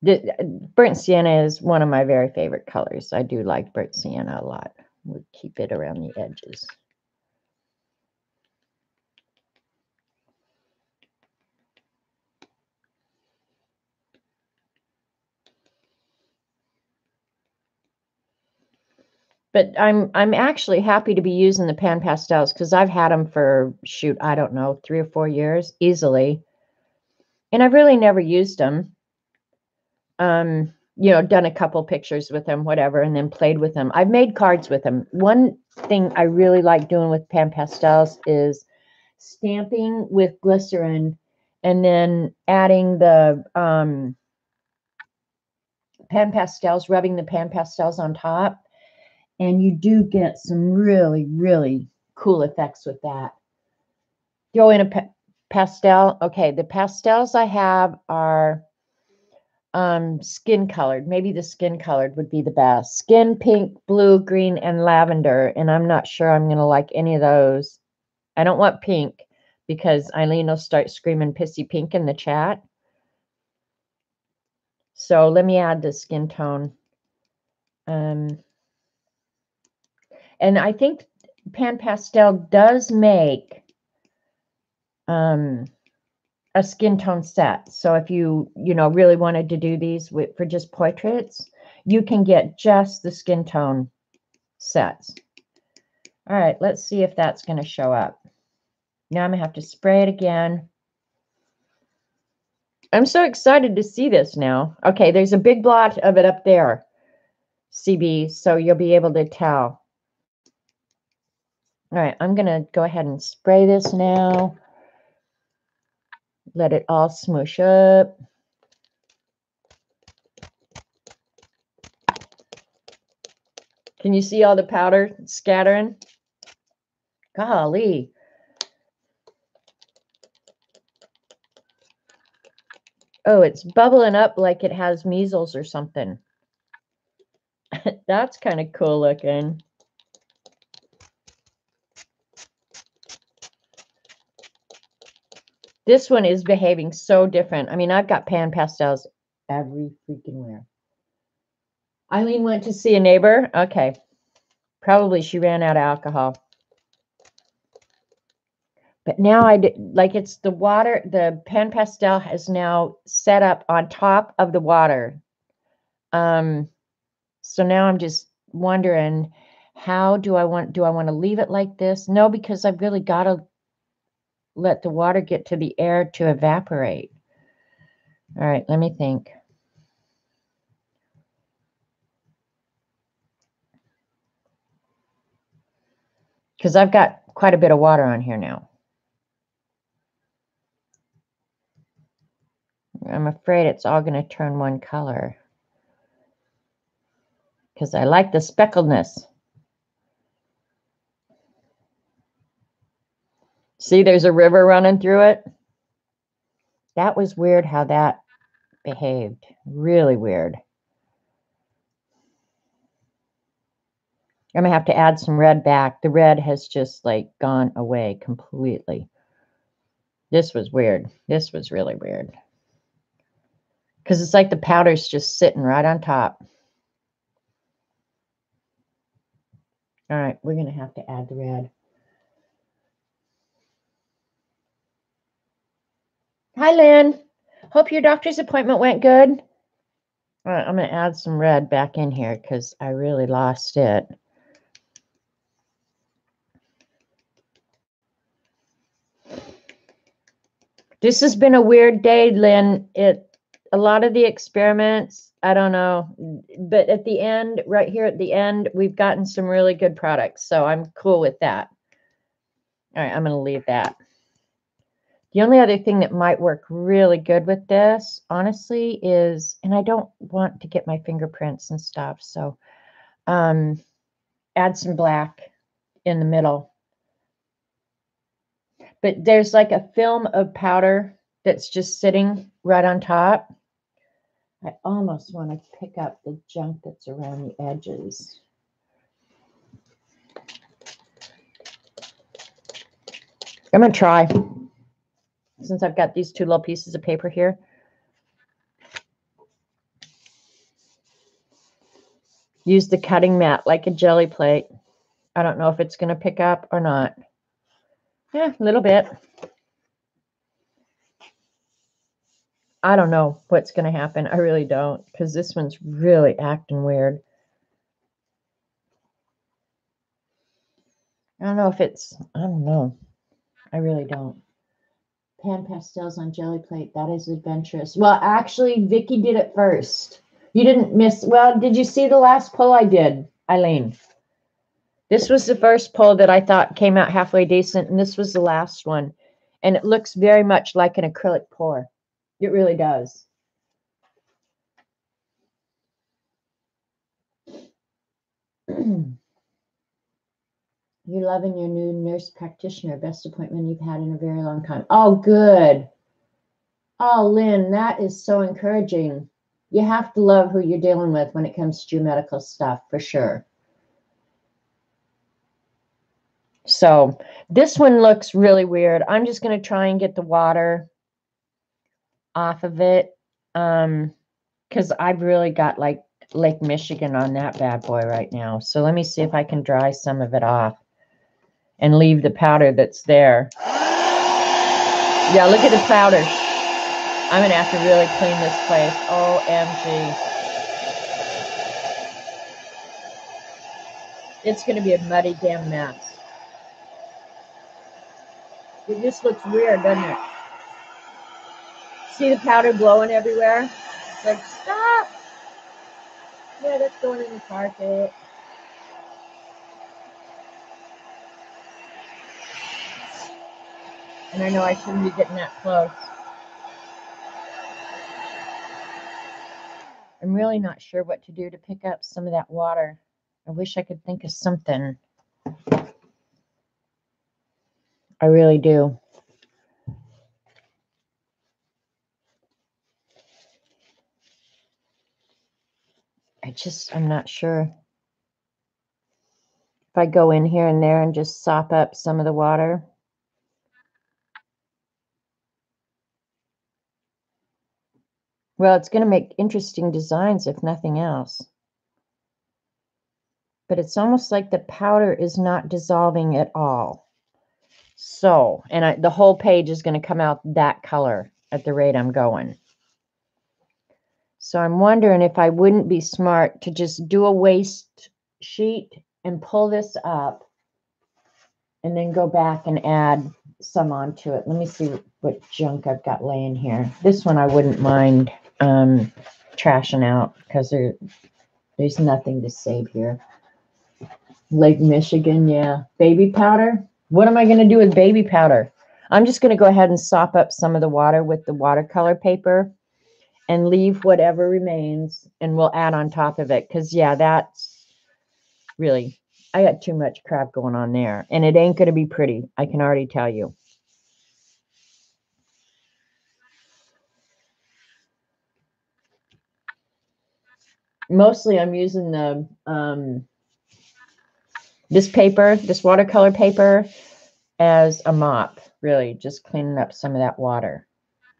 The burnt sienna is one of my very favorite colors. I do like burnt sienna a lot. We'll keep it around the edges. But I'm actually happy to be using the pan pastels because I've had them for, shoot, I don't know, 3 or 4 years easily. And I've really never used them. You know, done a couple pictures with them, whatever, and then played with them. I've made cards with them. One thing I really like doing with pan pastels is stamping with glycerin and then adding the pan pastels, rubbing the pan pastels on top. And you do get some really, really cool effects with that. Throw in a pastel. Okay, the pastels I have are skin colored. Maybe the skin colored would be the best. Skin, pink, blue, green, and lavender. And I'm not sure I'm going to like any of those. I don't want pink because Eileen will start screaming pissy pink in the chat. So let me add the skin tone. And I think Pan Pastel does make a skin tone set. So if you really wanted to do these for just portraits, you can get just the skin tone sets. All right, let's see if that's going to show up. Now I'm going to have to spray it again. I'm so excited to see this now. Okay, there's a big blotch of it up there, CB, so you'll be able to tell. All right, I'm going to go ahead and spray this now. Let it all smoosh up. Can you see all the powder scattering? Golly. Oh, it's bubbling up like it has measles or something. That's kind of cool looking. This one is behaving so different. I mean, I've got pan pastels every freaking where. Eileen went to see a neighbor. Okay. Probably she ran out of alcohol. But now it's the water, the pan pastel is now set up on top of the water. So now I'm just wondering, how do I want to leave it like this? No, because I've really got to let the water get to the air to evaporate. All right, let me think. Because I've got quite a bit of water on here now. I'm afraid it's all going to turn one color. Because I like the speckledness. See, there's a river running through it. That was weird how that behaved. Really weird. I'm going to have to add some red back. The red has just like gone away completely. This was weird. This was really weird. Because it's like the powder's just sitting right on top. All right, we're going to have to add the red. Hi, Lynn. Hope your doctor's appointment went good. All right, I'm going to add some red back in here because I really lost it. This has been a weird day, Lynn. A lot of the experiments, I don't know. But at the end, right here at the end, we've gotten some really good products. So I'm cool with that. All right, I'm going to leave that. The only other thing that might work really good with this, honestly, is, and I don't want to get my fingerprints and stuff, so add some black in the middle. But there's like a film of powder that's just sitting right on top. I almost want to pick up the junk that's around the edges. I'm going to try. Since I've got these two little pieces of paper here. Use the cutting mat like a jelly plate. I don't know if it's going to pick up or not. Yeah, a little bit. I don't know what's going to happen. I really don't, because this one's really acting weird. I don't know if it's, I don't know. I really don't. Pan pastels on jelly plate. That is adventurous. Well, actually, Vicky did it first. You didn't miss. Well, did you see the last pull I did, Eileen? This was the first pull that I thought came out halfway decent, and this was the last one. And it looks very much like an acrylic pour. It really does. You're loving your new nurse practitioner. Best appointment you've had in a very long time. Oh, good. Oh, Lynn, that is so encouraging. You have to love who you're dealing with when it comes to your medical stuff, for sure. So this one looks really weird. I'm just going to try and get the water off of it. Because I've really got like Lake Michigan on that bad boy right now. So let me see if I can dry some of it off and leave the powder that's there. Yeah, look at the powder. I'm going to have to really clean this place. OMG. It's going to be a muddy damn mess. It just looks weird, doesn't it? See the powder blowing everywhere? It's like, stop! Yeah, that's going in the carpet. And I know I shouldn't be getting that close. I'm really not sure what to do to pick up some of that water. I wish I could think of something. I really do. I'm not sure. If I go in here and there and just sop up some of the water. Well, it's going to make interesting designs if nothing else. But it's almost like the powder is not dissolving at all. So, and the whole page is going to come out that color at the rate I'm going. So I'm wondering if I wouldn't be smart to just do a waste sheet and pull this up and then go back and add some onto it. Let me see what junk I've got laying here. This one I wouldn't mind trashing out because there's nothing to save here. Lake Michigan, yeah. Baby powder. What am I going to do with baby powder? I'm just going to go ahead and sop up some of the water with the watercolor paper and leave whatever remains, and we'll add on top of it. Because, yeah, that's really, I got too much crap going on there. And it ain't going to be pretty. I can already tell you. Mostly I'm using the this paper, this watercolor paper, as a mop, really, just cleaning up some of that water.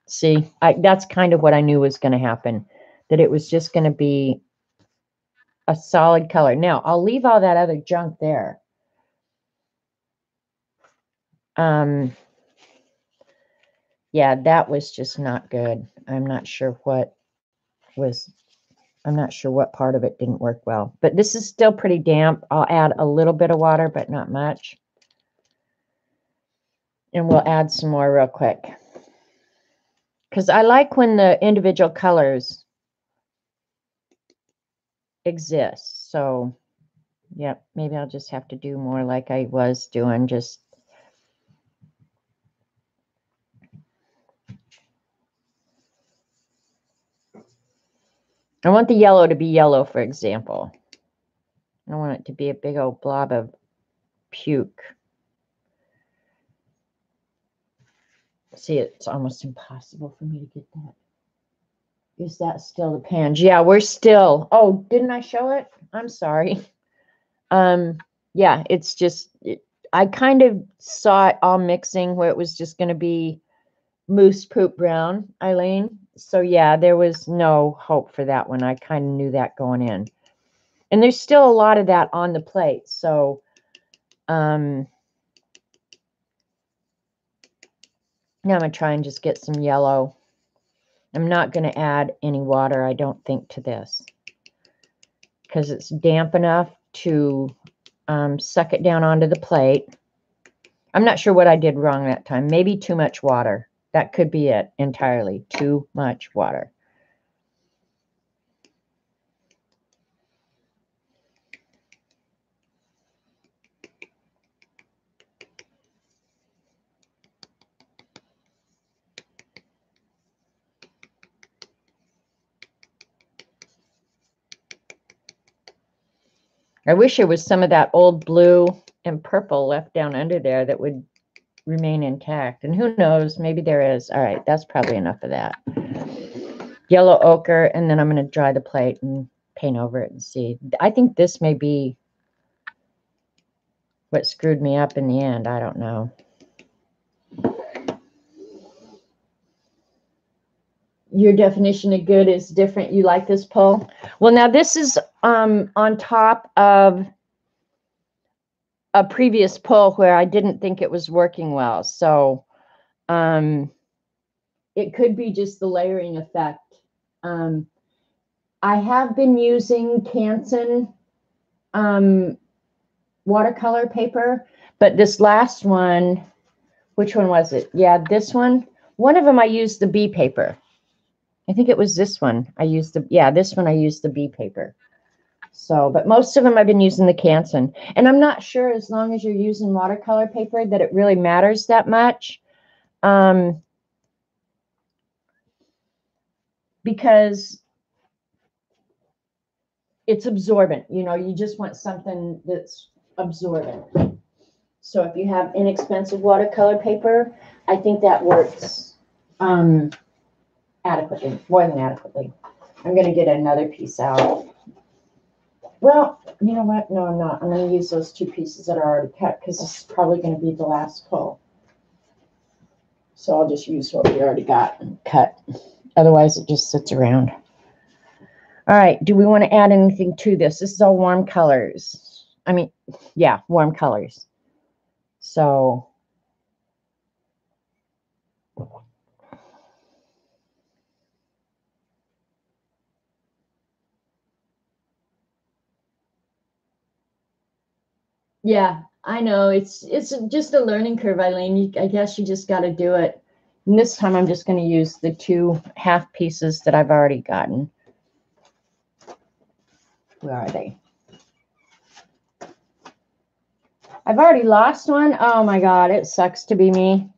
See, that's kind of what I knew was going to happen, that it was just going to be a solid color. Now, I'll leave all that other junk there. Yeah, that was just not good. I'm not sure what part of it didn't work well. But this is still pretty damp. I'll add a little bit of water, but not much. And we'll add some more real quick. Because I like when the individual colors exist. So, yeah, maybe I'll just have to do more like I was doing. Just I want the yellow to be yellow, for example. I don't want it to be a big old blob of puke. See, it's almost impossible for me to get that. Is that still the pans? Yeah, we're still. Oh, didn't I show it? I'm sorry. Yeah, it's just, I kind of saw it all mixing where it was just going to be moose poop brown, Eileen. So yeah, there was no hope for that one. I kind of knew that going in. And there's still a lot of that on the plate. So, now I'm going to try and just get some yellow. I'm not going to add any water, I don't think, to this, because it's damp enough to suck it down onto the plate. I'm not sure what I did wrong that time. Maybe too much water. That could be it entirely. Too much water. I wish there was some of that old blue and purple left down under there that would remain intact. And who knows, maybe there is. All right, that's probably enough of that. Yellow ochre, and then I'm going to dry the plate and paint over it and see. I think this may be what screwed me up in the end. I don't know. Your definition of good is different. You like this pull? Well, now this is on top of a previous pull where I didn't think it was working well. So it could be just the layering effect. I have been using Canson watercolor paper, but this last one, which one was it? Yeah, this one. One of them I used the B paper. I think it was this one. I used this one I used the B paper. So, but most of them I've been using the Canson. And I'm not sure, as long as you're using watercolor paper, that it really matters that much. Because it's absorbent. You know, you just want something that's absorbent. So if you have inexpensive watercolor paper, I think that works adequately, more than adequately. I'm going to get another piece out. Well, you know what? No, I'm not. I'm going to use those two pieces that are already cut because this is probably going to be the last pull. So I'll just use what we already got and cut. Otherwise, it just sits around. All right. Do we want to add anything to this? This is all warm colors. I mean, yeah, warm colors. So yeah, I know. It's just a learning curve, Eileen. I guess you just got to do it. And this time I'm just going to use the 2 half pieces that I've already gotten. Where are they? I've already lost one. Oh my God, it sucks to be me.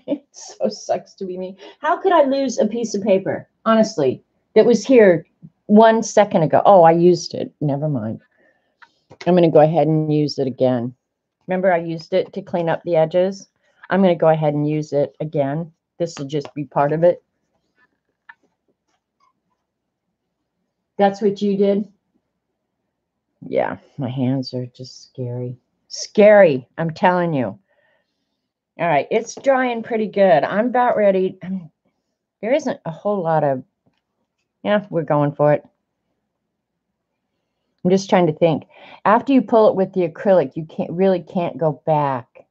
It so sucks to be me. How could I lose a piece of paper? Honestly, that was here 1 second ago. Oh, I used it. Never mind. I'm going to go ahead and use it again. Remember, I used it to clean up the edges. I'm going to go ahead and use it again. This will just be part of it. That's what you did? Yeah, my hands are just scary. Scary, I'm telling you. All right, it's drying pretty good. I'm about ready. There isn't a whole lot of, yeah, we're going for it. I'm just trying to think. After you pull it with the acrylic, you can't go back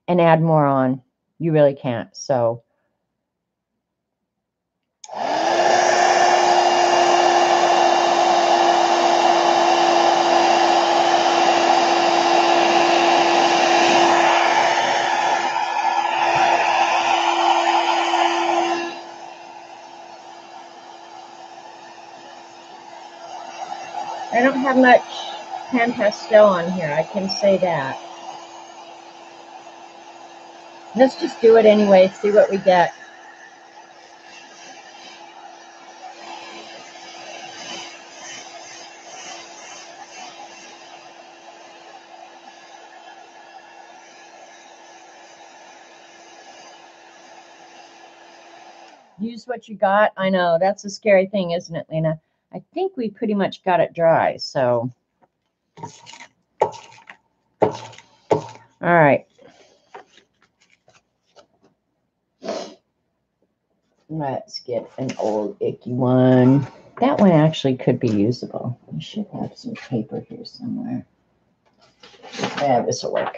and add more on. You really can't. So I don't have much pan pastel on here. I can say that. Let's just do it anyway, see what we get. Use what you got. I know, that's a scary thing, isn't it, Lena? I think we pretty much got it dry, so. All right. Let's get an old icky one. That one actually could be usable. I should have some paper here somewhere. Yeah, this will work.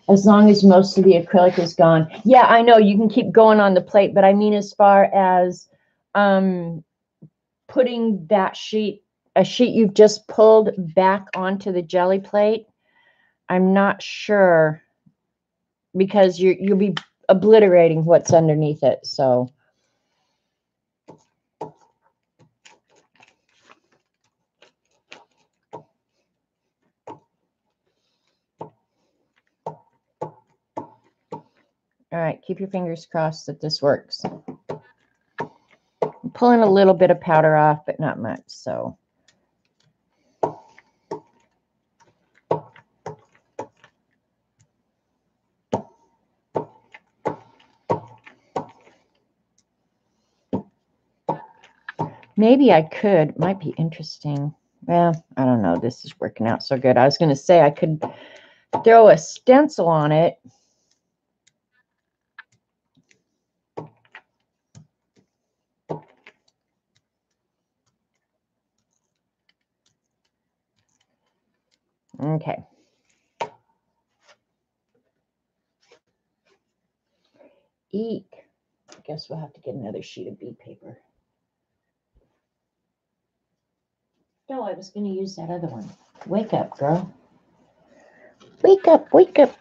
As long as most of the acrylic is gone. Yeah, I know you can keep going on the plate, but I mean as far as putting that sheet, a sheet you've just pulled back onto the jelly plate, I'm not sure because you'll be obliterating what's underneath it. So all right, keep your fingers crossed that this works. I'm pulling a little bit of powder off, but not much. So maybe I could, might be interesting. Well, I don't know. This is working out so good. I was going to say I could throw a stencil on it. Okay. Eek. I guess we'll have to get another sheet of bead paper. No, I was going to use that other one. Wake up, girl. Wake up, wake up.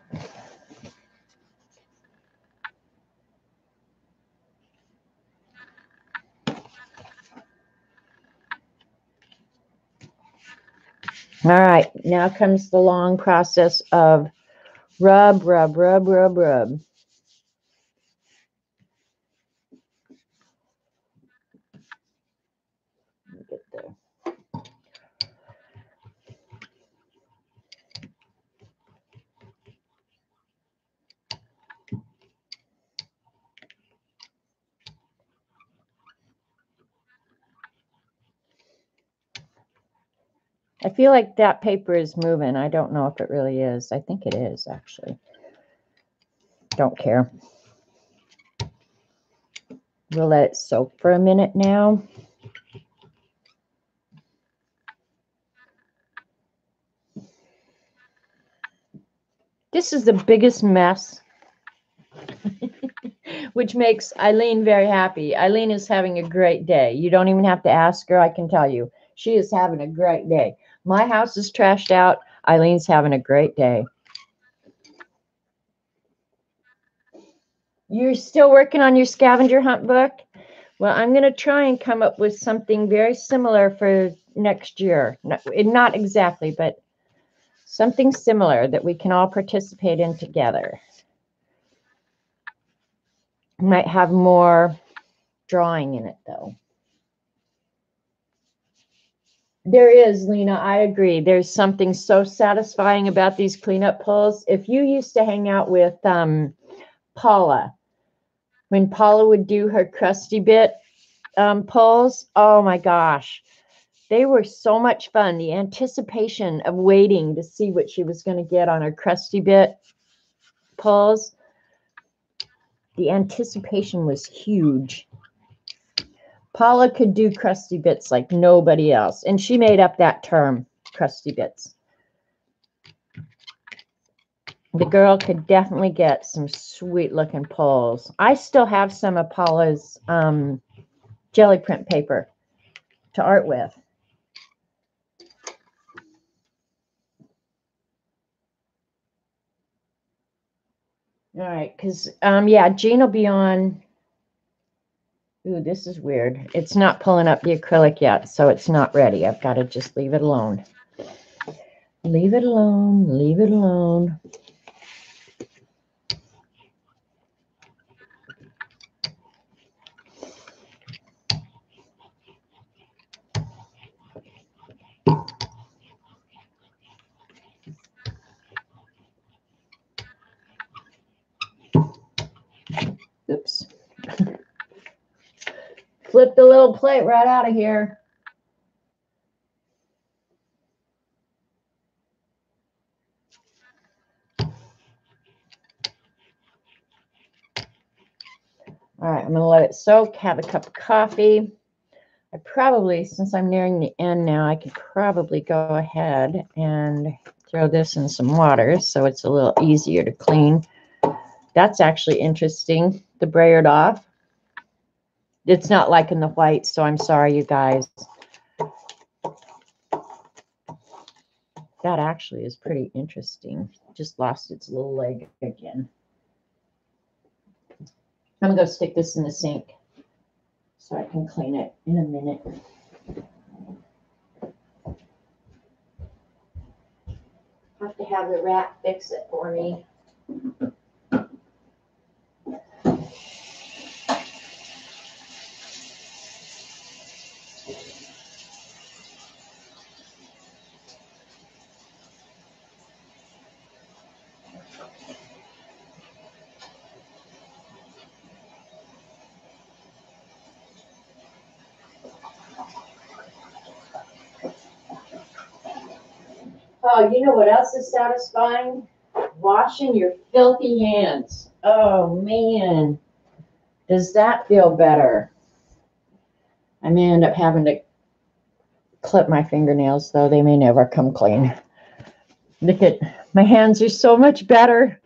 All right, now comes the long process of rub, rub, rub, rub, rub. Get there. I feel like that paper is moving. I don't know if it really is. I think it is, actually. Don't care. We'll let it soak for a minute now. This is the biggest mess, which makes Eileen very happy. Eileen is having a great day. You don't even have to ask her. I can tell you. She is having a great day. My house is trashed out. Eileen's having a great day. You're still working on your scavenger hunt book? Well, I'm going to try and come up with something very similar for next year. Not exactly, but something similar that we can all participate in together. Might have more drawing in it, though. There is, Lena. I agree. There's something so satisfying about these cleanup pulls. If you used to hang out with Paula, when Paula would do her crusty bit pulls, oh my gosh, they were so much fun. The anticipation of waiting to see what she was going to get on her crusty bit pulls, the anticipation was huge. Paula could do crusty bits like nobody else, and she made up that term, crusty bits. The girl could definitely get some sweet looking pulls. I still have some of Paula's jelly print paper to art with. All right, because, yeah, Jean will be on. Ooh, this is weird. It's not pulling up the acrylic yet, so it's not ready. I've got to just leave it alone. Leave it alone. Leave it alone. Oops. Flip the little plate right out of here. All right, I'm going to let it soak, have a cup of coffee. I probably, since I'm nearing the end now, I could probably go ahead and throw this in some water so it's a little easier to clean. That's actually interesting, the brayered off. It's not like in the white, so I'm sorry, you guys. That actually is pretty interesting. Just lost its little leg again. I'm going to go stick this in the sink so I can clean it in a minute. Have to have the rat fix it for me. Oh, you know what else is satisfying? Washing your filthy hands. Oh, man. Does that feel better? I may end up having to clip my fingernails, though. They may never come clean. Look at, my hands are so much better.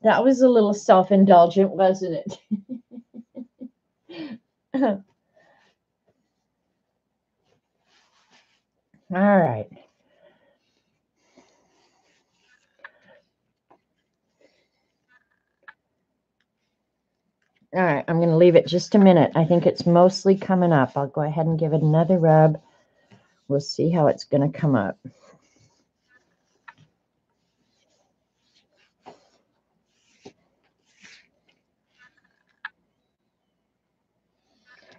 That was a little self-indulgent, wasn't it? All right. All right, I'm going to leave it just a minute. I think it's mostly coming up. I'll go ahead and give it another rub. We'll see how it's going to come up.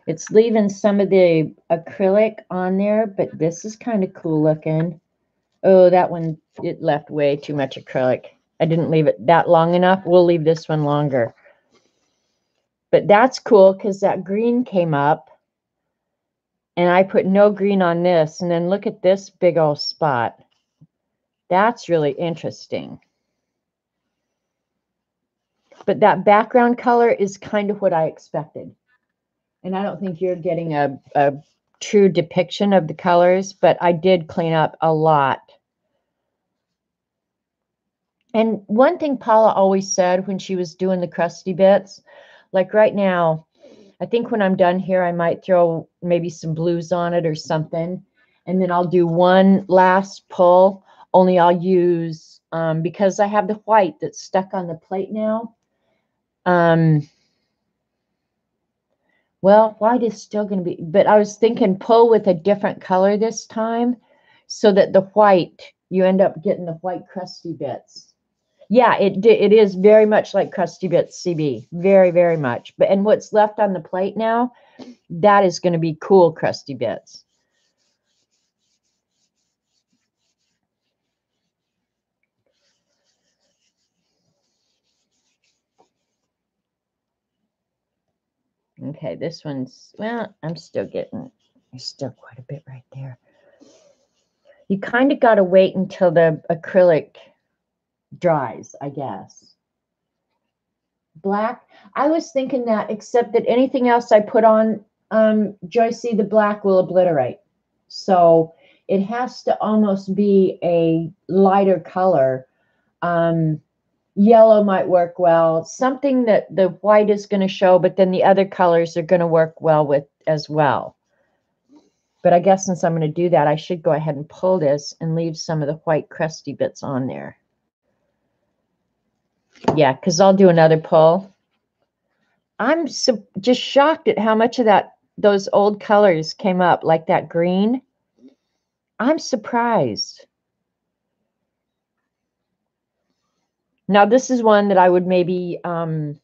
It's leaving some of the acrylic on there, but this is kind of cool looking. Oh, that one, it left way too much acrylic. I didn't leave it that long enough. We'll leave this one longer. But that's cool because that green came up. And I put no green on this. And then look at this big old spot. That's really interesting. But that background color is kind of what I expected. And I don't think you're getting a true depiction of the colors, but I did clean up a lot. And one thing Paula always said when she was doing the crusty bits, like right now, I think when I'm done here, I might throw maybe some blues on it or something. And then I'll do one last pull, only I'll use, because I have the white that's stuck on the plate now. Well, white is still going to be, but I was thinking pull with a different color this time so that the white, you end up getting the white crusty bits. Yeah, it is very much like crusty bits CB, very, very much. But and what's left on the plate now, that is going to be cool crusty bits. Okay, this one's, well, I'm still getting, there's still quite a bit right there. You kind of got to wait until the acrylic dries, I guess. Black, I was thinking that, except that anything else I put on, Joycey, the black will obliterate. So it has to almost be a lighter color. Yellow might work well. Something that the white is going to show, but then the other colors are going to work well with as well. But I guess since I'm going to do that, I should go ahead and pull this and leave some of the white crusty bits on there. Yeah, because I'll do another pull. I'm just shocked at how much of those old colors came up, like that green. I'm surprised. Now, this is one that I would maybe do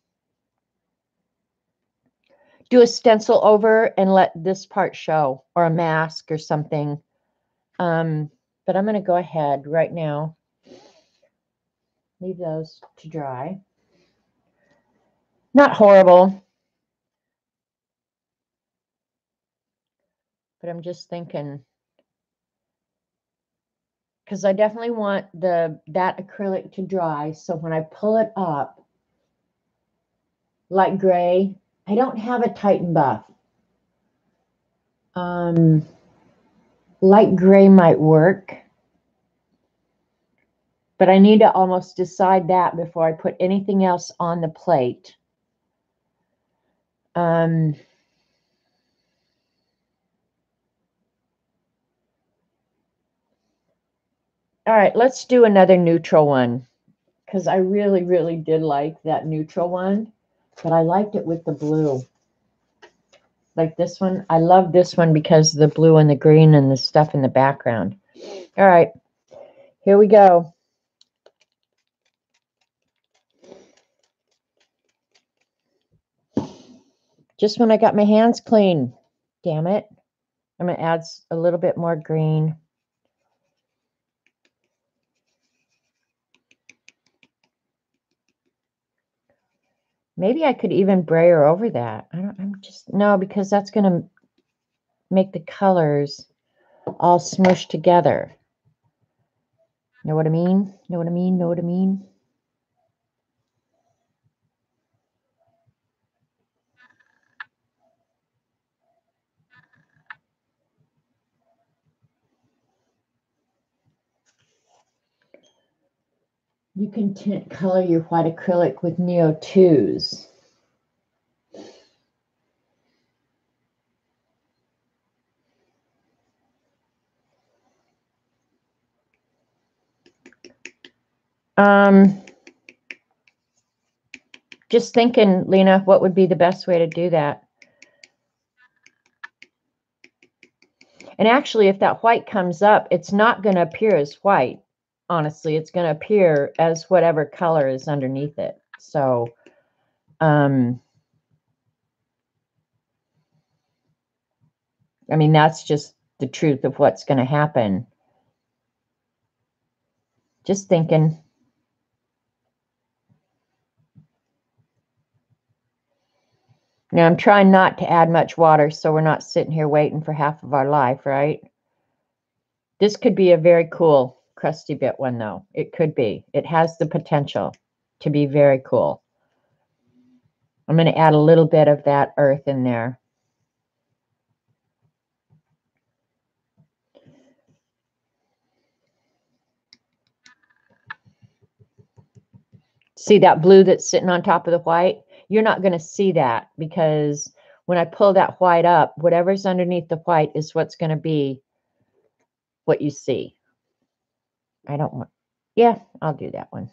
a stencil over and let this part show, or a mask or something. But I'm going to go ahead right now. Leave those to dry. Not horrible. But I'm just thinking, because I definitely want that acrylic to dry. So when I pull it up, light gray, I don't have a Titan buff. Light gray might work. But I need to almost decide that before I put anything else on the plate. All right, let's do another neutral one, because I really, really did like that neutral one, but I liked it with the blue. Like this one. I love this one because of the blue and the green and the stuff in the background. All right, here we go. Just when I got my hands clean. Damn it. I'm going to add a little bit more green. Maybe I could even brayer over that. No, because that's going to make the colors all smushed together. Know what I mean? Know what I mean? Know what I mean? You can tint color your white acrylic with Neo 2s. Just thinking, Lena, what would be the best way to do that? And actually, if that white comes up, it's not going to appear as white. Honestly, it's going to appear as whatever color is underneath it. So, I mean, that's just the truth of what's going to happen. Just thinking. Now, I'm trying not to add much water, so we're not sitting here waiting for half of our life, right? This could be a very cool crusty bit one, though. It could be. It has the potential to be very cool. I'm going to add a little bit of that earth in there. See that blue that's sitting on top of the white? You're not going to see that because when I pull that white up, whatever's underneath the white is what's going to be what you see. I don't want, yeah, I'll do that one.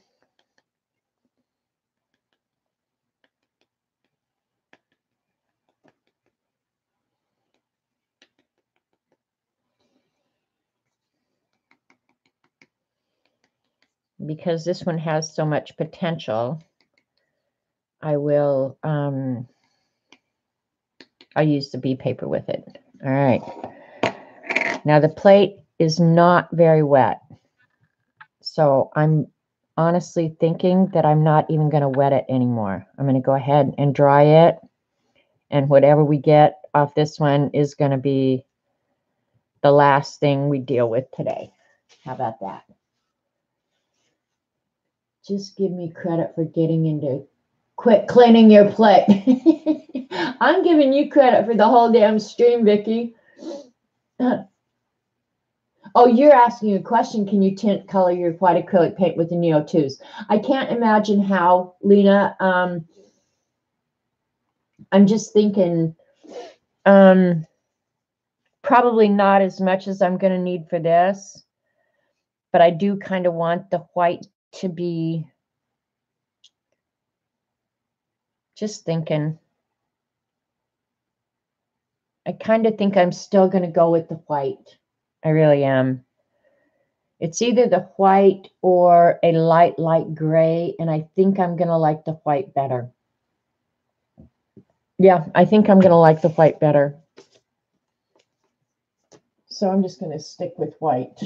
Because this one has so much potential, I will, I'll use the bee paper with it. All right. Now the plate is not very wet. So I'm honestly thinking that I'm not even going to wet it anymore. I'm going to go ahead and dry it. And whatever we get off this one is going to be the last thing we deal with today. How about that? Just give me credit for getting into quit cleaning your plate. I'm giving you credit for the whole damn stream, Vicky. Oh, you're asking a question. Can you tint color your white acrylic paint with the Neo 2s? I can't imagine how, Lena. I'm just thinking probably not as much as I'm going to need for this. But I do kind of want the white to be, just thinking. I kind of think I'm still going to go with the white. I really am. It's either the white or a light gray, and I think I'm going to like the white better. Yeah, I think I'm going to like the white better. So I'm just going to stick with white.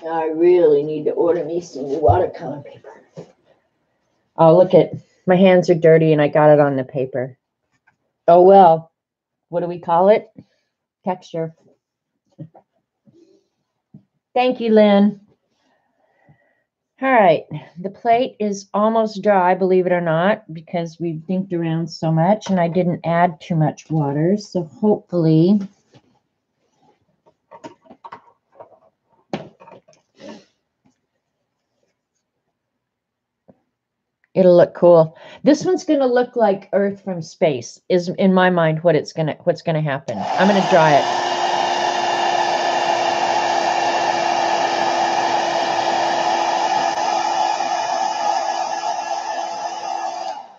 I really need to order me some new watercolor paper. Oh, look at, my hands are dirty and I got it on the paper. Oh, well, what do we call it? Texture. Thank you, Lynn. All right, the plate is almost dry, believe it or not, because we've dinked around so much and I didn't add too much water. So hopefully it'll look cool. This one's going to look like Earth from space is in my mind what's going to happen. I'm going to dry it.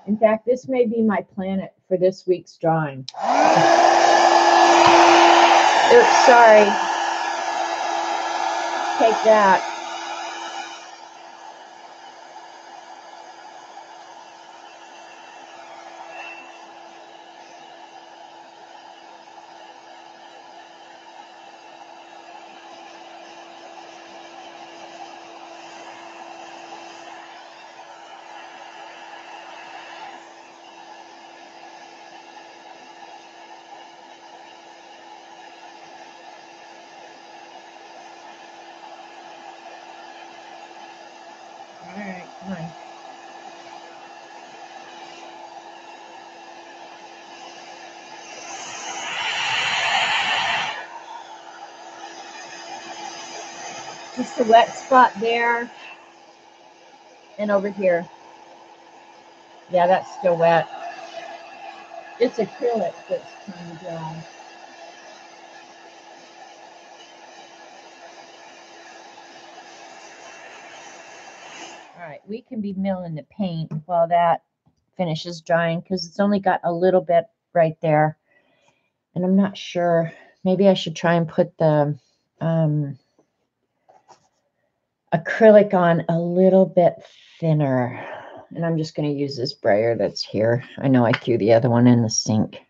In fact, this may be my planet for this week's drawing. Oops, sorry. Take that. All right, come on. Just a wet spot there and over here. Yeah, that's still wet. It's acrylic that's trying to dry. All right, we can be milling the paint while that finishes drying because it's only got a little bit right there. And I'm not sure. Maybe I should try and put the acrylic on a little bit thinner. And I'm just going to use this brayer that's here. I know I threw the other one in the sink.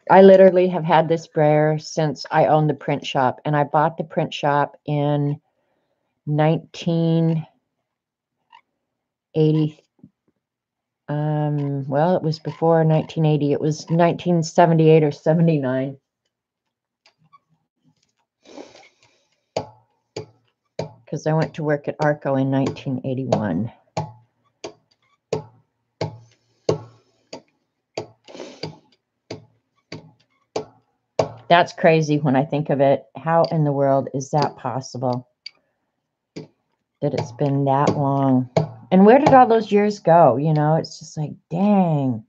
I literally have had this brayer since I owned the print shop, and I bought the print shop in 1980. Well, it was before 1980. It was 1978 or 79. Because I went to work at Arco in 1981. That's crazy when I think of it. How in the world is that possible? That it's been that long. And where did all those years go? You know, it's just like, dang.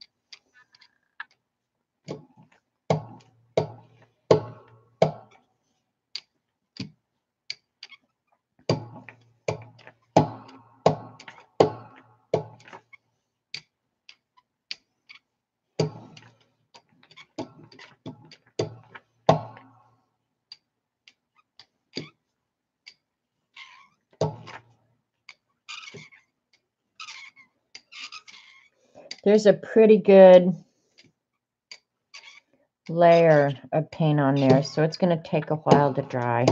There's a pretty good layer of paint on there, so it's going to take a while to dry.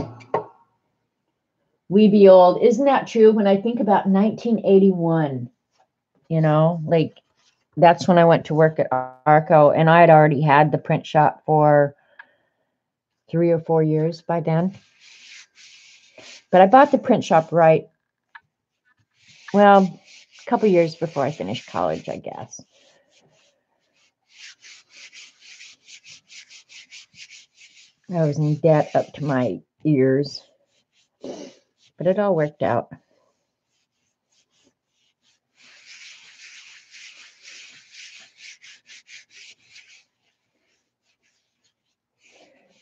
We be old. Isn't that true? When I think about 1981, you know, like that's when I went to work at Arco, and I had already had the print shop for 3 or 4 years by then. But I bought the print shop right, well, a couple years before I finished college, I guess. I was in debt up to my ears, but it all worked out.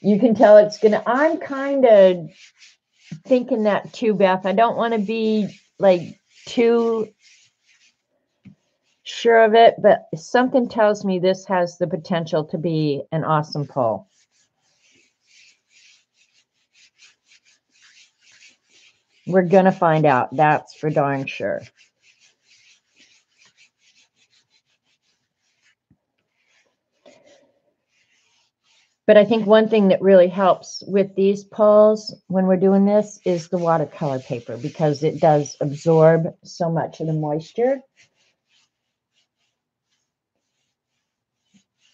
You can tell it's gonna, I'm kind of thinking that too, Beth. I don't want to be like too sure of it, but something tells me this has the potential to be an awesome pull. We're gonna find out. That's for darn sure. But I think one thing that really helps with these pulls when we're doing this is the watercolor paper, because it does absorb so much of the moisture.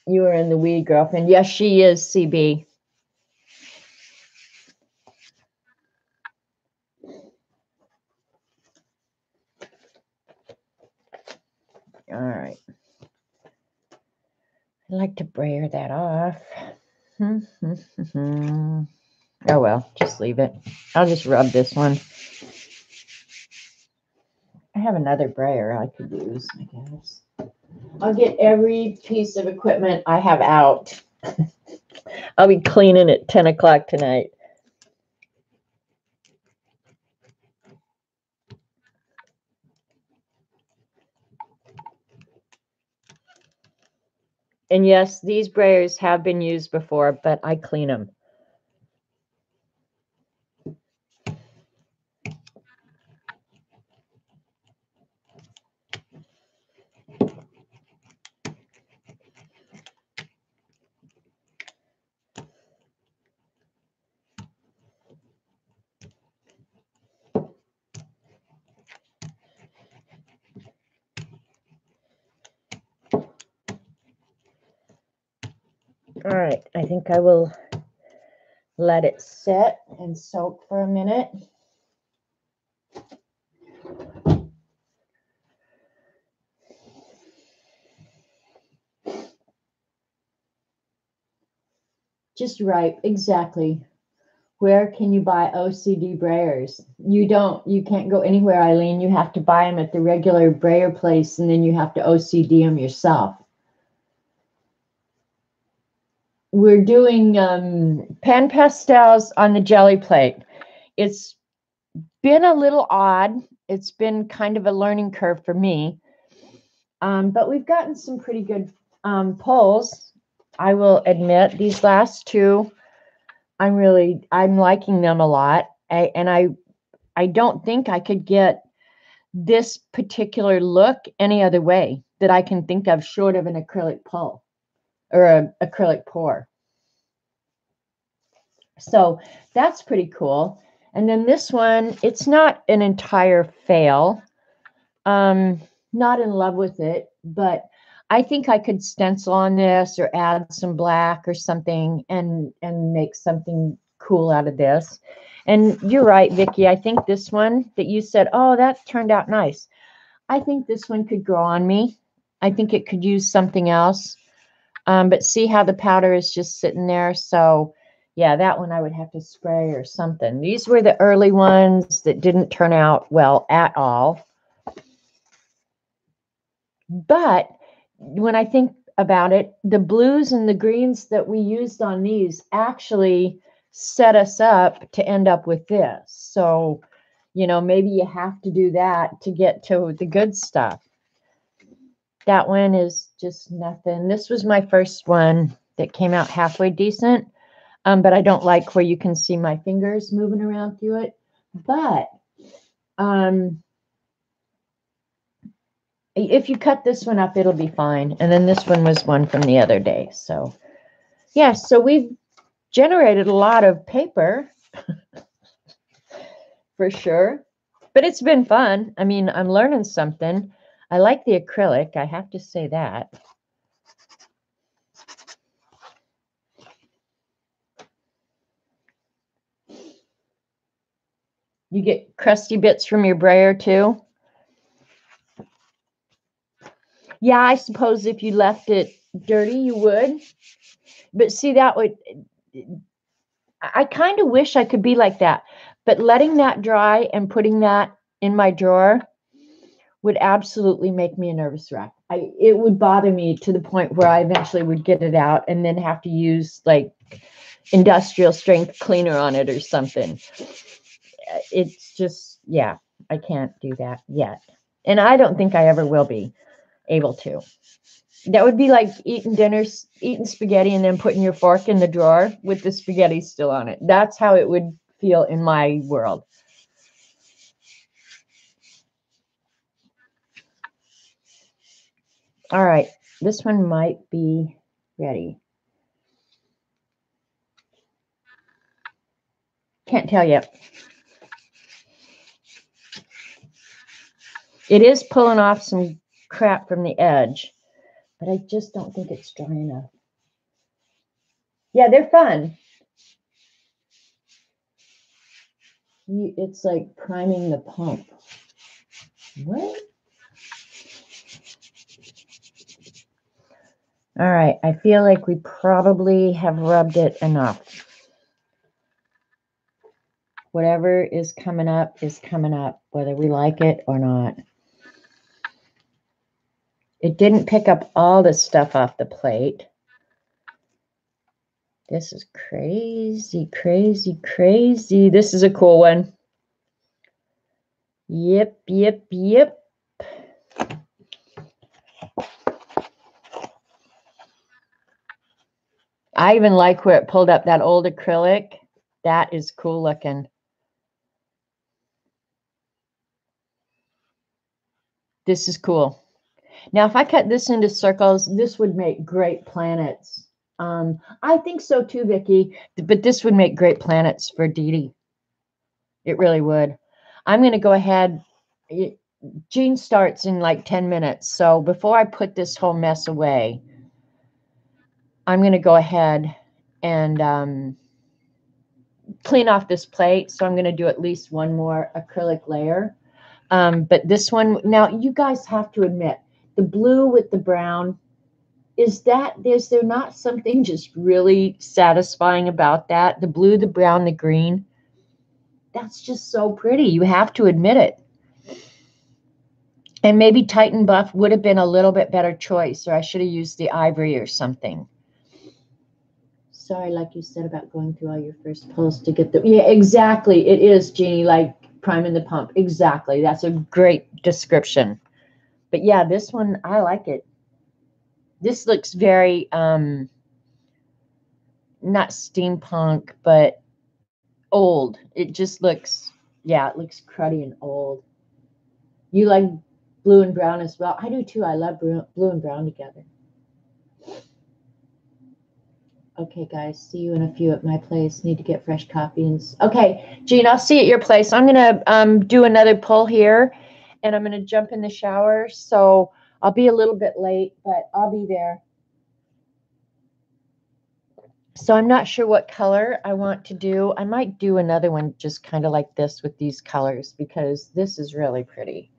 You were in the weed, girlfriend. Yes, she is CB. All right. I like to brayer that off. Oh, well, just leave it. I'll just rub this one. I have another brayer I could use, I guess. I'll get every piece of equipment I have out. I'll be cleaning at 10 o'clock tonight. And yes, these brayers have been used before, but I clean them. All right, I think I will let it sit and soak for a minute. Just right, exactly. Where can you buy OCD brayers? You can't go anywhere, Eileen. You have to buy them at the regular brayer place, and then you have to OCD them yourself. We're doing pen pastels on the Gelli plate. It's been a little odd. It's been kind of a learning curve for me. But we've gotten some pretty good pulls. I will admit these last two, I'm liking them a lot. I don't think I could get this particular look any other way that I can think of short of an acrylic pull or an acrylic pour. So that's pretty cool. And then this one, it's not an entire fail. Not in love with it, but I think I could stencil on this or add some black or something and make something cool out of this. And you're right, Vicki. I think this one that you said, oh, that turned out nice. I think this one could grow on me. I think it could use something else. But see how the powder is just sitting there. So yeah, that one I would have to spray or something. These were the early ones that didn't turn out well at all. But when I think about it, the blues and the greens that we used on these actually set us up to end up with this. So, maybe you have to do that to get to the good stuff. That one is just nothing. This was my first one that came out halfway decent. But I don't like where you can see my fingers moving around through it. But if you cut this one up, it'll be fine. And then this one was one from the other day. So, yeah, so we've generated a lot of paper for sure. But it's been fun. I mean, I'm learning something. I like the acrylic. I have to say that. You get crusty bits from your brayer too? Yeah, I suppose if you left it dirty, you would. But see, I kind of wish I could be like that. But letting that dry and putting that in my drawer would absolutely make me a nervous wreck. It would bother me to the point where I eventually would get it out and then have to use like industrial strength cleaner on it or something. It's just, yeah, I can't do that yet. And I don't think I ever will be able to. That would be like eating spaghetti and then putting your fork in the drawer with the spaghetti still on it. That's how it would feel in my world. All right, this one might be ready. Can't tell yet. It is pulling off some crap from the edge, but I just don't think it's dry enough. Yeah, they're fun. It's like priming the pump. What? All right, I feel like we probably have rubbed it enough. Whatever is coming up, whether we like it or not. It didn't pick up all the stuff off the plate. This is crazy, crazy, crazy. This is a cool one. Yep, yep, yep. I even like where it pulled up that old acrylic. That is cool looking. This is cool. Now, if I cut this into circles, this would make great planets. I think so too, Vicki. But this would make great planets for Dee Dee. It really would. I'm going to go ahead. Jean starts in like 10 minutes. So before I put this whole mess away, I'm going to go ahead and clean off this plate. So I'm going to do at least one more acrylic layer. But this one, now you guys have to admit, the blue with the brown, is there not something just really satisfying about that? The blue, the brown, the green, that's just so pretty. You have to admit it. And maybe Titan Buff would have been a little bit better choice, or I should have used the ivory or something. Sorry, like you said about going through all your first pulls to get the, yeah, exactly. It is, Jeannie, like priming the pump. Exactly. That's a great description. But yeah, this one, I like it. This looks very, not steampunk, but old. It just looks, yeah, it looks cruddy and old. You like blue and brown as well? I do too. I love blue and brown together. Okay, guys, see you in a few at my place. Need to get fresh coffee. Okay, Jean, I'll see you at your place. I'm going to do another pull here, and I'm going to jump in the shower. So I'll be a little bit late, but I'll be there. So I'm not sure what color I want to do. I might do another one just kind of like this with these colors because this is really pretty.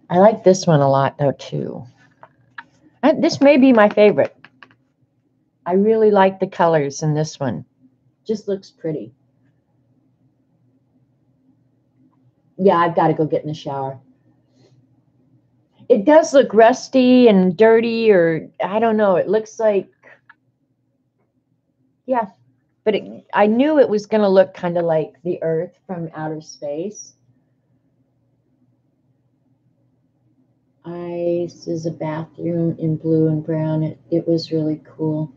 I like this one a lot, though, too. This may be my favorite. I really like the colors in this one. Just looks pretty. Yeah, I've got to go get in the shower. It does look rusty and dirty, or I don't know. It looks like, yeah. But I knew it was going to look kind of like the Earth from outer space. This is a bathroom in blue and brown. It was really cool.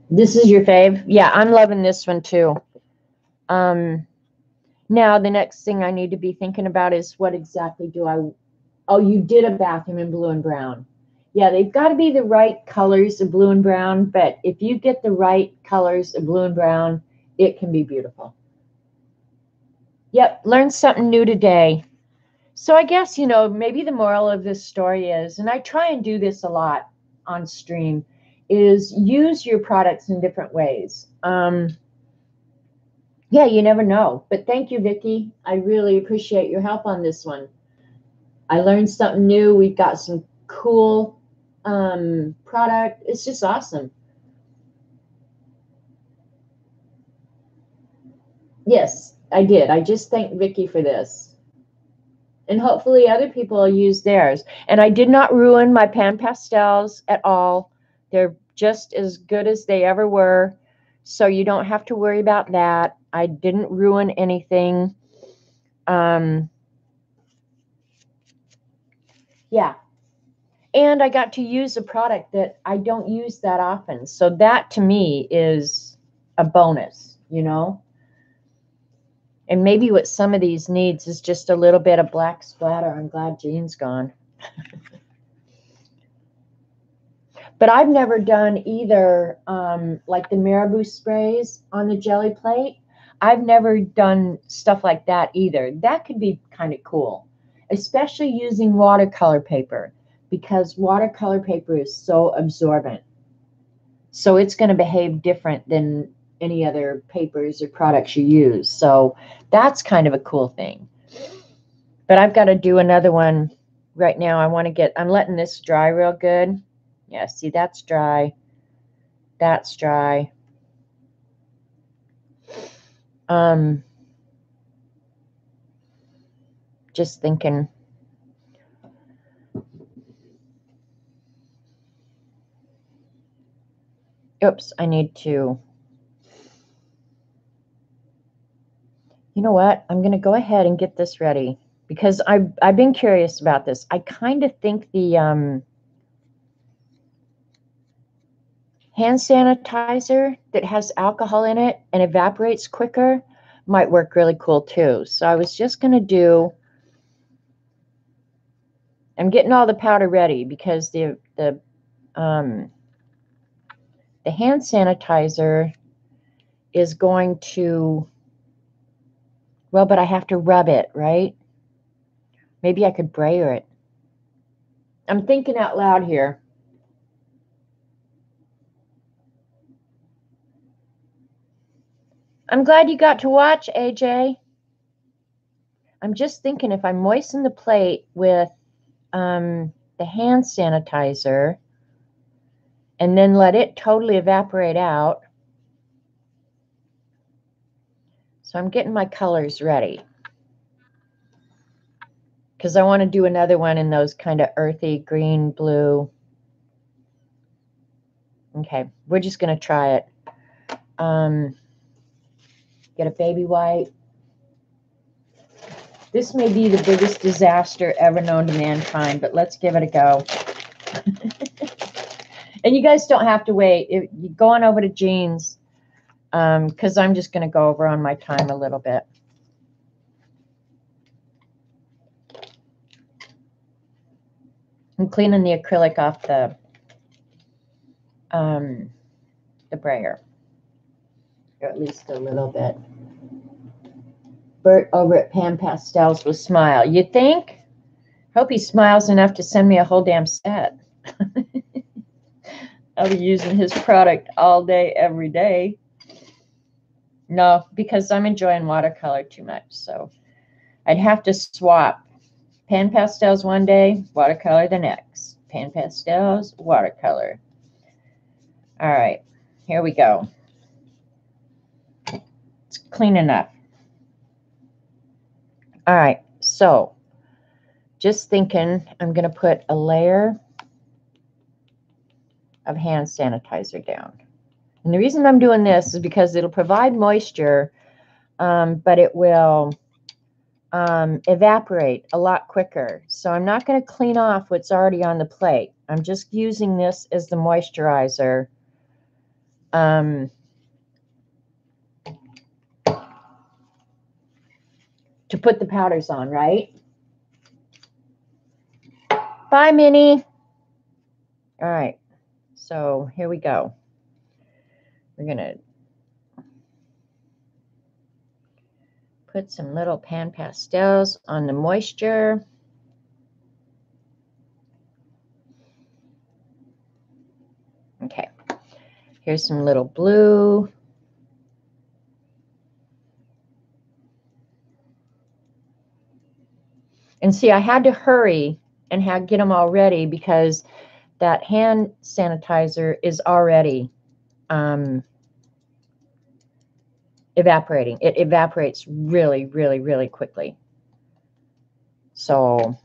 This is your fave? Yeah, I'm loving this one too. Now the next thing I need to be thinking about is what exactly do I, oh, you did a bathroom in blue and brown. Yeah, they've got to be the right colors of blue and brown, but if you get the right colors of blue and brown, it can be beautiful. Yep, learned something new today. So I guess, maybe the moral of this story is, and I try and do this a lot on stream, is use your products in different ways. Yeah, you never know. But thank you, Vicki. I really appreciate your help on this one. I learned something new. We've got some cool product. It's just awesome. Yes, I did. I just thank Vicki for this. And hopefully other people will use theirs. And I did not ruin my pan pastels at all. They're just as good as they ever were. So you don't have to worry about that. I didn't ruin anything. Yeah. And I got to use a product that I don't use that often. So that to me is a bonus, And maybe what some of these needs is just a little bit of black splatter. I'm glad Jean's gone. But I've never done either like the marabou sprays on the jelly plate. I've never done stuff like that either. That could be kind of cool, especially using watercolor paper, because watercolor paper is so absorbent. So it's going to behave different than any other papers or products you use. So that's kind of a cool thing. But I've got to do another one right now. I'm letting this dry real good. Yeah, see, that's dry. That's dry. Just thinking. Oops, I need to. You know what? I'm going to go ahead and get this ready because I've been curious about this. I kind of think the hand sanitizer that has alcohol in it and evaporates quicker might work really cool too. So I was just going to do, I'm getting all the powder ready because the hand sanitizer is going to, well, but I have to rub it, right? Maybe I could brayer it. I'm thinking out loud here. I'm glad you got to watch, AJ. I'm just thinking if I moisten the plate with the hand sanitizer and then let it totally evaporate out. So I'm getting my colors ready because I want to do another one in those kind of earthy green, blue. Okay, we're just going to try it. Get a baby white. This may be the biggest disaster ever known to mankind, but let's give it a go. And you guys don't have to wait. You go on over to Jean's because I'm just going to go over on my time a little bit. I'm cleaning the acrylic off the brayer, or at least a little bit. Bert over at Pan Pastels will smile. You think? Hope he smiles enough to send me a whole damn set. I'll be using his product all day, every day. No, because I'm enjoying watercolor too much. So I'd have to swap. Pan Pastels one day, watercolor the next. Pan Pastels, watercolor. All right, here we go. It's clean enough. All right, so just thinking I'm going to put a layer of hand sanitizer down. And the reason I'm doing this is because it'll provide moisture, but it will evaporate a lot quicker. So I'm not going to clean off what's already on the plate. I'm just using this as the moisturizer. To put the powders on, right? Bye, Minnie. All right, so here we go. We're going to put some little Pan Pastels on the moisture. Okay, here's some little blue. And see, I had to hurry and get them all ready because that hand sanitizer is already evaporating. It evaporates really, really, really quickly. So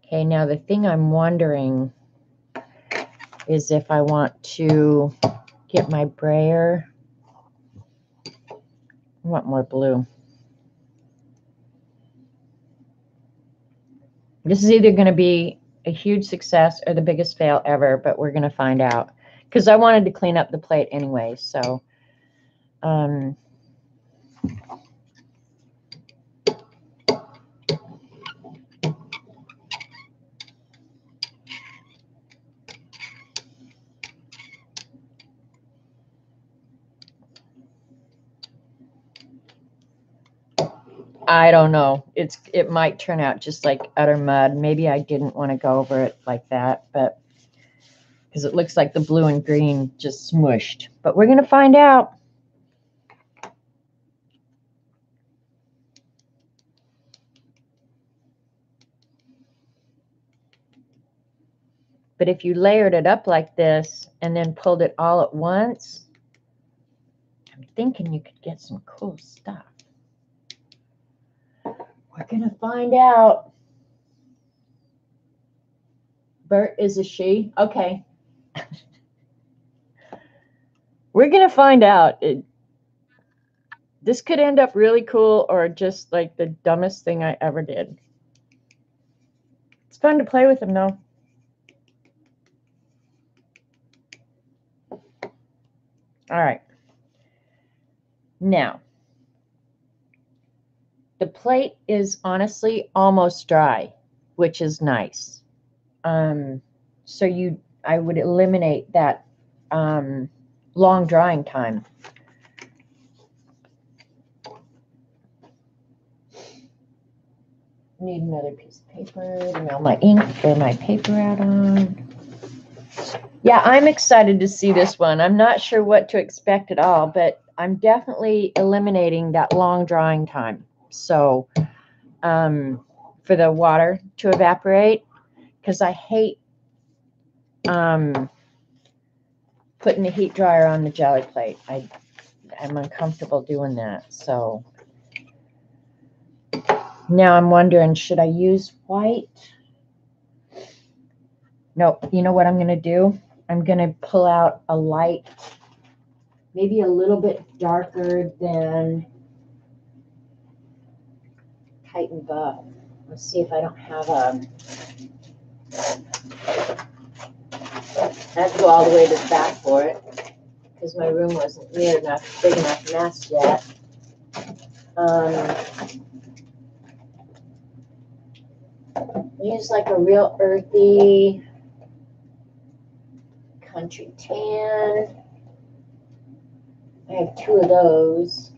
okay, now the thing I'm wondering is if I want to get my brayer. I want more blue. This is either going to be a huge success or the biggest fail ever, but we're going to find out. Because I wanted to clean up the plate anyway, so I don't know. It might turn out just like utter mud. Maybe I didn't want to go over it like that, but because it looks like the blue and green just smushed. But we're going to find out. But if you layered it up like this and then pulled it all at once, I'm thinking you could get some cool stuff. We're going to find out. Bert is a she. Okay. We're going to find out. This could end up really cool or just like the dumbest thing I ever did. It's fun to play with them, though. All right. Now, the plate is honestly almost dry, which is nice. So I would eliminate that long drying time. Need another piece of paper to mail my ink or my paper out on. Yeah, I'm excited to see this one. I'm not sure what to expect at all, but I'm definitely eliminating that long drying time. So for the water to evaporate, because I hate putting the heat dryer on the jelly plate. I'm uncomfortable doing that. So now I'm wondering, should I use white? No, you know what I'm going to do? I'm going to pull out a light, maybe a little bit darker than Titan Buff. Let's see if I don't have a... I have to go all the way to the back for it because my room wasn't big enough mess yet. Use like a real earthy country tan. I have 2 of those.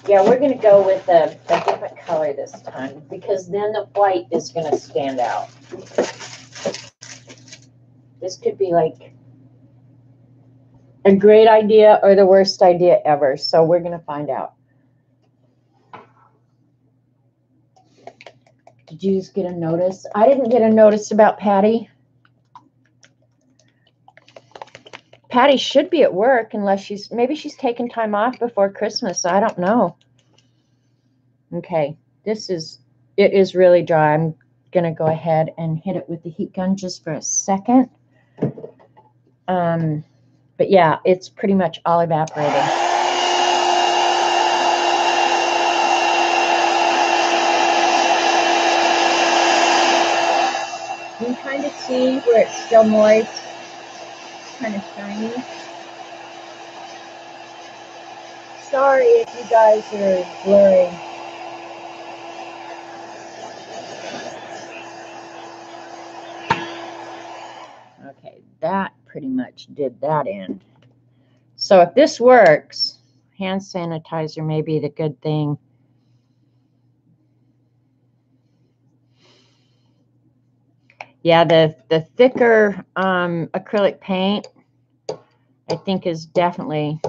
Yeah, we're going to go with a different color this time because then the white is going to stand out. This could be like a great idea or the worst idea ever. So we're going to find out. Did you just get a notice? I didn't get a notice about Patty. Patty should be at work unless maybe she's taking time off before Christmas. I don't know. Okay, it is really dry. I'm going to go ahead and hit it with the heat gun just for a second. But yeah, it's pretty much all evaporated. You can kind of see where it's still moist. It's kind of shiny. Sorry if you guys are blurry. Okay, that pretty much did that end. So if this works, hand sanitizer may be the good thing. Yeah, the thicker acrylic paint, I think, is definitely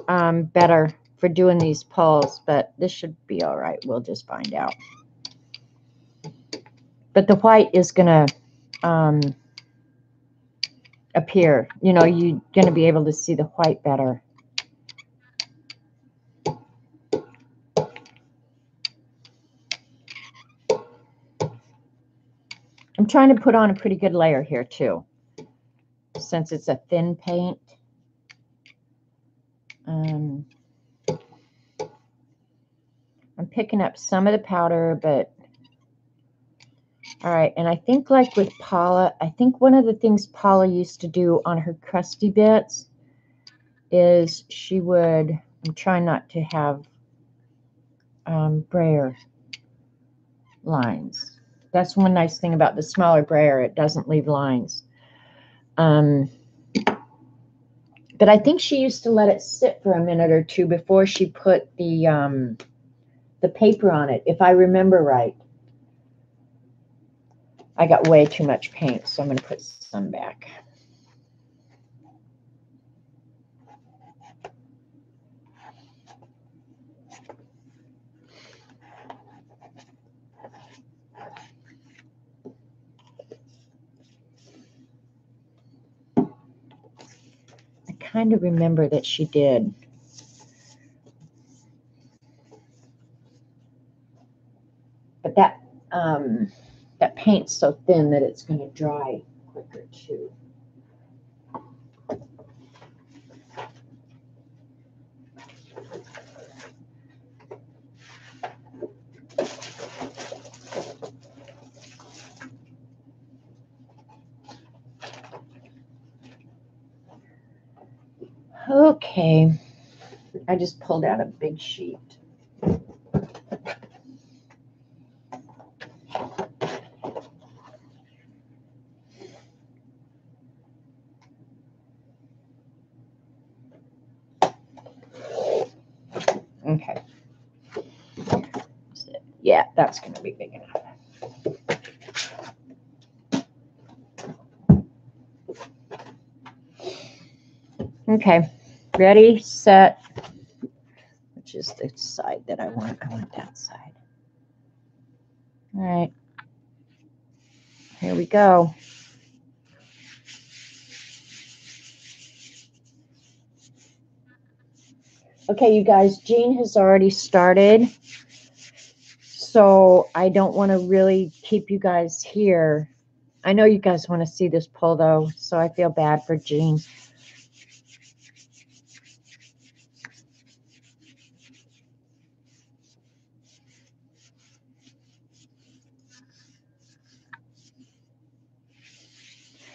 better for doing these pulls, but this should be all right. We'll just find out. But the white is going to appear. You know, you're going to be able to see the white better. I'm trying to put on a pretty good layer here too, since it's a thin paint. I'm picking up some of the powder, but all right. And I think like with Paula, I think one of the things Paula used to do on her crusty bits is she would, I'm trying not to have brayer lines. That's one nice thing about the smaller brayer. It doesn't leave lines. But I think she used to let it sit for a minute or two before she put the paper on it, if I remember right. I got way too much paint, so I'm going to put some back. I kind of remember that she did. But that paint's so thin that it's going to dry quicker too. Okay, I just pulled out a big sheet. Okay. Yeah, that's going to be big enough. Okay, ready, set. Which is the side that I want. I want that side. All right. Here we go. Okay, you guys, Jean has already started. So I don't want to really keep you guys here. I know you guys want to see this pull though, so I feel bad for Jean.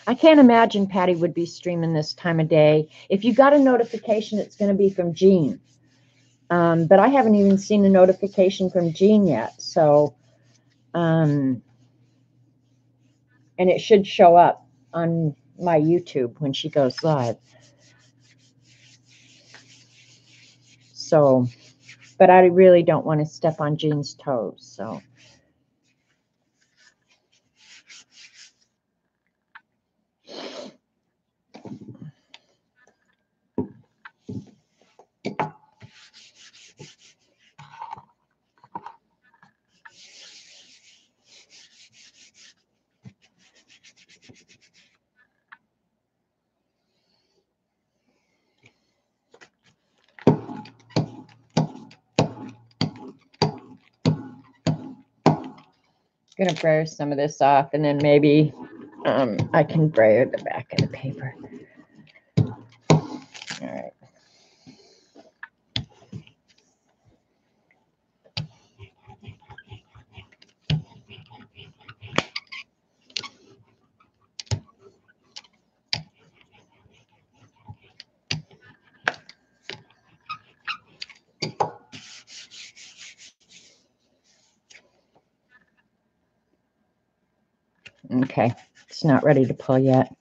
I can't imagine Patty would be streaming this time of day. If you got a notification, it's going to be from Jean. But I haven't even seen a notification from Jean yet. So, and it should show up on my YouTube when she goes live. So, but I really don't want to step on Jean's toes. So. Going to brayer some of this off, and then maybe I can brayer the back of the paper. All right. Okay, it's not ready to pull yet.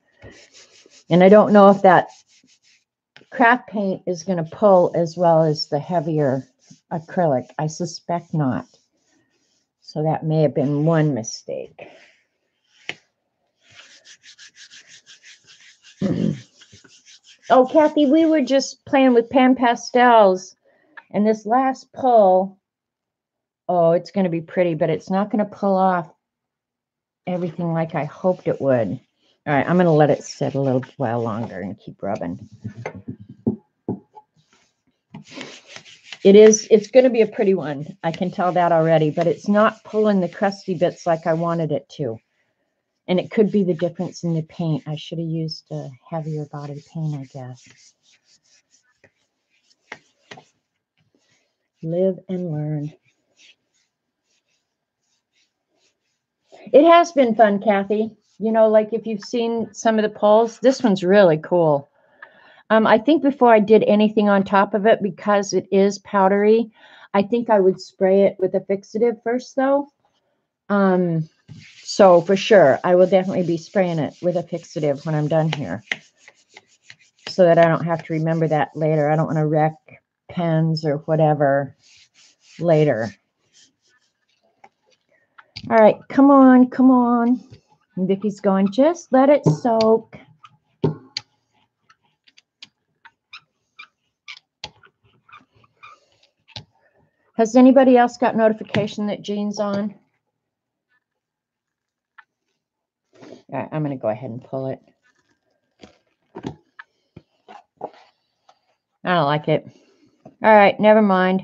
And I don't know if that craft paint is going to pull as well as the heavier acrylic. I suspect not. So that may have been one mistake. Oh, Kathy, we were just playing with pan pastels. And this last pull, oh, it's going to be pretty, but it's not going to pull off everything like I hoped it would. All right, I'm going to let it sit a little while longer and keep rubbing. It's going to be a pretty one. I can tell that already, but it's not pulling the crusty bits like I wanted it to. And it could be the difference in the paint. I should have used a heavier body paint, I guess. Live and learn. It has been fun, Kathy. You know, like if you've seen some of the pulls, this one's really cool. I think before I did anything on top of it, because it is powdery, I think I would spray it with a fixative first, though. So for sure, I will definitely be spraying it with a fixative when I'm done here. just so that I don't have to remember that later. I don't want to wreck pens or whatever later. All right, come on, come on. And Vicky's going, just let it soak. Has anybody else got notification that Jean's on? All right, I'm going to go ahead and pull it. I don't like it. All right, never mind.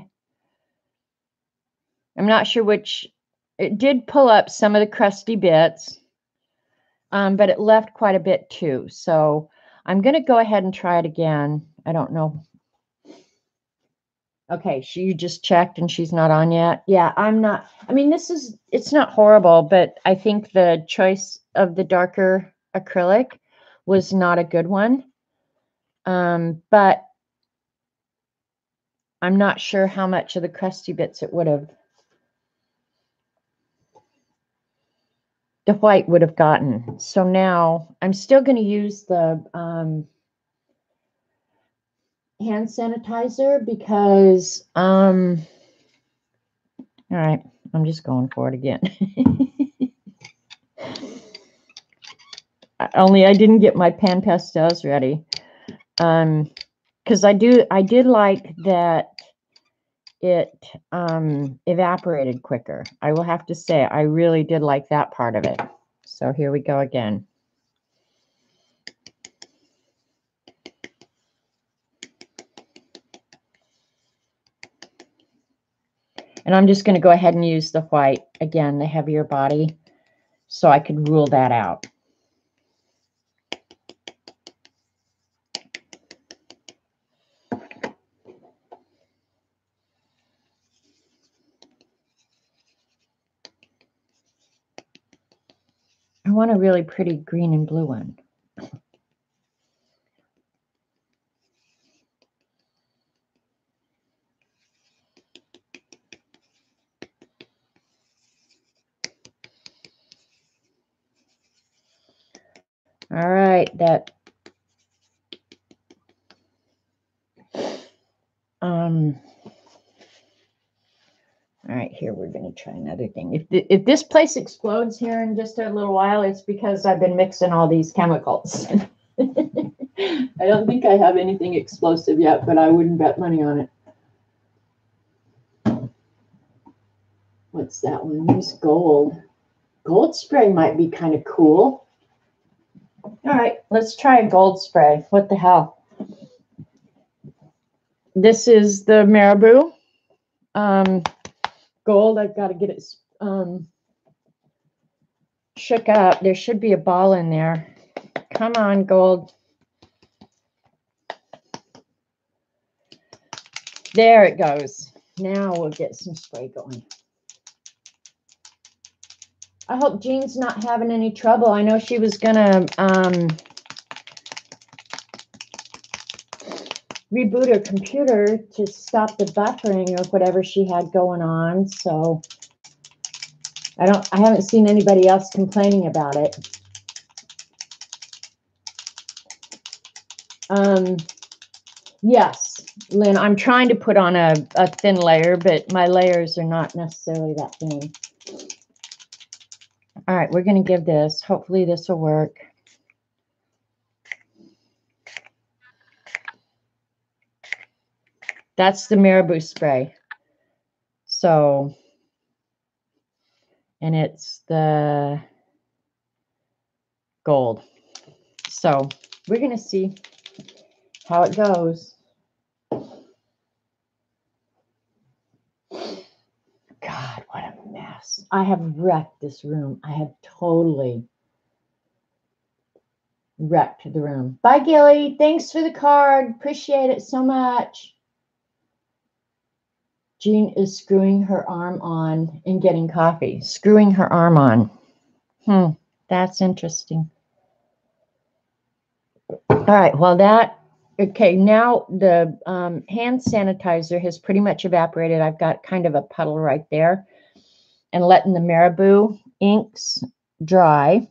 I'm not sure which. It did pull up some of the crusty bits, but it left quite a bit too. So I'm going to go ahead and try it again. I don't know. Okay, you just checked and she's not on yet. Yeah, I'm not. I mean, it's not horrible, but I think the choice of the darker acrylic was not a good one. But I'm not sure how much of the crusty bits it would have. The white would have gotten. So now I'm still going to use the hand sanitizer because, all right, I'm just going for it again. Only I didn't get my pan pastels ready. Because I did like that it evaporated quicker. I will have to say, I really did like that part of it. So here we go again. And I'm just going to go ahead and use the white, again, the heavier body, so I could rule that out. I want a really pretty green and blue one. All right, all right, here we're going to try another thing. If this place explodes here in just a little while, it's because I've been mixing all these chemicals. I don't think I have anything explosive yet, but I wouldn't bet money on it. What's that one? Use gold. Gold spray might be kind of cool. All right, let's try a gold spray. What the hell? This is the Marabou. Gold, I've got to get it shook up. There should be a ball in there. Come on, gold. There it goes. Now we'll get some spray going. I hope Jean's not having any trouble. I know she was going to reboot her computer to stop the buffering or whatever she had going on. So I haven't seen anybody else complaining about it. Yes, Lynn, I'm trying to put on a thin layer, but my layers are not necessarily that thin. All right, we're going to give this. Hopefully this will work. That's the Marabou spray. So, and it's the gold. So we're going to see how it goes. God, what a mess. I have wrecked this room. I have totally wrecked the room. Bye, Gelli. Thanks for the card. Appreciate it so much. Jean is screwing her arm on and getting coffee. Screwing her arm on. That's interesting. All right, well okay, now the hand sanitizer has pretty much evaporated. I've got kind of a puddle right there and letting the Marabou inks dry.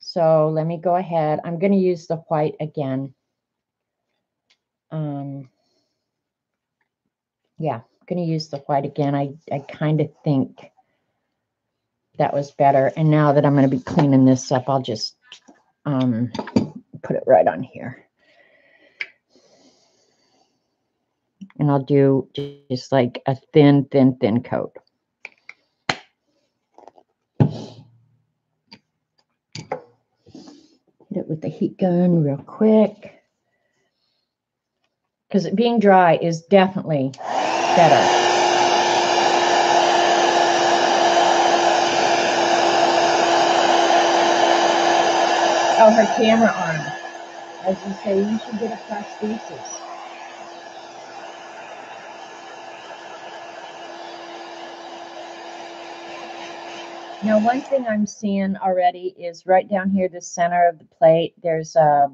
So let me go ahead. I'm going to use the white again. Yeah, I'm going to use the white again. I kind of think that was better. And now that I'm going to be cleaning this up, I'll just put it right on here. And I'll do just like a thin coat. Hit it with the heat gun real quick. Because it being dry is definitely better. Oh, her camera arm. As you say, you should get a prosthesis. Now, one thing I'm seeing already is right down here, the center of the plate, there's a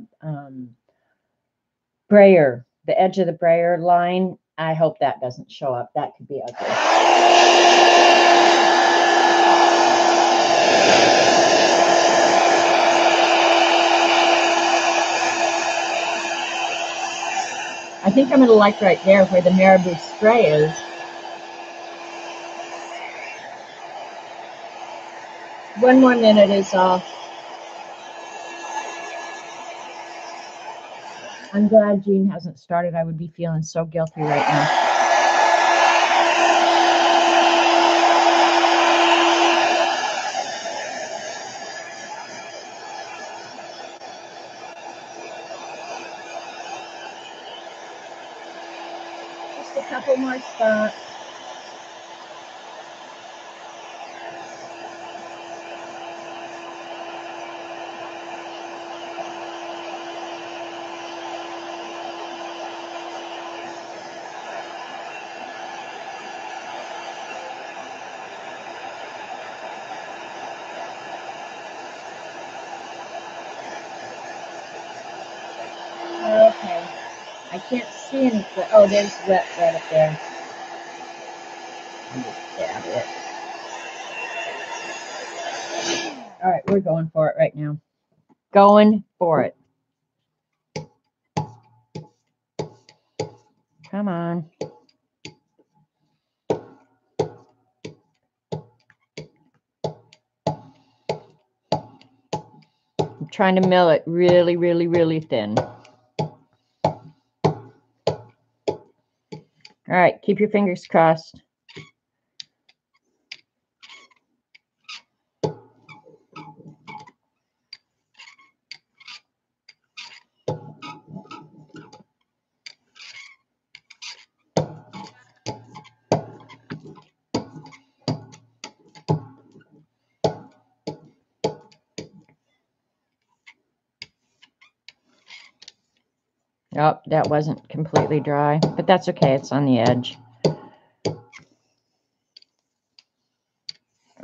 brayer, the edge of the brayer line. I hope that doesn't show up. That could be ugly. I think I'm going to like right there where the marabou spray is. One more minute is all. I'm glad Jean hasn't started. I would be feeling so guilty right now. Just a couple more spots. Okay. I can't see anything. Oh, there's wet right up there. Let me stab it. All right, we're going for it right now. Going for it. Come on. I'm trying to mill it really, really, really thin. All right, keep your fingers crossed. Oh, that wasn't completely dry, but that's okay. It's on the edge.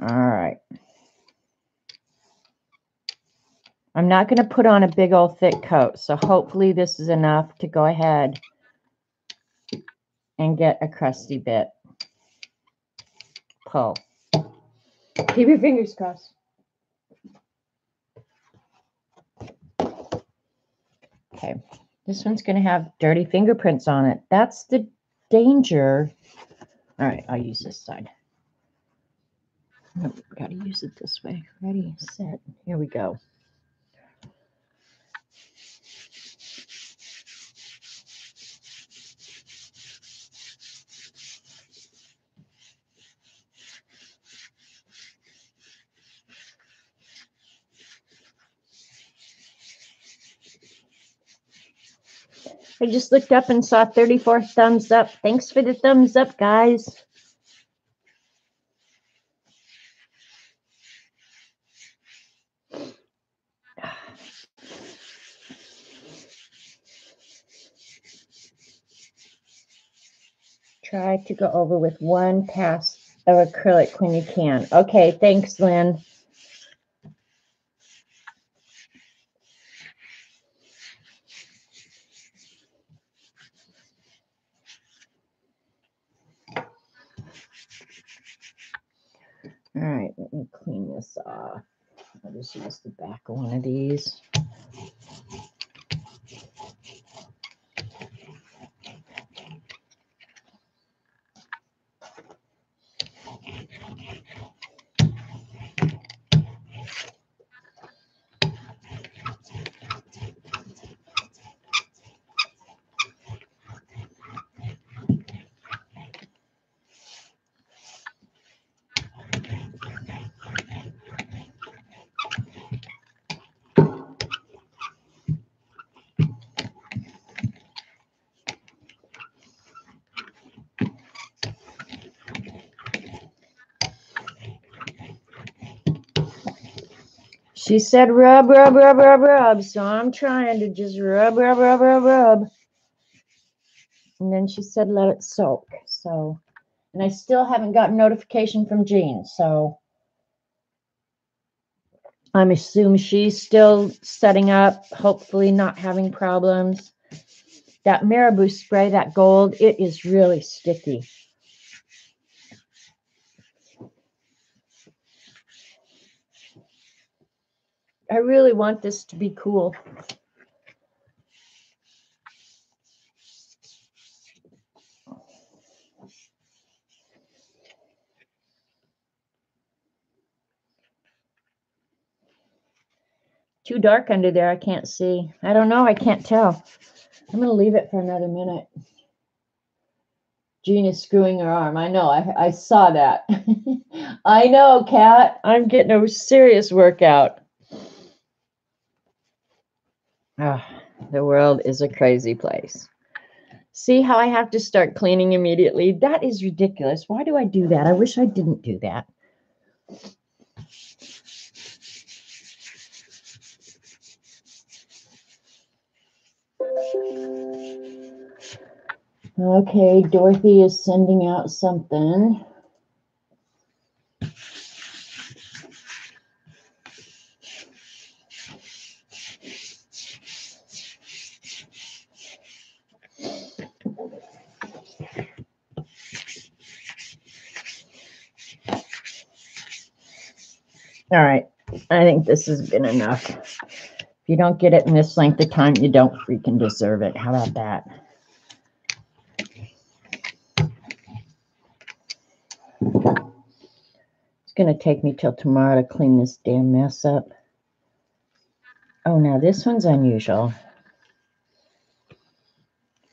All right. I'm not going to put on a big old thick coat, so hopefully this is enough to go ahead and get a crusty bit. Pull. Keep your fingers crossed. Okay, this one's going to have dirty fingerprints on it. That's the danger. All right, I'll use this side. Oh, got to use it this way. Ready, set. Here we go. I just looked up and saw 34 thumbs up. Thanks for the thumbs up, guys. Try to go over with one pass of acrylic when you can. Okay, thanks, Lynn. All right, let me clean this off. I'll just use the back of one of these. She said rub, rub, rub, rub, rub. So I'm trying to just rub, rub, rub, rub, rub. And then she said let it soak. So, and I still haven't gotten notification from Jean. So I'm assuming she's still setting up, hopefully not having problems. That marabou spray, that gold, it is really sticky. I really want this to be cool. Too dark under there, I can't see. I don't know, I can't tell. I'm going to leave it for another minute. Jean is screwing her arm. I know, I saw that. I know, Kat. I'm getting a serious workout. Oh, the world is a crazy place. See how I have to start cleaning immediately? That is ridiculous. Why do I do that? I wish I didn't do that. Okay, Dorothy is sending out something. All right, I think this has been enough. If you don't get it in this length of time, you don't freaking deserve it. How about that? It's going to take me till tomorrow to clean this damn mess up. Oh, now this one's unusual.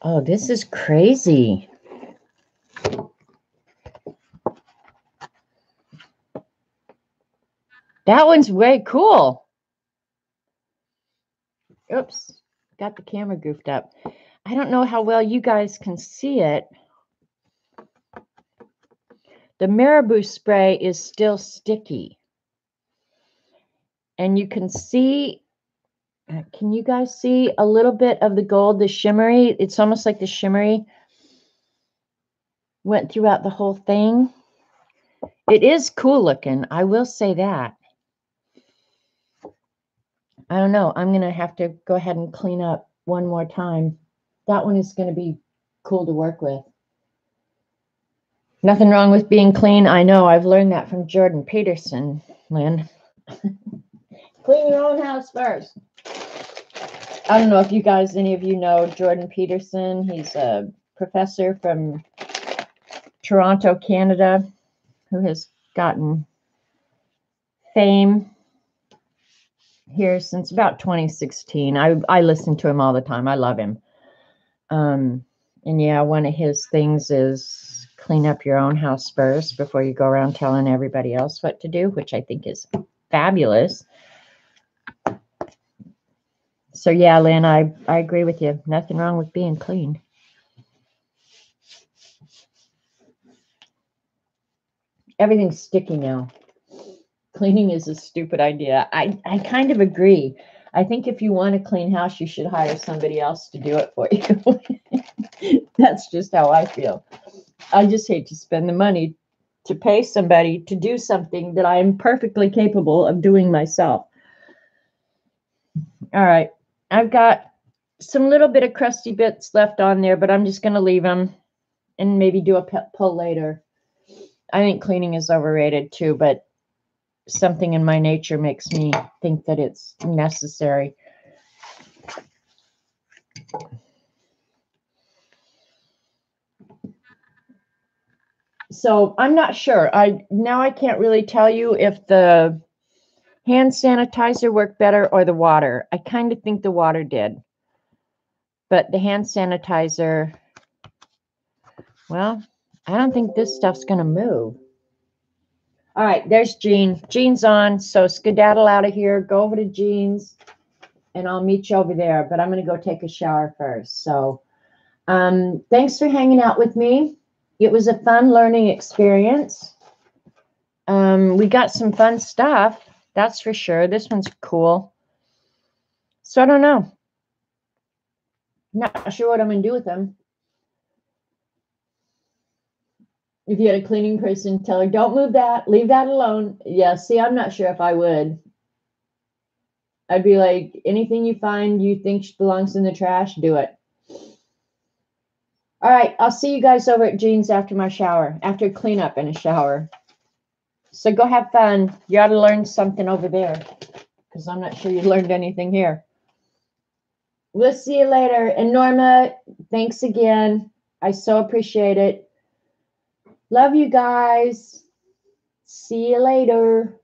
Oh, this is crazy. That one's way cool. Oops, got the camera goofed up. I don't know how well you guys can see it. The marabou spray is still sticky. And you can see, can you guys see a little bit of the gold, the shimmery? It's almost like the shimmery went throughout the whole thing. It is cool looking, I will say that. I don't know. I'm going to have to go ahead and clean up one more time. That one is going to be cool to work with. Nothing wrong with being clean. I know. I've learned that from Jordan Peterson, Lynn. Clean your own house first. I don't know if you guys, any of you know Jordan Peterson. He's a professor from Toronto, Canada, who has gotten fame here since about 2016. I listen to him all the time. I love him. And yeah, one of his things is clean up your own house first before you go around telling everybody else what to do, which I think is fabulous. So yeah, Lynn, I agree with you. Nothing wrong with being clean. Everything's sticky now. Cleaning is a stupid idea. I kind of agree. I think if you want a clean house, you should hire somebody else to do it for you. That's just how I feel. I just hate to spend the money to pay somebody to do something that I am perfectly capable of doing myself. All right. I've got some little bit of crusty bits left on there, but I'm just going to leave them and maybe do a pull later. I think cleaning is overrated too, but something in my nature makes me think that it's necessary. So I'm not sure. I can't really tell you if the hand sanitizer worked better or the water. I kind of think the water did. But the hand sanitizer, well, I don't think this stuff's going to move. All right, there's Jean. Jean's on, so skedaddle out of here. Go over to Jean's, and I'll meet you over there. But I'm going to go take a shower first. So thanks for hanging out with me. It was a fun learning experience. We got some fun stuff. That's for sure. This one's cool. So I don't know. Not sure what I'm going to do with them. If you had a cleaning person, tell her, don't move that. Leave that alone. Yeah, see, I'm not sure if I would. I'd be like, anything you find you think belongs in the trash, do it. All right, I'll see you guys over at Jean's after my shower, after cleanup and a shower. So go have fun. You ought to learn something over there because I'm not sure you learned anything here. We'll see you later. And Norma, thanks again. I so appreciate it. Love you guys. See you later.